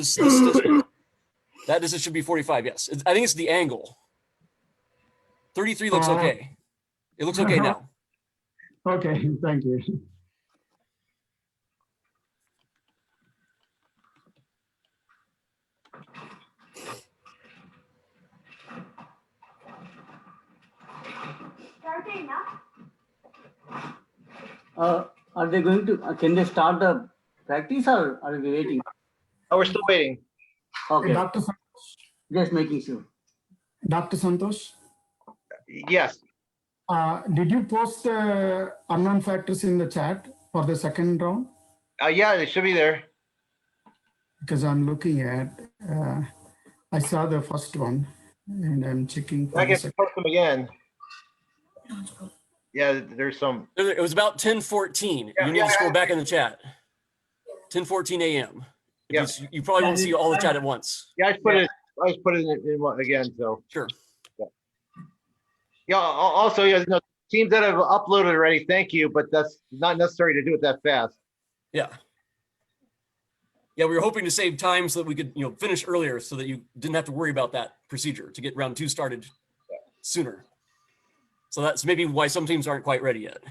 that distance should be 45. Yes, I think it's the angle. 33 looks okay. It looks okay now. Okay, thank you. Are they going to, can they start the practice or are we waiting? Oh, we're still waiting. Okay. Dr. Santosh? Just making sure. Dr. Santosh? Yes. Did you post the unknown factors in the chat for the second round? Yeah, they should be there. Because I'm looking at, I saw the first one and I'm checking. For I can the post them again. Yeah, there's some. It was about 10:14. You need to scroll back in the chat. 10:14 a.m. Yeah. You probably won't see all the chat at once. Yeah, I just put it in one again. So sure. Yeah. Also, teams that have uploaded already, thank you, but that's not necessary to do it that fast. Yeah. Yeah, we were hoping to save time so that we could, finish earlier, so that you didn't have to worry about that procedure to get round 2 started sooner. So that's maybe why some teams aren't quite ready yet.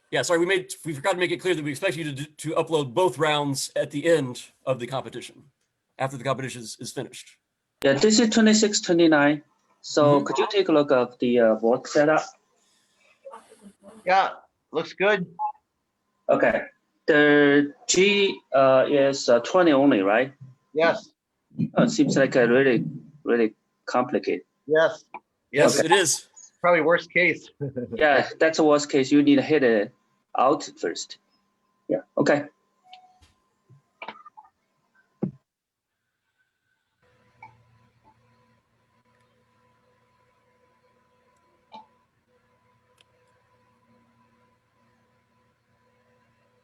Yeah, sorry, we forgot to make it clear that we expect you to upload both rounds at the end of the competition, after the competition is finished. Yeah, this is 26-29. So could you take a look at the board setup? Yeah, looks good. Okay. The G is 20 only, right? Yes. It seems like a really, really complicated. Yes. Yes, it is. Probably worst case. Yeah, that's the worst case. You need to hit it out first. Yeah, okay.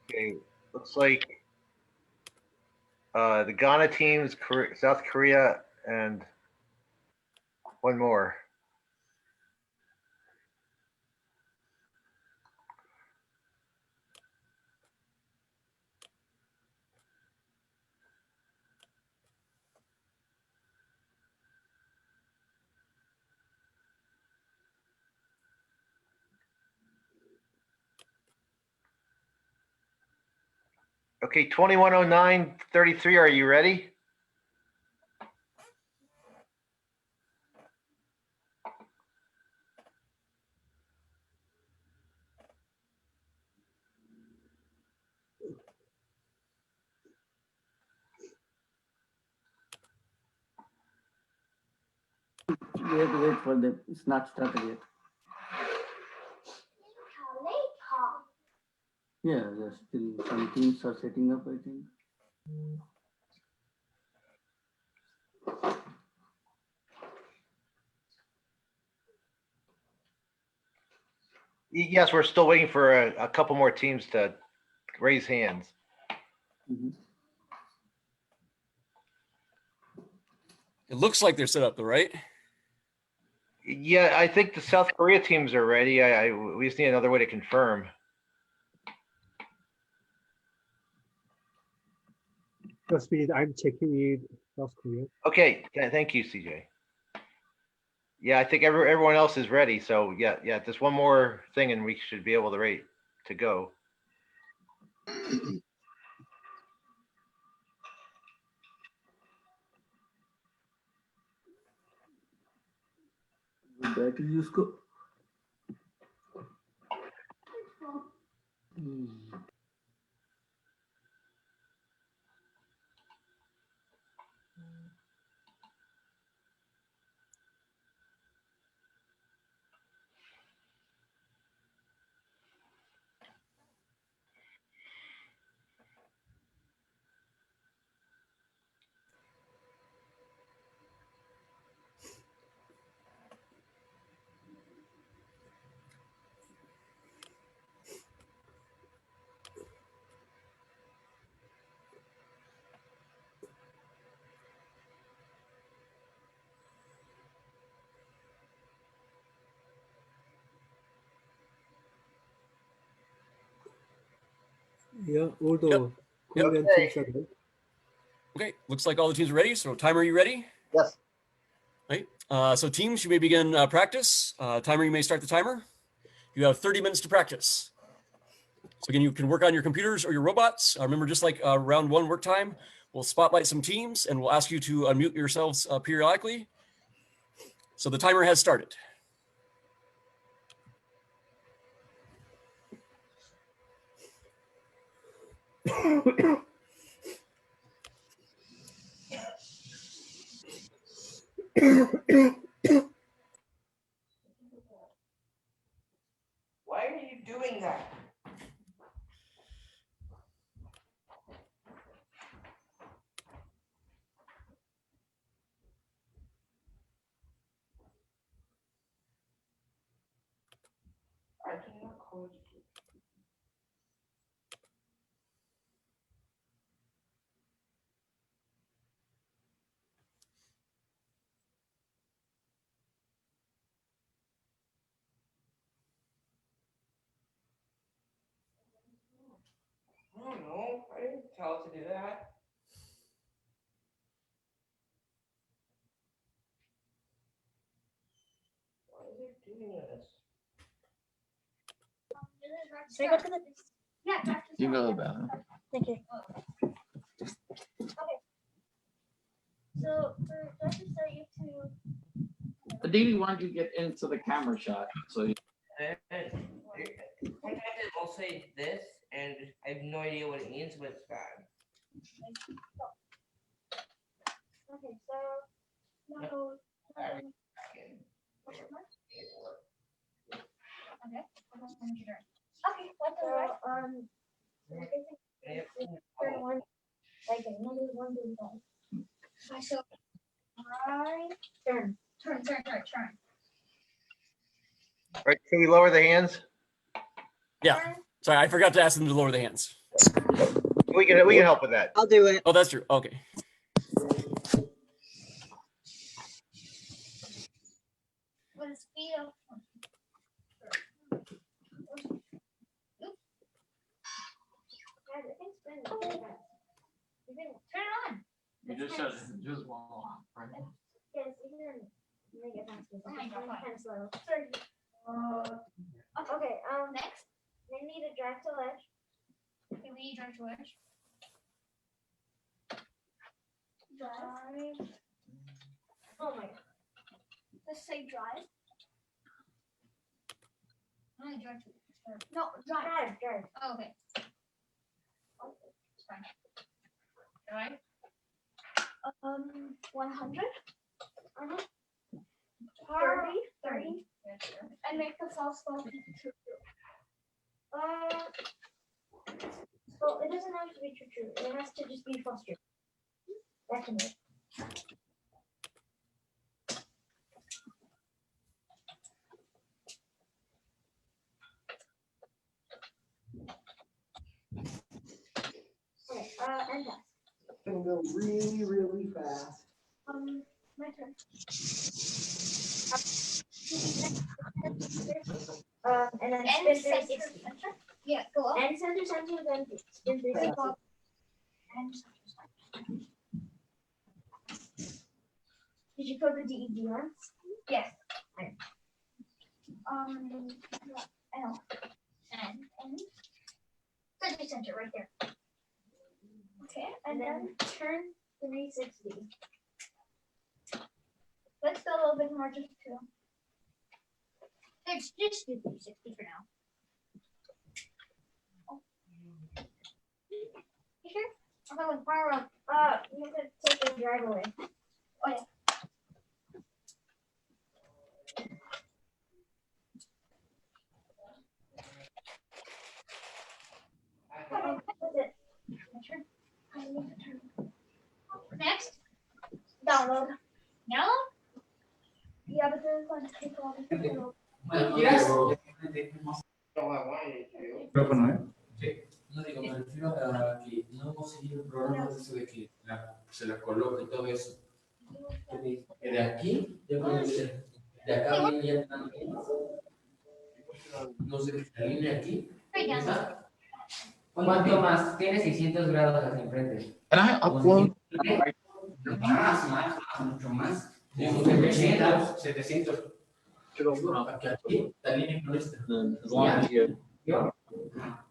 Okay, looks like the Ghana teams, South Korea, and one more. Okay, 2109-33, are you ready? Wait for them. It's not started yet. Yeah, there's still some teams are setting up, I think. Yes, we're still waiting for a couple more teams to raise hands. It looks like they're set up though, right? Yeah, I think the South Korea teams are ready. We just need another way to confirm. I'm checking with South Korea. Okay, thank you, CJ. Yeah, I think everyone else is ready. So yeah, just one more thing and we should be able to go. Battery use go. Yeah, all the Korean teams are ready. Okay, looks like all the teams are ready. So timer, are you ready? Yes. Right. So teams, you may begin practice. Timer, you may start the timer. You have 30 minutes to practice. So again, you can work on your computers or your robots. Remember, just like round one work time, we'll spotlight some teams and we'll ask you to unmute yourselves periodically. So the timer has started. Why are you doing that? I cannot call you. I don't know. I didn't tell it to do that. Why is it doing this? Should I go to the? Yeah. You can go to the bathroom. Thank you. Okay. So for Dr. Start, you to. Aditi, why don't you get into the camera shot? So you... Sometimes it will say this, and I have no idea what it means, but it's bad. Okay, so now go. Okay. Okay, what's the right? Turn one, like another one to the right. So, right, turn. All right, can we lower the hands? Yeah. Sorry, I forgot to ask them to lower the hands. We can help with that. I'll do it. Oh, that's true. Okay. With the speed of. Turn it on. You just said just one more, right? Yes, you can make it faster. Kind of slow. Sorry. Okay. Next, we need a drag to ledge. Okay, we need drag to ledge. Drive. Oh my god. Let's say drive. No, drive. No, drive. Drive. Oh, okay. It's fine. Drive. 100. 30. And make the false ball true. Well, it doesn't have to be true. It has to just be false true. That can work. Okay, and pass. Gonna go really, really fast. My turn. And then spin 360. Yeah, go up. And center, then spin 360. And did you put the DED on? Yes. L. And center right there. Okay, and then turn 360. Let's go a little bit more just to. Let's just do 360 for now. Oh. You sure? I'm going far up. You have to take the drive away. Oh yeah. That's it. My turn. I need to turn. Next, download. Download? Yeah, but there's going to take all the Micrófono, ¿eh? Sí. No digo, me refiero a que no hemos seguido el programa de eso de que se la coloque y todo eso. Que de aquí, ya cuando de acá viene ya también. No sé, la línea aquí. ¿Está? ¿Cuánto más? Tiene 600 grados hacia enfrente. Mucho más. 700. Aquí, la línea no está.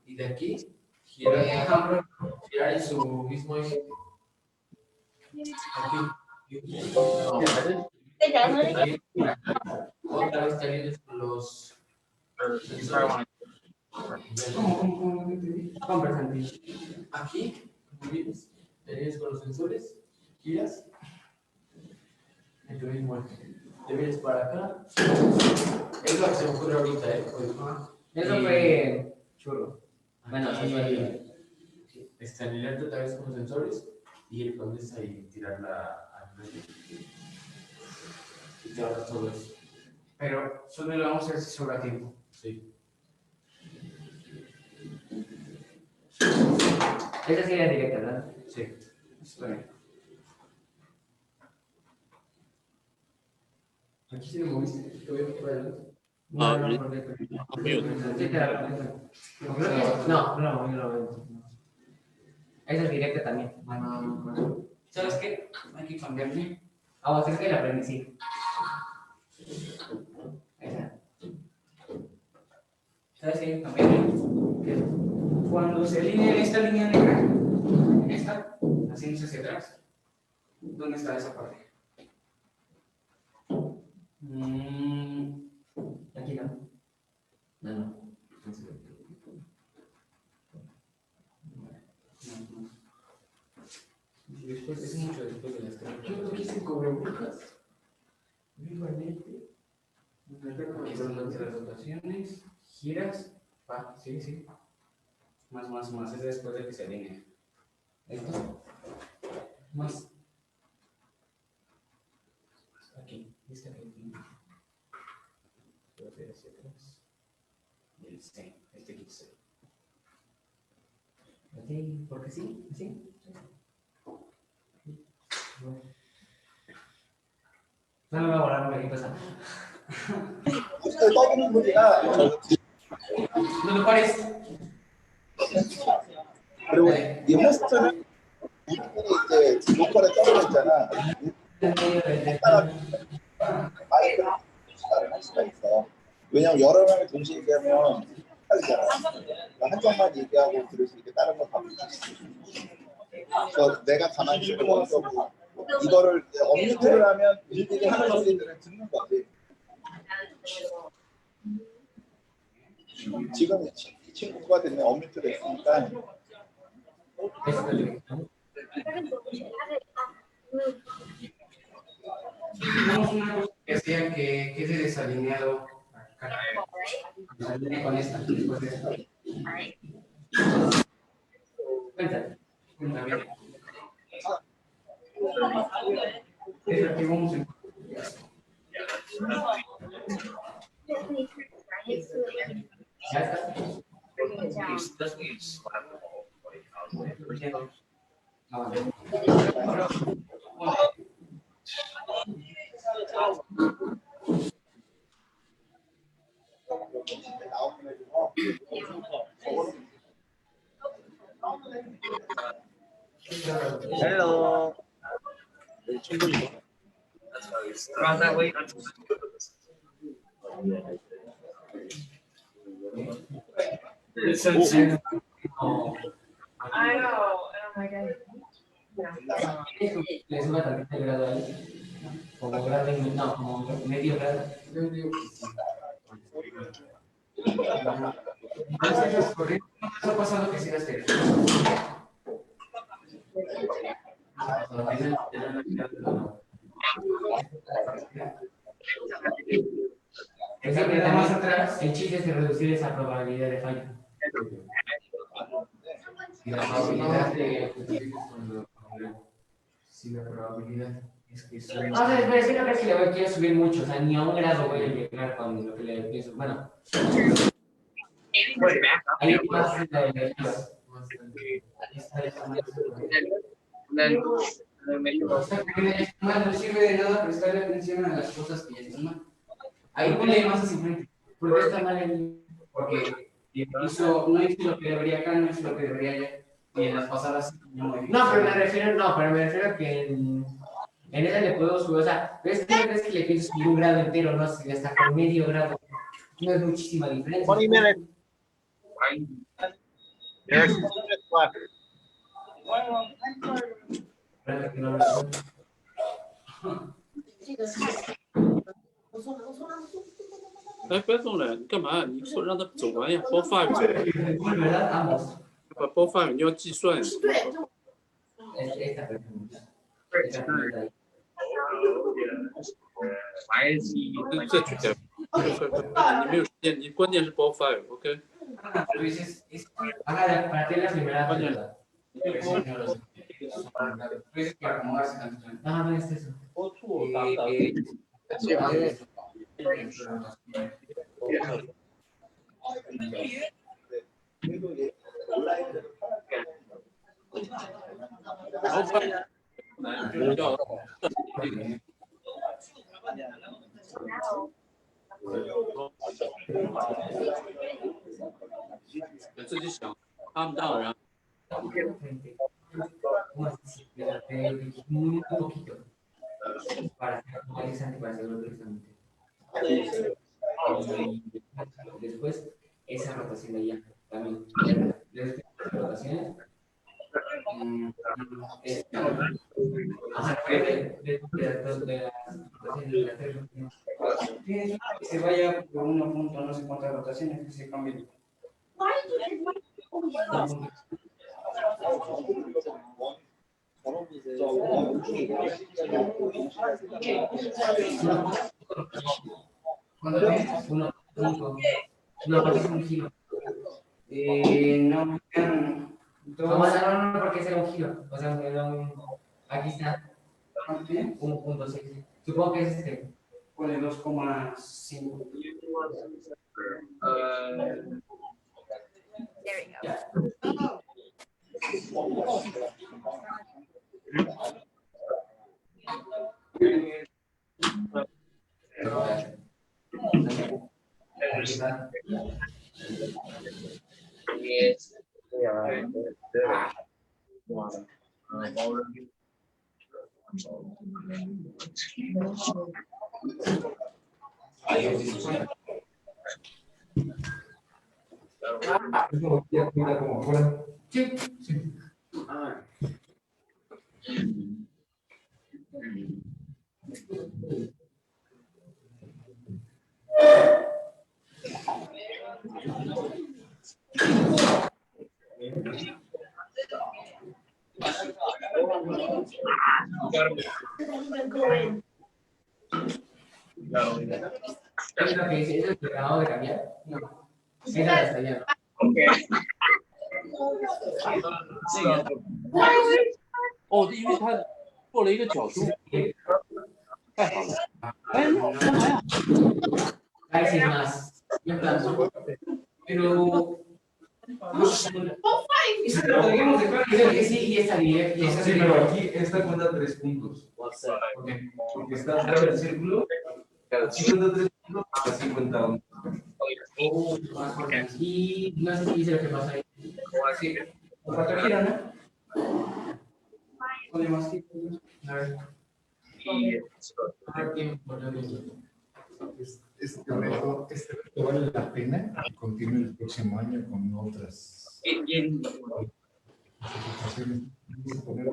Y de aquí, girar en su mismo eje. Aquí. Otra vez también con los sensores. Conversante. Aquí, vienes con los sensores, giras. En tu mismo eje. Te vienes para acá. Es lo que se me ocurre ahorita, Eso fue churro. Bueno, alinearte otra vez con los sensores y ir con esa y tirarla al frente. Y te ahorras todo eso. Pero solo lo vamos a hacer si sobra tiempo. Sí. Esa sería directa, ¿verdad? Sí. Está bien. Aquí sí lo moviste. Te voy a poner adelante. No. Esa es directa también. ¿Sabes qué? Hay que cambiarle. Vamos a hacer que la aprendí, sí. Esa. ¿Sabes qué? Cambiarle. Cuando se alinea esta línea negra, en esta, así hacia atrás. ¿Dónde está esa parte? Aquí no. No. Después es mucho después de las tres. Yo creo que hice cubrebocas. Vivamente. Durante las rotaciones, giras. Va, sí. Más. Es después de que se alinea. Esto. Más. Aquí. Este aquí. Hacia atrás. Y este 15. Porque sí, sí. No me va a volar un poquito esa. No te pares. 그리고 이 호스트는 우리끼리 이제 로컬에 떨어져 있잖아. 마이크를 할 수가 있어. 왜냐면 여러 명이 동시에 얘기하면 헷갈리잖아. 한쪽만 얘기하고 들을 수 있게 다른 거 다 붙일 수 있어. 그래서 내가 가만히 있는 거고 이거를 업뮤트를 하면 일일이 하는 소리들을 듣는 거지. 지금 이 친구가 됐네. 업뮤트를 했으니까. Decían que es desalineado acá. Desalinea con esta. Después de esto. Cuéntame. Cuéntame. Es lo que vamos a ya está. Hello. I know. Oh my God. Le suma tarjeta de grado ahí. Como grado y no, como medio grado. Yo digo que sí. ¿Qué ha pasado que sigas que? Esa aprieta más atrás, el chiste es de reducir esa probabilidad de fallo. Y la probabilidad de si la probabilidad es que sube. No, pero es que no crees que le voy a subir mucho, o sea, ni a un grado voy a llegar con lo que le pienso. Bueno. Ahí más de la energía. Ahí está esa más. No sirve de nada prestarle atención a las cosas que ya están mal. Ahí ponle más así frente. ¿Por qué está mal ahí? Porque no hizo lo que debería acá, no hizo lo que debería allá. Y en las pasadas no. Pero me refiero a que en esa le puedo subir, o sea, ¿ves que no crees que le pienso subir un grado entero, no? Si hasta con medio grado. No es muchísima diferencia. 20 minutes. There's 2 minutes left.哎，别动了，你干嘛？你说让他走完呀，ball five 走。把 ball five 你要计算。这举点，你没有时间，你关键是 ball five，OK？ 关键是。No es eso.自己想，calm down，然后。 Muy poquito para actualizante para hacerlo precisamente. Y después esa rotación de allá también. Después de rotaciones. Se vaya por 1 punto, no sé cuántas rotaciones que se cambien. Cuando tienes 1 punto, no, es un giro. No, porque será un giro. O sea, aquí está. 1.6. Supongo que es este. Pone 2,5. 哦，因为他做了一个角度，太好了。哎，干嘛呀？ Pero podríamos dejar creo que sí y esta sí, pero aquí esta cuenta 3 puntos. Porque está fuera del círculo, cada 53 puntos, cada 51. Y no sé si dice lo que pasa ahí. O así. O cuatro giros, ¿no? Podemos ir. A ver. Este reto vale la pena continuar el próximo año con otras certificaciones. Vamos a poner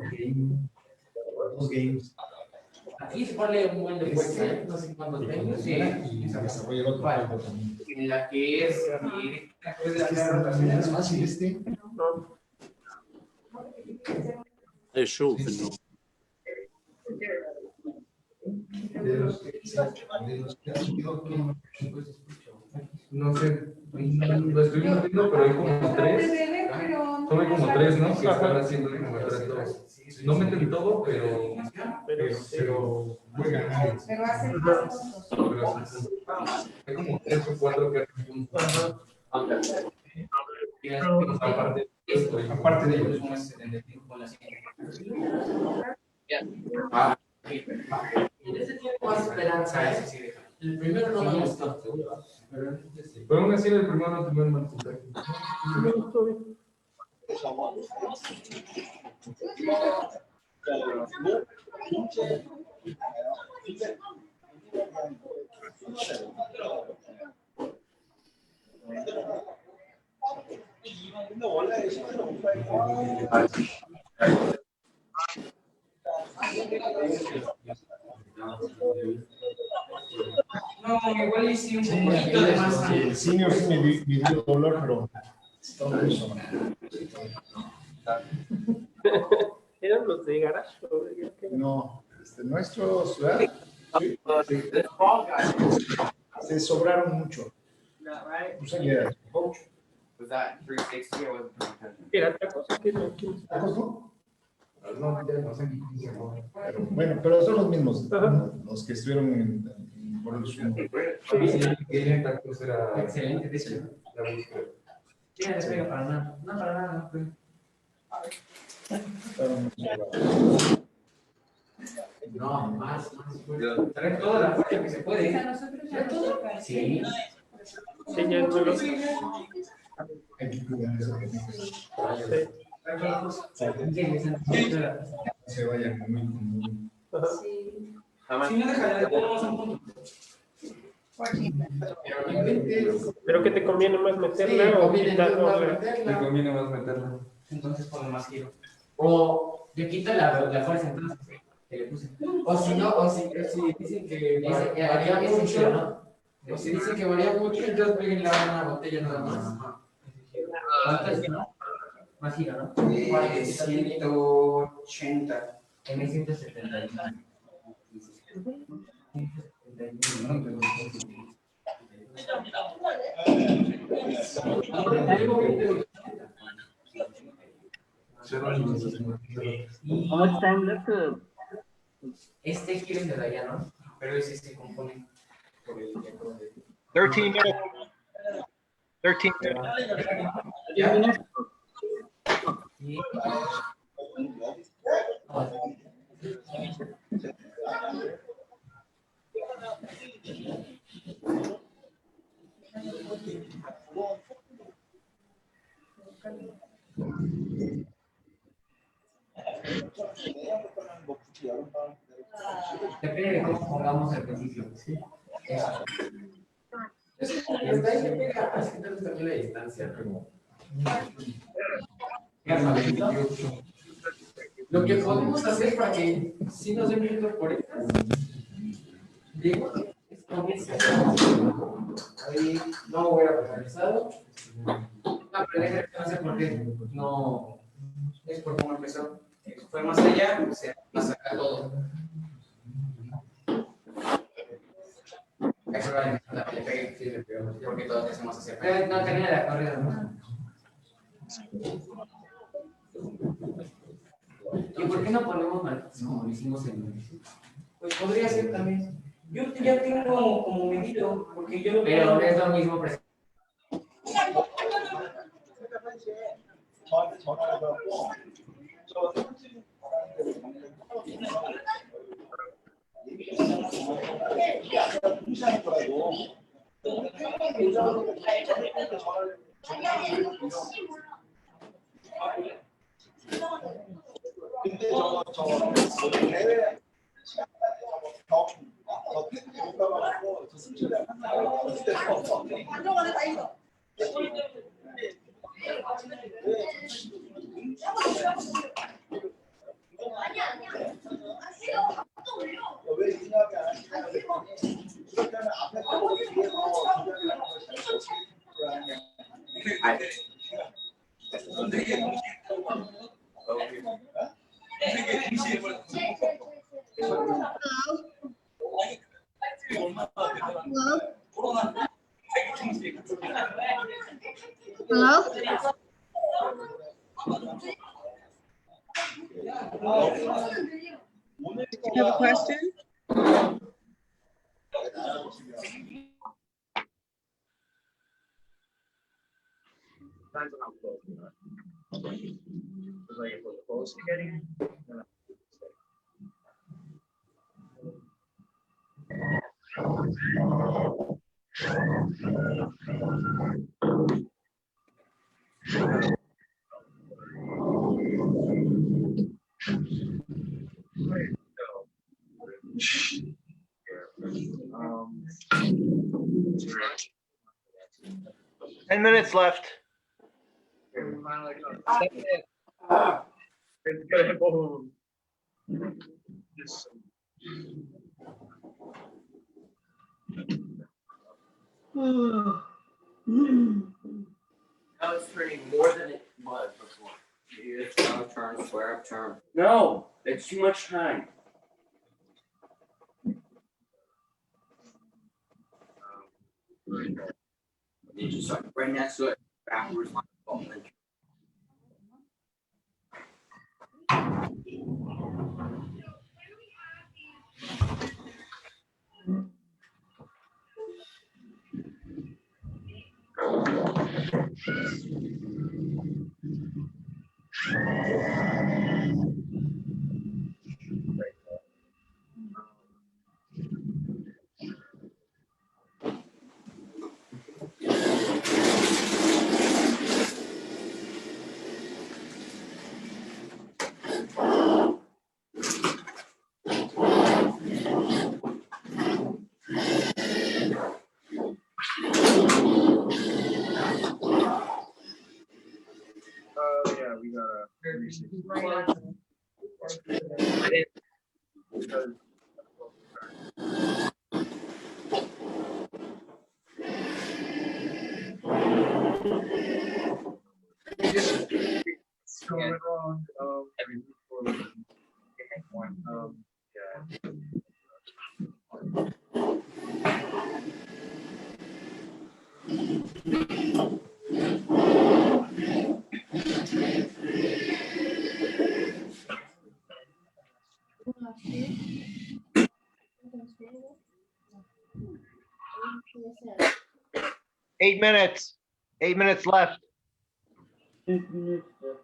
dos games. Aquí se pone un buen de cuenta, ¿eh? No sé cuánto tengo. Sí. Y se desarrolla el otro juego también. En la que es. Es fácil este. Es show. De los que han subido aquí. No sé, lo estoy viendo, pero hay como 3. Solo hay como 3, ¿no? Que están haciendo como el reto. No meten todo, pero juegan. Pero hacen puntos. Hay como 3 o 4 que hacen puntos. Aparte de ellos. En ese tiempo más esperanza es decir, el primero no me gustó. Pero aún así el primero no tuvo el mal puntaje. No, igual hice un poquito de más. El senior sí me dio dolor, pero está muy sonado. ¿Eran los de garage? No, nuestro ciudad se sobraron mucho. Pues ayer, coach. Was that 360 or was it 310? Era tacos, ¿Tacos no? No, ya no sé. Pero, bueno, pero son los mismos, ¿no? Los que estuvieron en World Sí, tacos era excelente, de hecho. La búsqueda. Sí, no pega para nada. No, para nada, no. No, más. Trae toda la fuerza que se puede. ¿Trae todo? Sí. Sí, ya no lo Hay que cuidar eso. Se vayan muy. Sí. Si no deja de todos un punto. Pero que te conviene más meterla Sí, o conviene quitarla. Me conviene más meterla. Entonces pongo más giro. O le quita la fuerza entonces que le puse. O si no, o si dicen que varía mucho, ¿no? O si dicen que varía mucho, entonces peguen una botella nada más. ¿Cuántas, no? Más giro, ¿no? 180. En 170. How much time left? Este quiere de allá, ¿no? Pero ese se compone por el 13 minutes. 13 minutes. ¿Ya? Depende de cómo pongamos al principio. ¿Sí? Eso. Entonces también la distancia. Lo que podemos hacer para que si nos den minutos por estas, digo, es comienza. Ahí no voy a personalizado. No, pero déjame hacer porque no es por cómo empezó. Fue más allá, o sea, va a sacar todo. Eso va a le pegué, sí, le pegó, porque todos hacemos hacia acá. No tenía la corrida, ¿no? ¿Y por qué no ponemos marcas como lo hicimos en? Pues podría ser también. Yo ya tengo como medido, porque yo. Pero es lo mismo. Hello? Do you have a question? Ten minutes left. Now it's turning more than it was before. You just down turn, square up turn. No, it's too much time. You just start right next to it, backwards like a ball. Yeah, we got a 36. It's going wrong. Eight minutes. 8 minutes left. 8 minutes left.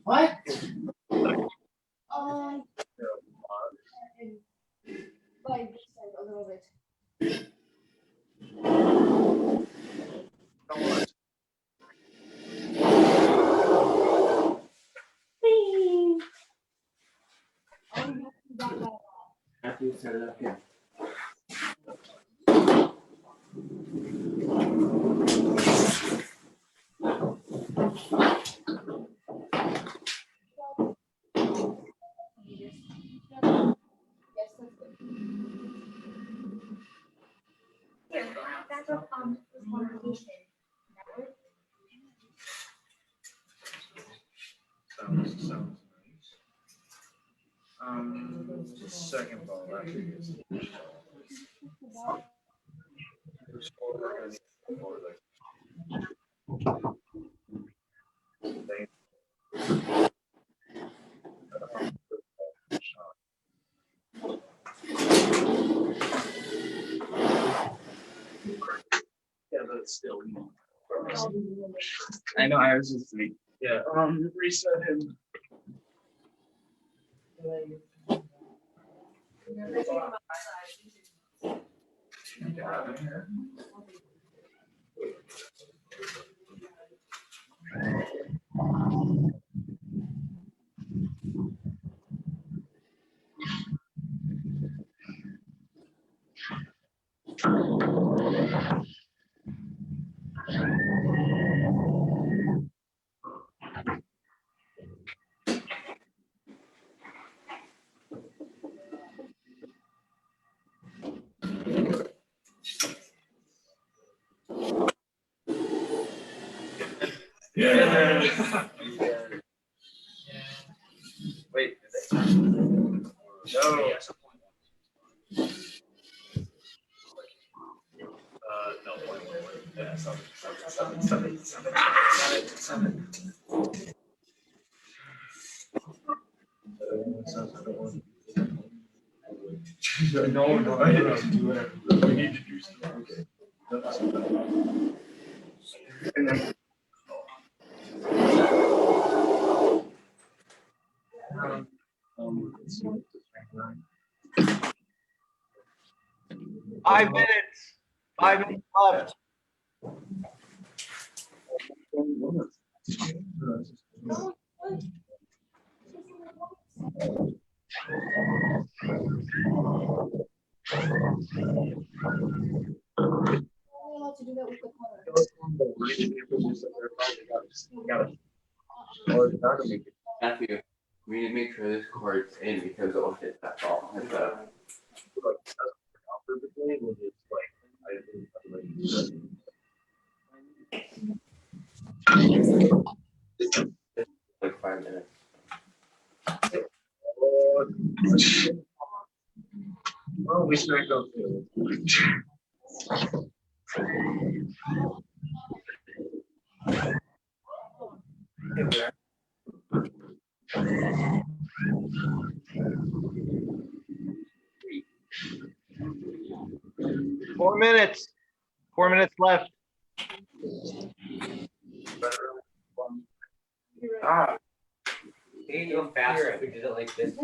What? Like a little bit. After you set it up here. Sounds nice. Second ball actually is. Yeah, but it's still. I know, I was just like. Yeah, reset him. Yeah. Wait, No. No, wait. Yeah, seven. No, I didn't do whatever. We need to do stuff. Okay. And then. 5 minutes. 5 minutes left. Matthew, we need to make sure this cord's in because it'll hit that ball. Hit the- Like 5 minutes. Oh, we smacked up. 4 minutes. 4 minutes left. Ah. You go faster if we did it like this.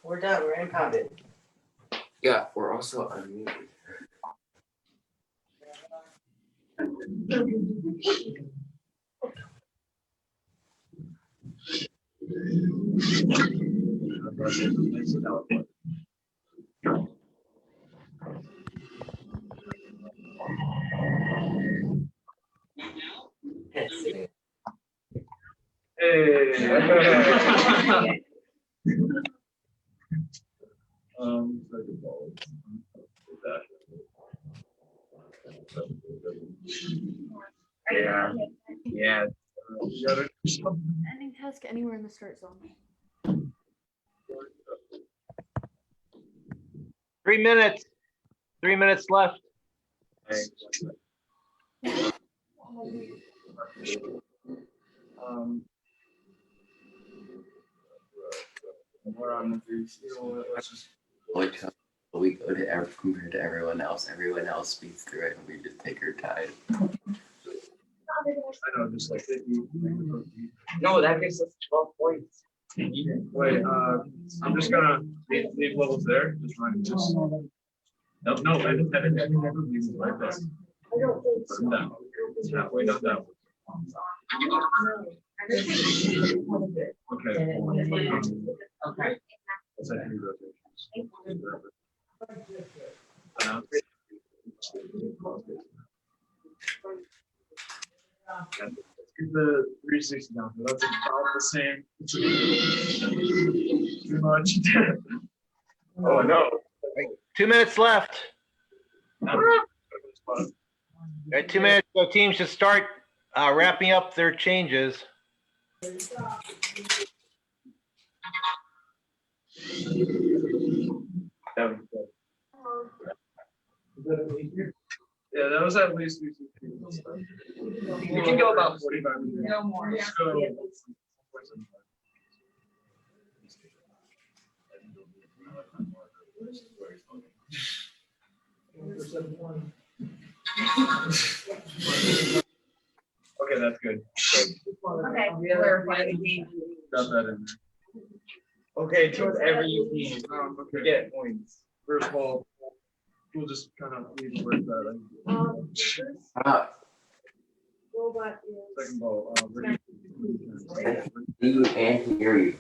We're done. We're impounded. Yeah, we're also unmuted. Yeah. Yeah. Ending task anywhere in the start zone. 3 minutes. 3 minutes left. We're on the 3. Let's just. Like we go to compared to everyone else speeds through it and we just take our time. I know, just like No, that gives us 12 points. wait, I'm just gonna leave levels there. Just run just no, I didn't leave it like this. Down. Halfway down that way. Okay. Okay. Let's say 3 rotations. Let's get the 360 down. That's about the same. Too much. Oh no. 2 minutes left. All right, 2 minutes. So teams should start wrapping up their changes. Yeah, that was at least. You can go about 45 minutes. No more. Let's go. Okay, that's good. Okay, clarify the game. Got that in Okay, choose every you can. Okay. Get points. First of all, we'll just kind of leave it where it's Robot Second ball, ready? See you and hear you.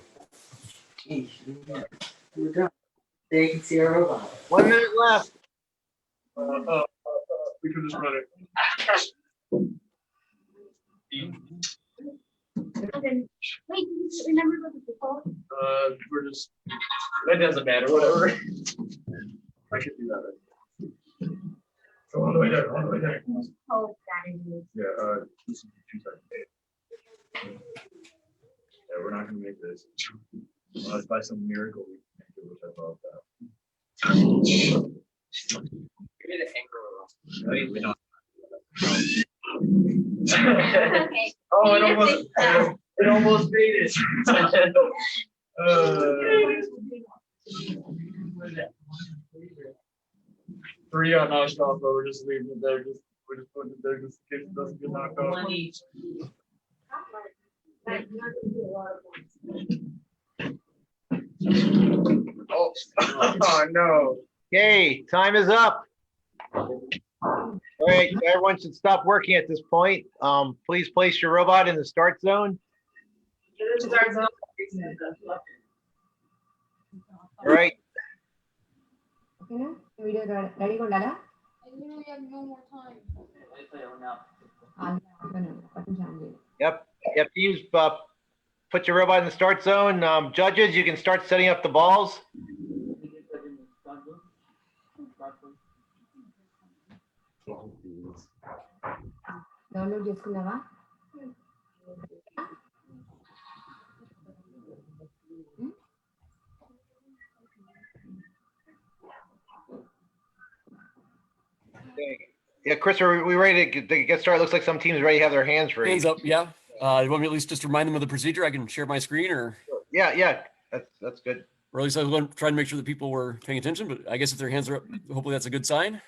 They can see our robot. 1 minute left. We can just run it. Okay. Wait, remember what the default? We're just. That doesn't matter, whatever. I can do that. Go all the way there, all the way there. Oh, that is. Yeah, this is 2 seconds. Yeah, we're not gonna make this. Unless by some miracle we can make it, which I love that. Give me the anchor. Wait, we don't. Okay. Oh, it almost made it. Three got knocked off, but we're just leaving it there. We're just putting it there just in case it doesn't get knocked off. One each. Oh no. Okay, time is up. All right, everyone should stop working at this point. Please place your robot in the start zone. All right. Okay, video ready for Dada? I literally have no more time. Yep. Teams, put your robot in the start zone. Judges, you can start setting up the balls. Download చేసుకున్నావా? Yeah, Chris, are we ready to get started? Looks like some teams already have their hands raised. Hands up, yeah. You want me at least just to remind them of the procedure? I can share my screen, or? Yeah, that's good. Or at least I was going to try and make sure that people were paying attention, but I guess if their hands are up, hopefully that's a good sign.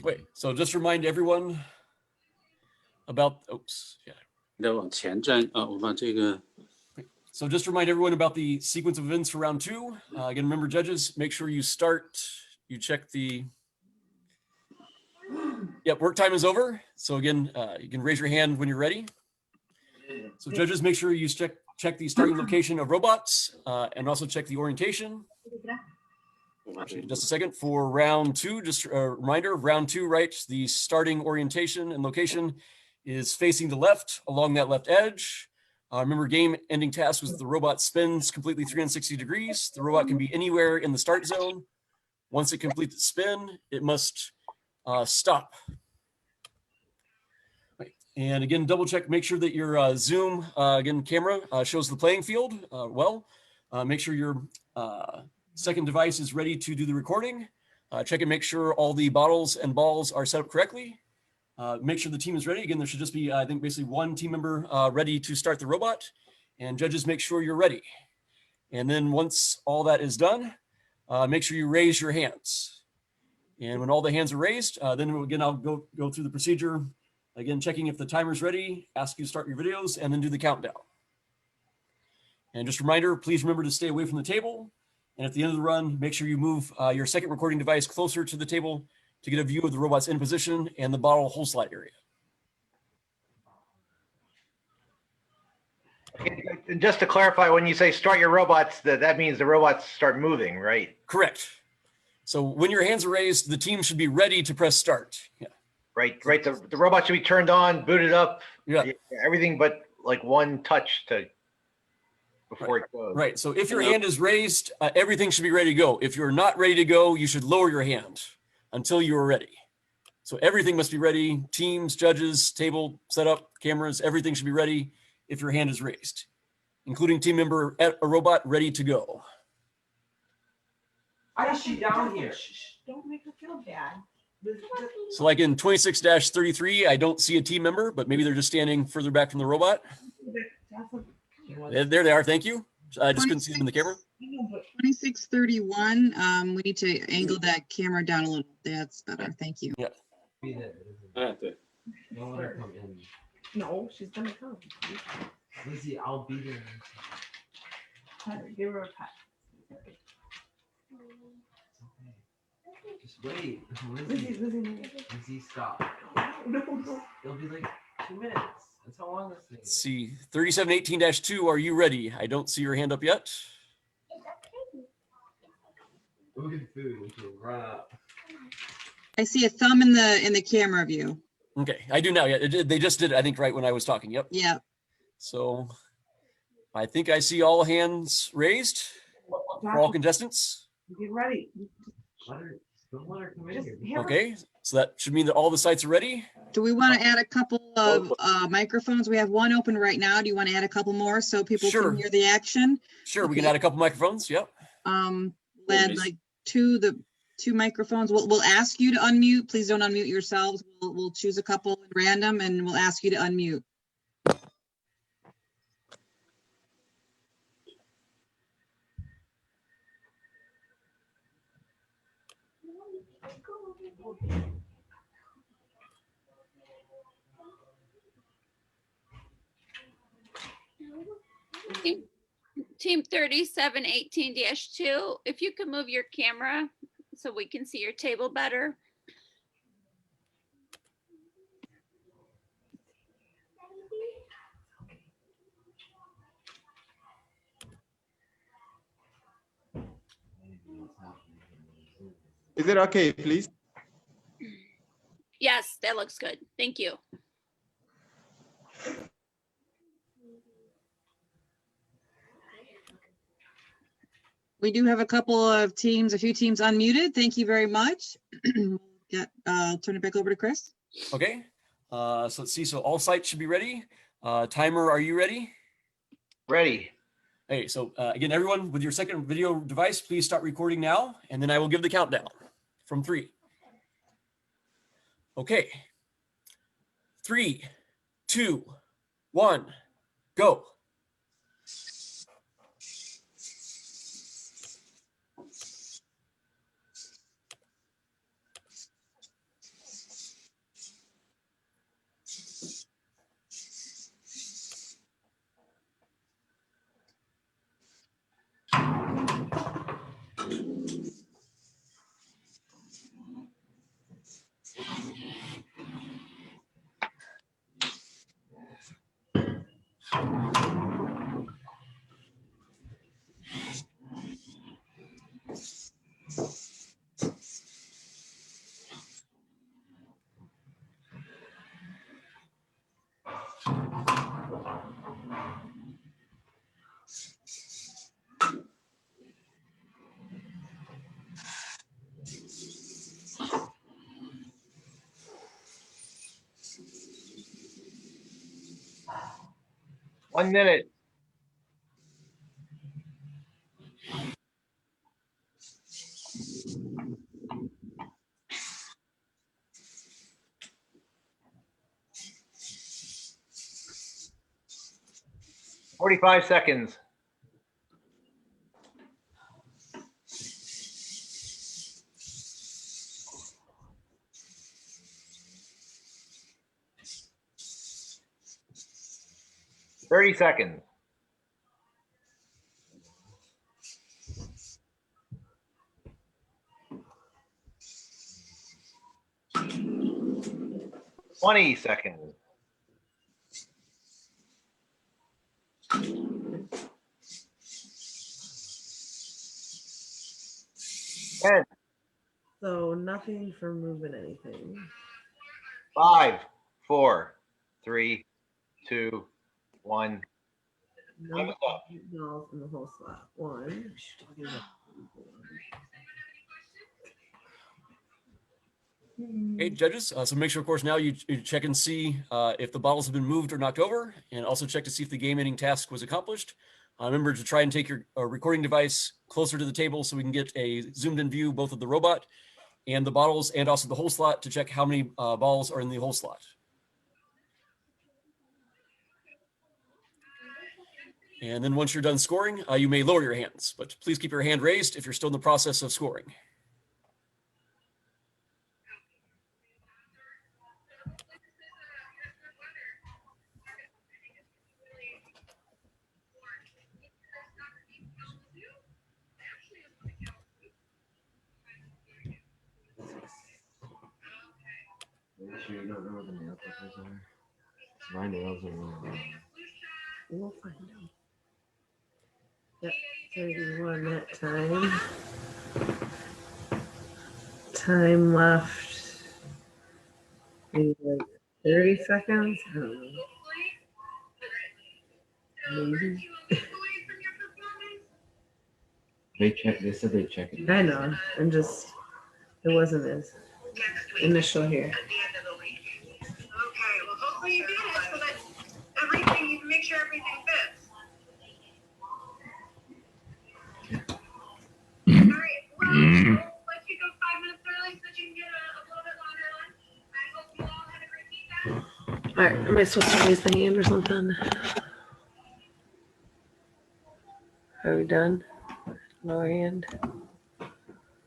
Wait, so just remind everyone about, oops, yeah. So just remind everyone about the sequence of events for round 2. Again, remember, judges, make sure you check the, yep, work time is over. So again, you can raise your hand when you're ready. So judges, make sure you check the starting location of robots and also check the orientation. Actually, just a second. For round 2, just a reminder, round 2, right, the starting orientation and location is facing the left along that left edge. Remember, game ending task was the robot spins completely 360 degrees. The robot can be anywhere in the start zone. Once it completes the spin, it must stop. Right. And again, double check, make sure that your Zoom, again, camera shows the playing field well. Make sure your second device is ready to do the recording. Check and make sure all the bottles and balls are set up correctly. Make sure the team is ready. Again, there should just be, I think, basically one team member ready to start the robot. And judges, make sure you're ready. And then once all that is done, make sure you raise your hands. And when all the hands are raised, then again, I'll go through the procedure. Again, checking if the timer's ready, ask you to start your videos, and then do the countdown. And just a reminder, please remember to stay away from the table. And at the end of the run, make sure you move your second recording device closer to the table to get a view of the robot's end position and the bottle hole slide area. And just to clarify, when you say start your robots, that means the robots start moving, right? Correct. So when your hands are raised, the team should be ready to press start. Yeah. Right. The robot should be turned on, booted up. Yeah. Everything but like one touch before it goes. Right. So if your hand is raised, everything should be ready to go. If you're not ready to go, you should lower your hand until you are ready. So everything must be ready. Teams, judges, table, setup, cameras, everything should be ready if your hand is raised, including team member at a robot ready to go. Why is she down here? Don't make her feel bad. So like in 26-33, I don't see a team member, but maybe they're just standing further back from the robot. There they are. Thank you. I just couldn't see them in the camera. 2631, we need to angle that camera down a little. That's better. Thank you. Yeah. Don't let her come in. No, she's gonna come. Lizzie, I'll be there. Give her a pat. Just wait. Lizzie, stop. It'll be like 2 minutes. That's how long this thing is. Let's see, 3718-2, are you ready? I don't see your hand up yet. Go get food and she'll run up. I see a thumb in the camera view. Okay, I do now. Yeah, they just did it, I think, right when I was talking. Yep. Yeah. So I think I see all hands raised for all contestants. Get ready. Don't let her come in here. Okay, so that should mean that all the sites are ready. Do we want to add a couple of microphones? We have one open right now. Do you want to add a couple more so people can hear the action? Sure, we can add a couple microphones. Yep. Add like two microphones. We'll ask you to unmute. Please don't unmute yourselves. We'll choose a couple at random and we'll ask you to unmute. Team 3718-2, if you can move your camera so we can see your table better. Is it okay, please? Yes, that looks good. Thank you. We do have a few teams unmuted. Thank you very much. I'll turn it back over to Chris. Okay, so let's see. So all sites should be ready. Timer, are you ready? Ready. Hey, so again, everyone with your second video device, please start recording now, and then I will give the countdown from 3. Okay. 3, 2, 1, go. One minute. 45 seconds. Thirty seconds. Twenty seconds. 10. So nothing for moving anything. 5, 4, 3, 2, 1. No balls in the whole slot. 1. Okay, judges, so make sure, of course, now you check and see if the bottles have been moved or knocked over, and also check to see if the game ending task was accomplished. Remember to try and take your recording device closer to the table so we can get a zoomed in view both of the robot and the bottles and also the hole slot to check how many balls are in the hole slot. And then once you're done scoring, you may lower your hands, but please keep your hand raised if you're still in the process of scoring. Make sure you don't know where the nail clippers are. My nails are really long. We'll find out. Yep, 31 that time. Time left. Maybe like 30 seconds. I don't know. Maybe. They said they check it. I know. I'm just, it wasn't as initial here. Okay, well, hopefully you get it so that everything, you can make sure everything fits. All right, well, we'll let you go 5 minutes early so that you can get a little bit longer lunch. I hope you all had a great weekend. All right, am I supposed to raise the hand or something? Are we done? Lower hand.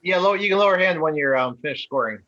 Yeah, you can lower hand when you're finished scoring.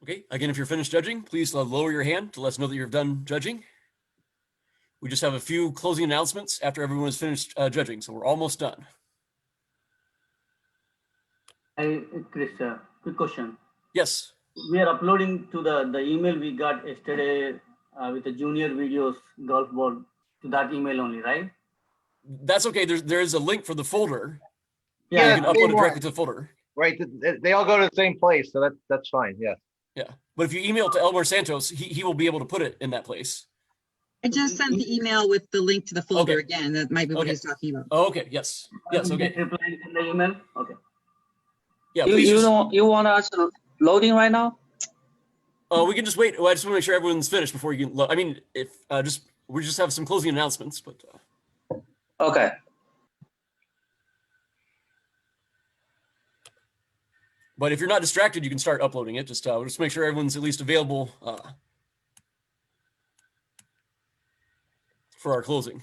Okay, again, if you're finished judging, please lower your hand to let us know that you're done judging. We just have a few closing announcements after everyone is finished judging, so we're almost done. Hey, Chris, quick question. Yes. We are uploading to the email we got yesterday with the junior videos golf ball to that email only, right? That's okay. There is a link for the folder. Yeah, You can upload it directly to the folder. Right, they all go to the same place, so that's fine. Yeah. Yeah, but if you email it to Elmer Santos, he will be able to put it in that place. I just sent the email with the link to the folder again. That might be what he's talking about. Oh, okay. Yes. Yes. Okay. Replying in the email. Okay. Yeah. You want us loading right now? Oh, we can just wait. I just want to make sure everyone's finished before you can. I mean, if we just have some closing announcements, but. Okay. But if you're not distracted, you can start uploading it. Just make sure everyone's at least available for our closing.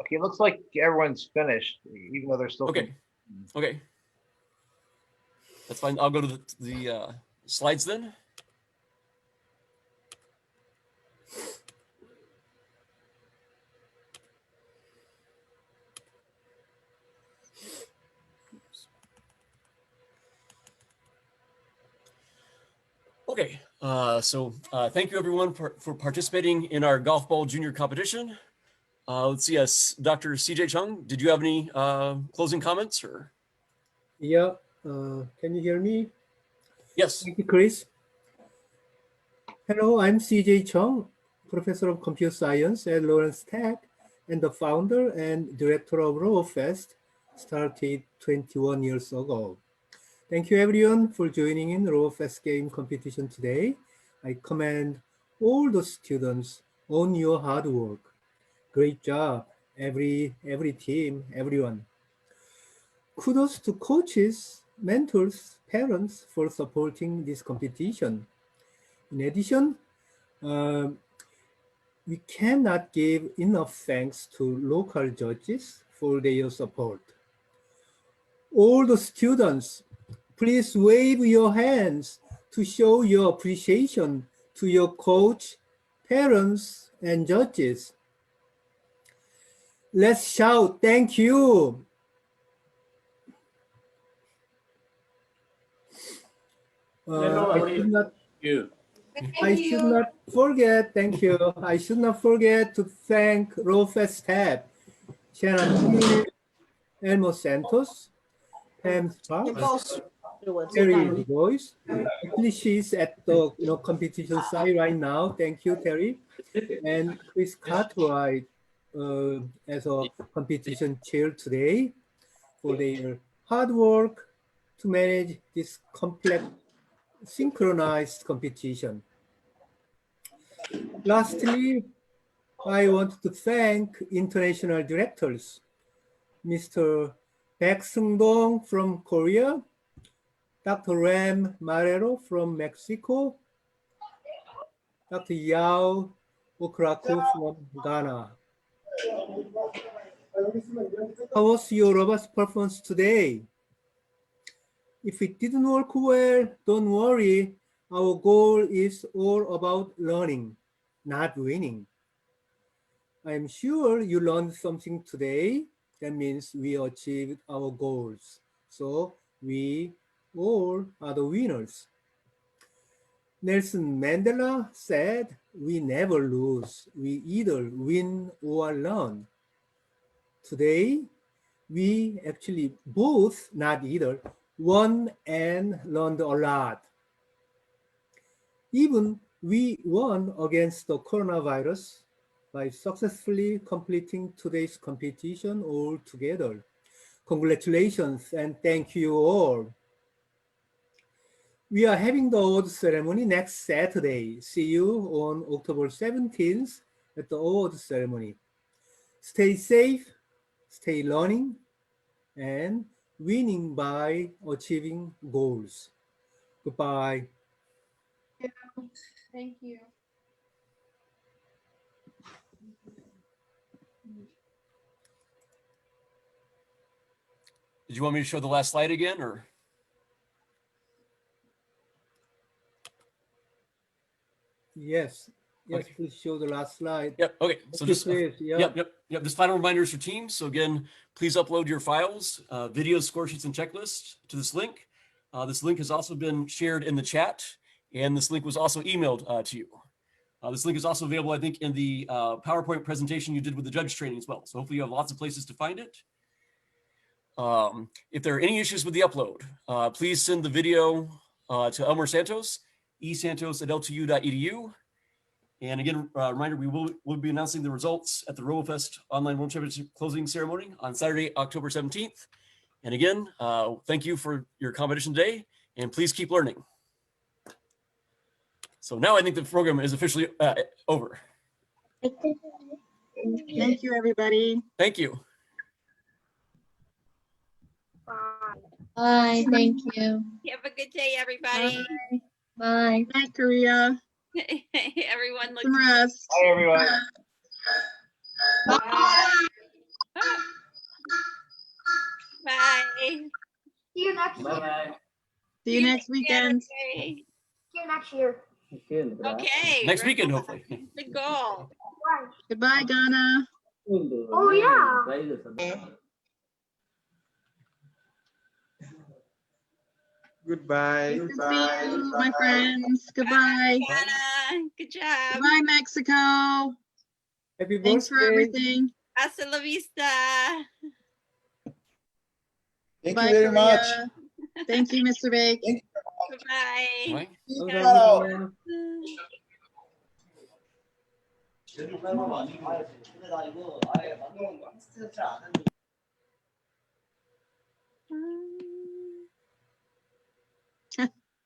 Okay, it looks like everyone's finished, even though they're still. Okay. Okay. That's fine. I'll go to the slides then. Okay, so thank you everyone for participating in our golf ball junior competition. Let's see, Dr. CJ Chung, did you have any closing comments or? Yeah, can you hear me? Yes. Thank you, Chris. Hello, I'm CJ Chung, Professor of Computer Science at Lawrence Tech and the founder and director of Robofest, started 21 years ago. Thank you everyone for joining in Robofest game competition today. I commend all the students on your hard work. Great job, every team, everyone. Kudos to coaches, mentors, parents for supporting this competition. In addition, we cannot give enough thanks to local judges for their support. All the students, please wave your hands to show your appreciation to your coach, parents, and judges. Let's shout, thank you. I should not forget, thank you. I should not forget to thank Robofest staff, Shannon, Elmo Santos, Pam Sparks, Terry Boyce. Actually, she's at the competition site right now. Thank you, Terry. And Chris Cartwright as a competition chair today for their hard work to manage this complex synchronized competition. Lastly, I want to thank international directors, Mr. Baek Seung-dong from Korea, Dr. Ram Marrero from Mexico, Dr. Yao Okraku from Ghana. How was your robust performance today? If it didn't work well, don't worry. Our goal is all about learning, not winning. I'm sure you learned something today. That means we achieved our goals. So we all are the winners. Nelson Mandela said, we never lose. We either win or learn. Today, we actually both, not either, won and learned a lot. Even we won against the coronavirus by successfully completing today's competition all together. Congratulations and thank you all. We are having the award ceremony next Saturday. See you on October 17th at the award ceremony. Stay safe, stay learning, and winning by achieving goals. Goodbye. Thank you. Did you want me to show the last slide again, or? Yes, Okay. please show the last slide. Yep. Okay. So just please, yeah. Yep. Just final reminders for teams. So again, please upload your files, videos, score sheets, and checklists to this link. This link has also been shared in the chat, and this link was also emailed to you. This link is also available, I think, in the PowerPoint presentation you did with the judge training as well. So hopefully you have lots of places to find it. If there are any issues with the upload, please send the video to Elmer Santos, esantos@ltu.edu. And again, reminder, we will be announcing the results at the Robofest Online World Championship closing ceremony on Saturday, October 17th. And again, thank you for your competition today, and please keep learning. So now I think the program is officially over. Thank you, everybody. Thank you. Bye. Thank you. Have a good day, everybody. Bye. Night, Korea. Everyone look. Some rest. Bye, everyone. Bye. See you next year. Bye-bye. See you next weekend. Okay. See you next year. Okay. Next weekend, hopefully. Good goal. Goodbye, Donna. Oh, yeah. Goodbye. Nice to see you, my friends. Goodbye. Anna, good job. Goodbye, Mexico. Happy Thanks for birthday. everything. Hasta la vista. Thank Bye, you very much. Korea. Thank you, Mr. Bake. Bye. Bye.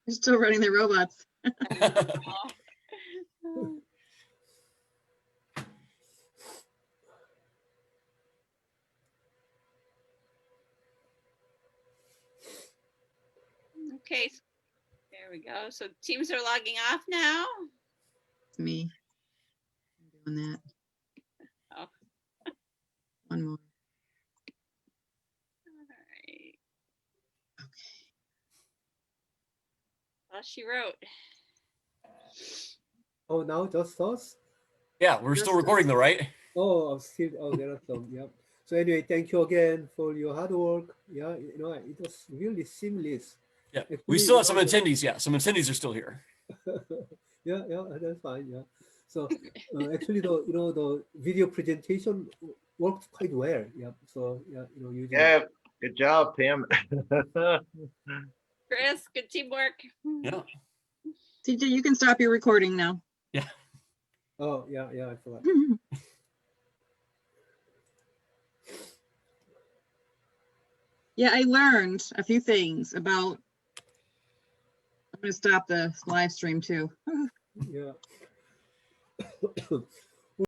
They're still running their robots. Okay. There we go. So teams are logging off now. It's me. I'm doing that. Oh. One more. All right. Well, she wrote. Oh, now just us? Yeah, we're still recording though, right? Oh, still. Oh, there are some. Yeah. So anyway, thank you again for your hard work. Yeah, you know, it was really seamless. Yeah, Actually, we still have some attendees. Yeah, some attendees are still here. yeah, that's fine. Yeah. So actually, the video presentation worked quite well. Yeah. So yeah, using. Yeah, good job, Tim. Chris, good teamwork. Yeah. TJ, you can stop your recording now. Yeah. Oh, yeah, I forgot. Yeah, I learned a few things about. I'm going to stop the live stream too. Yeah.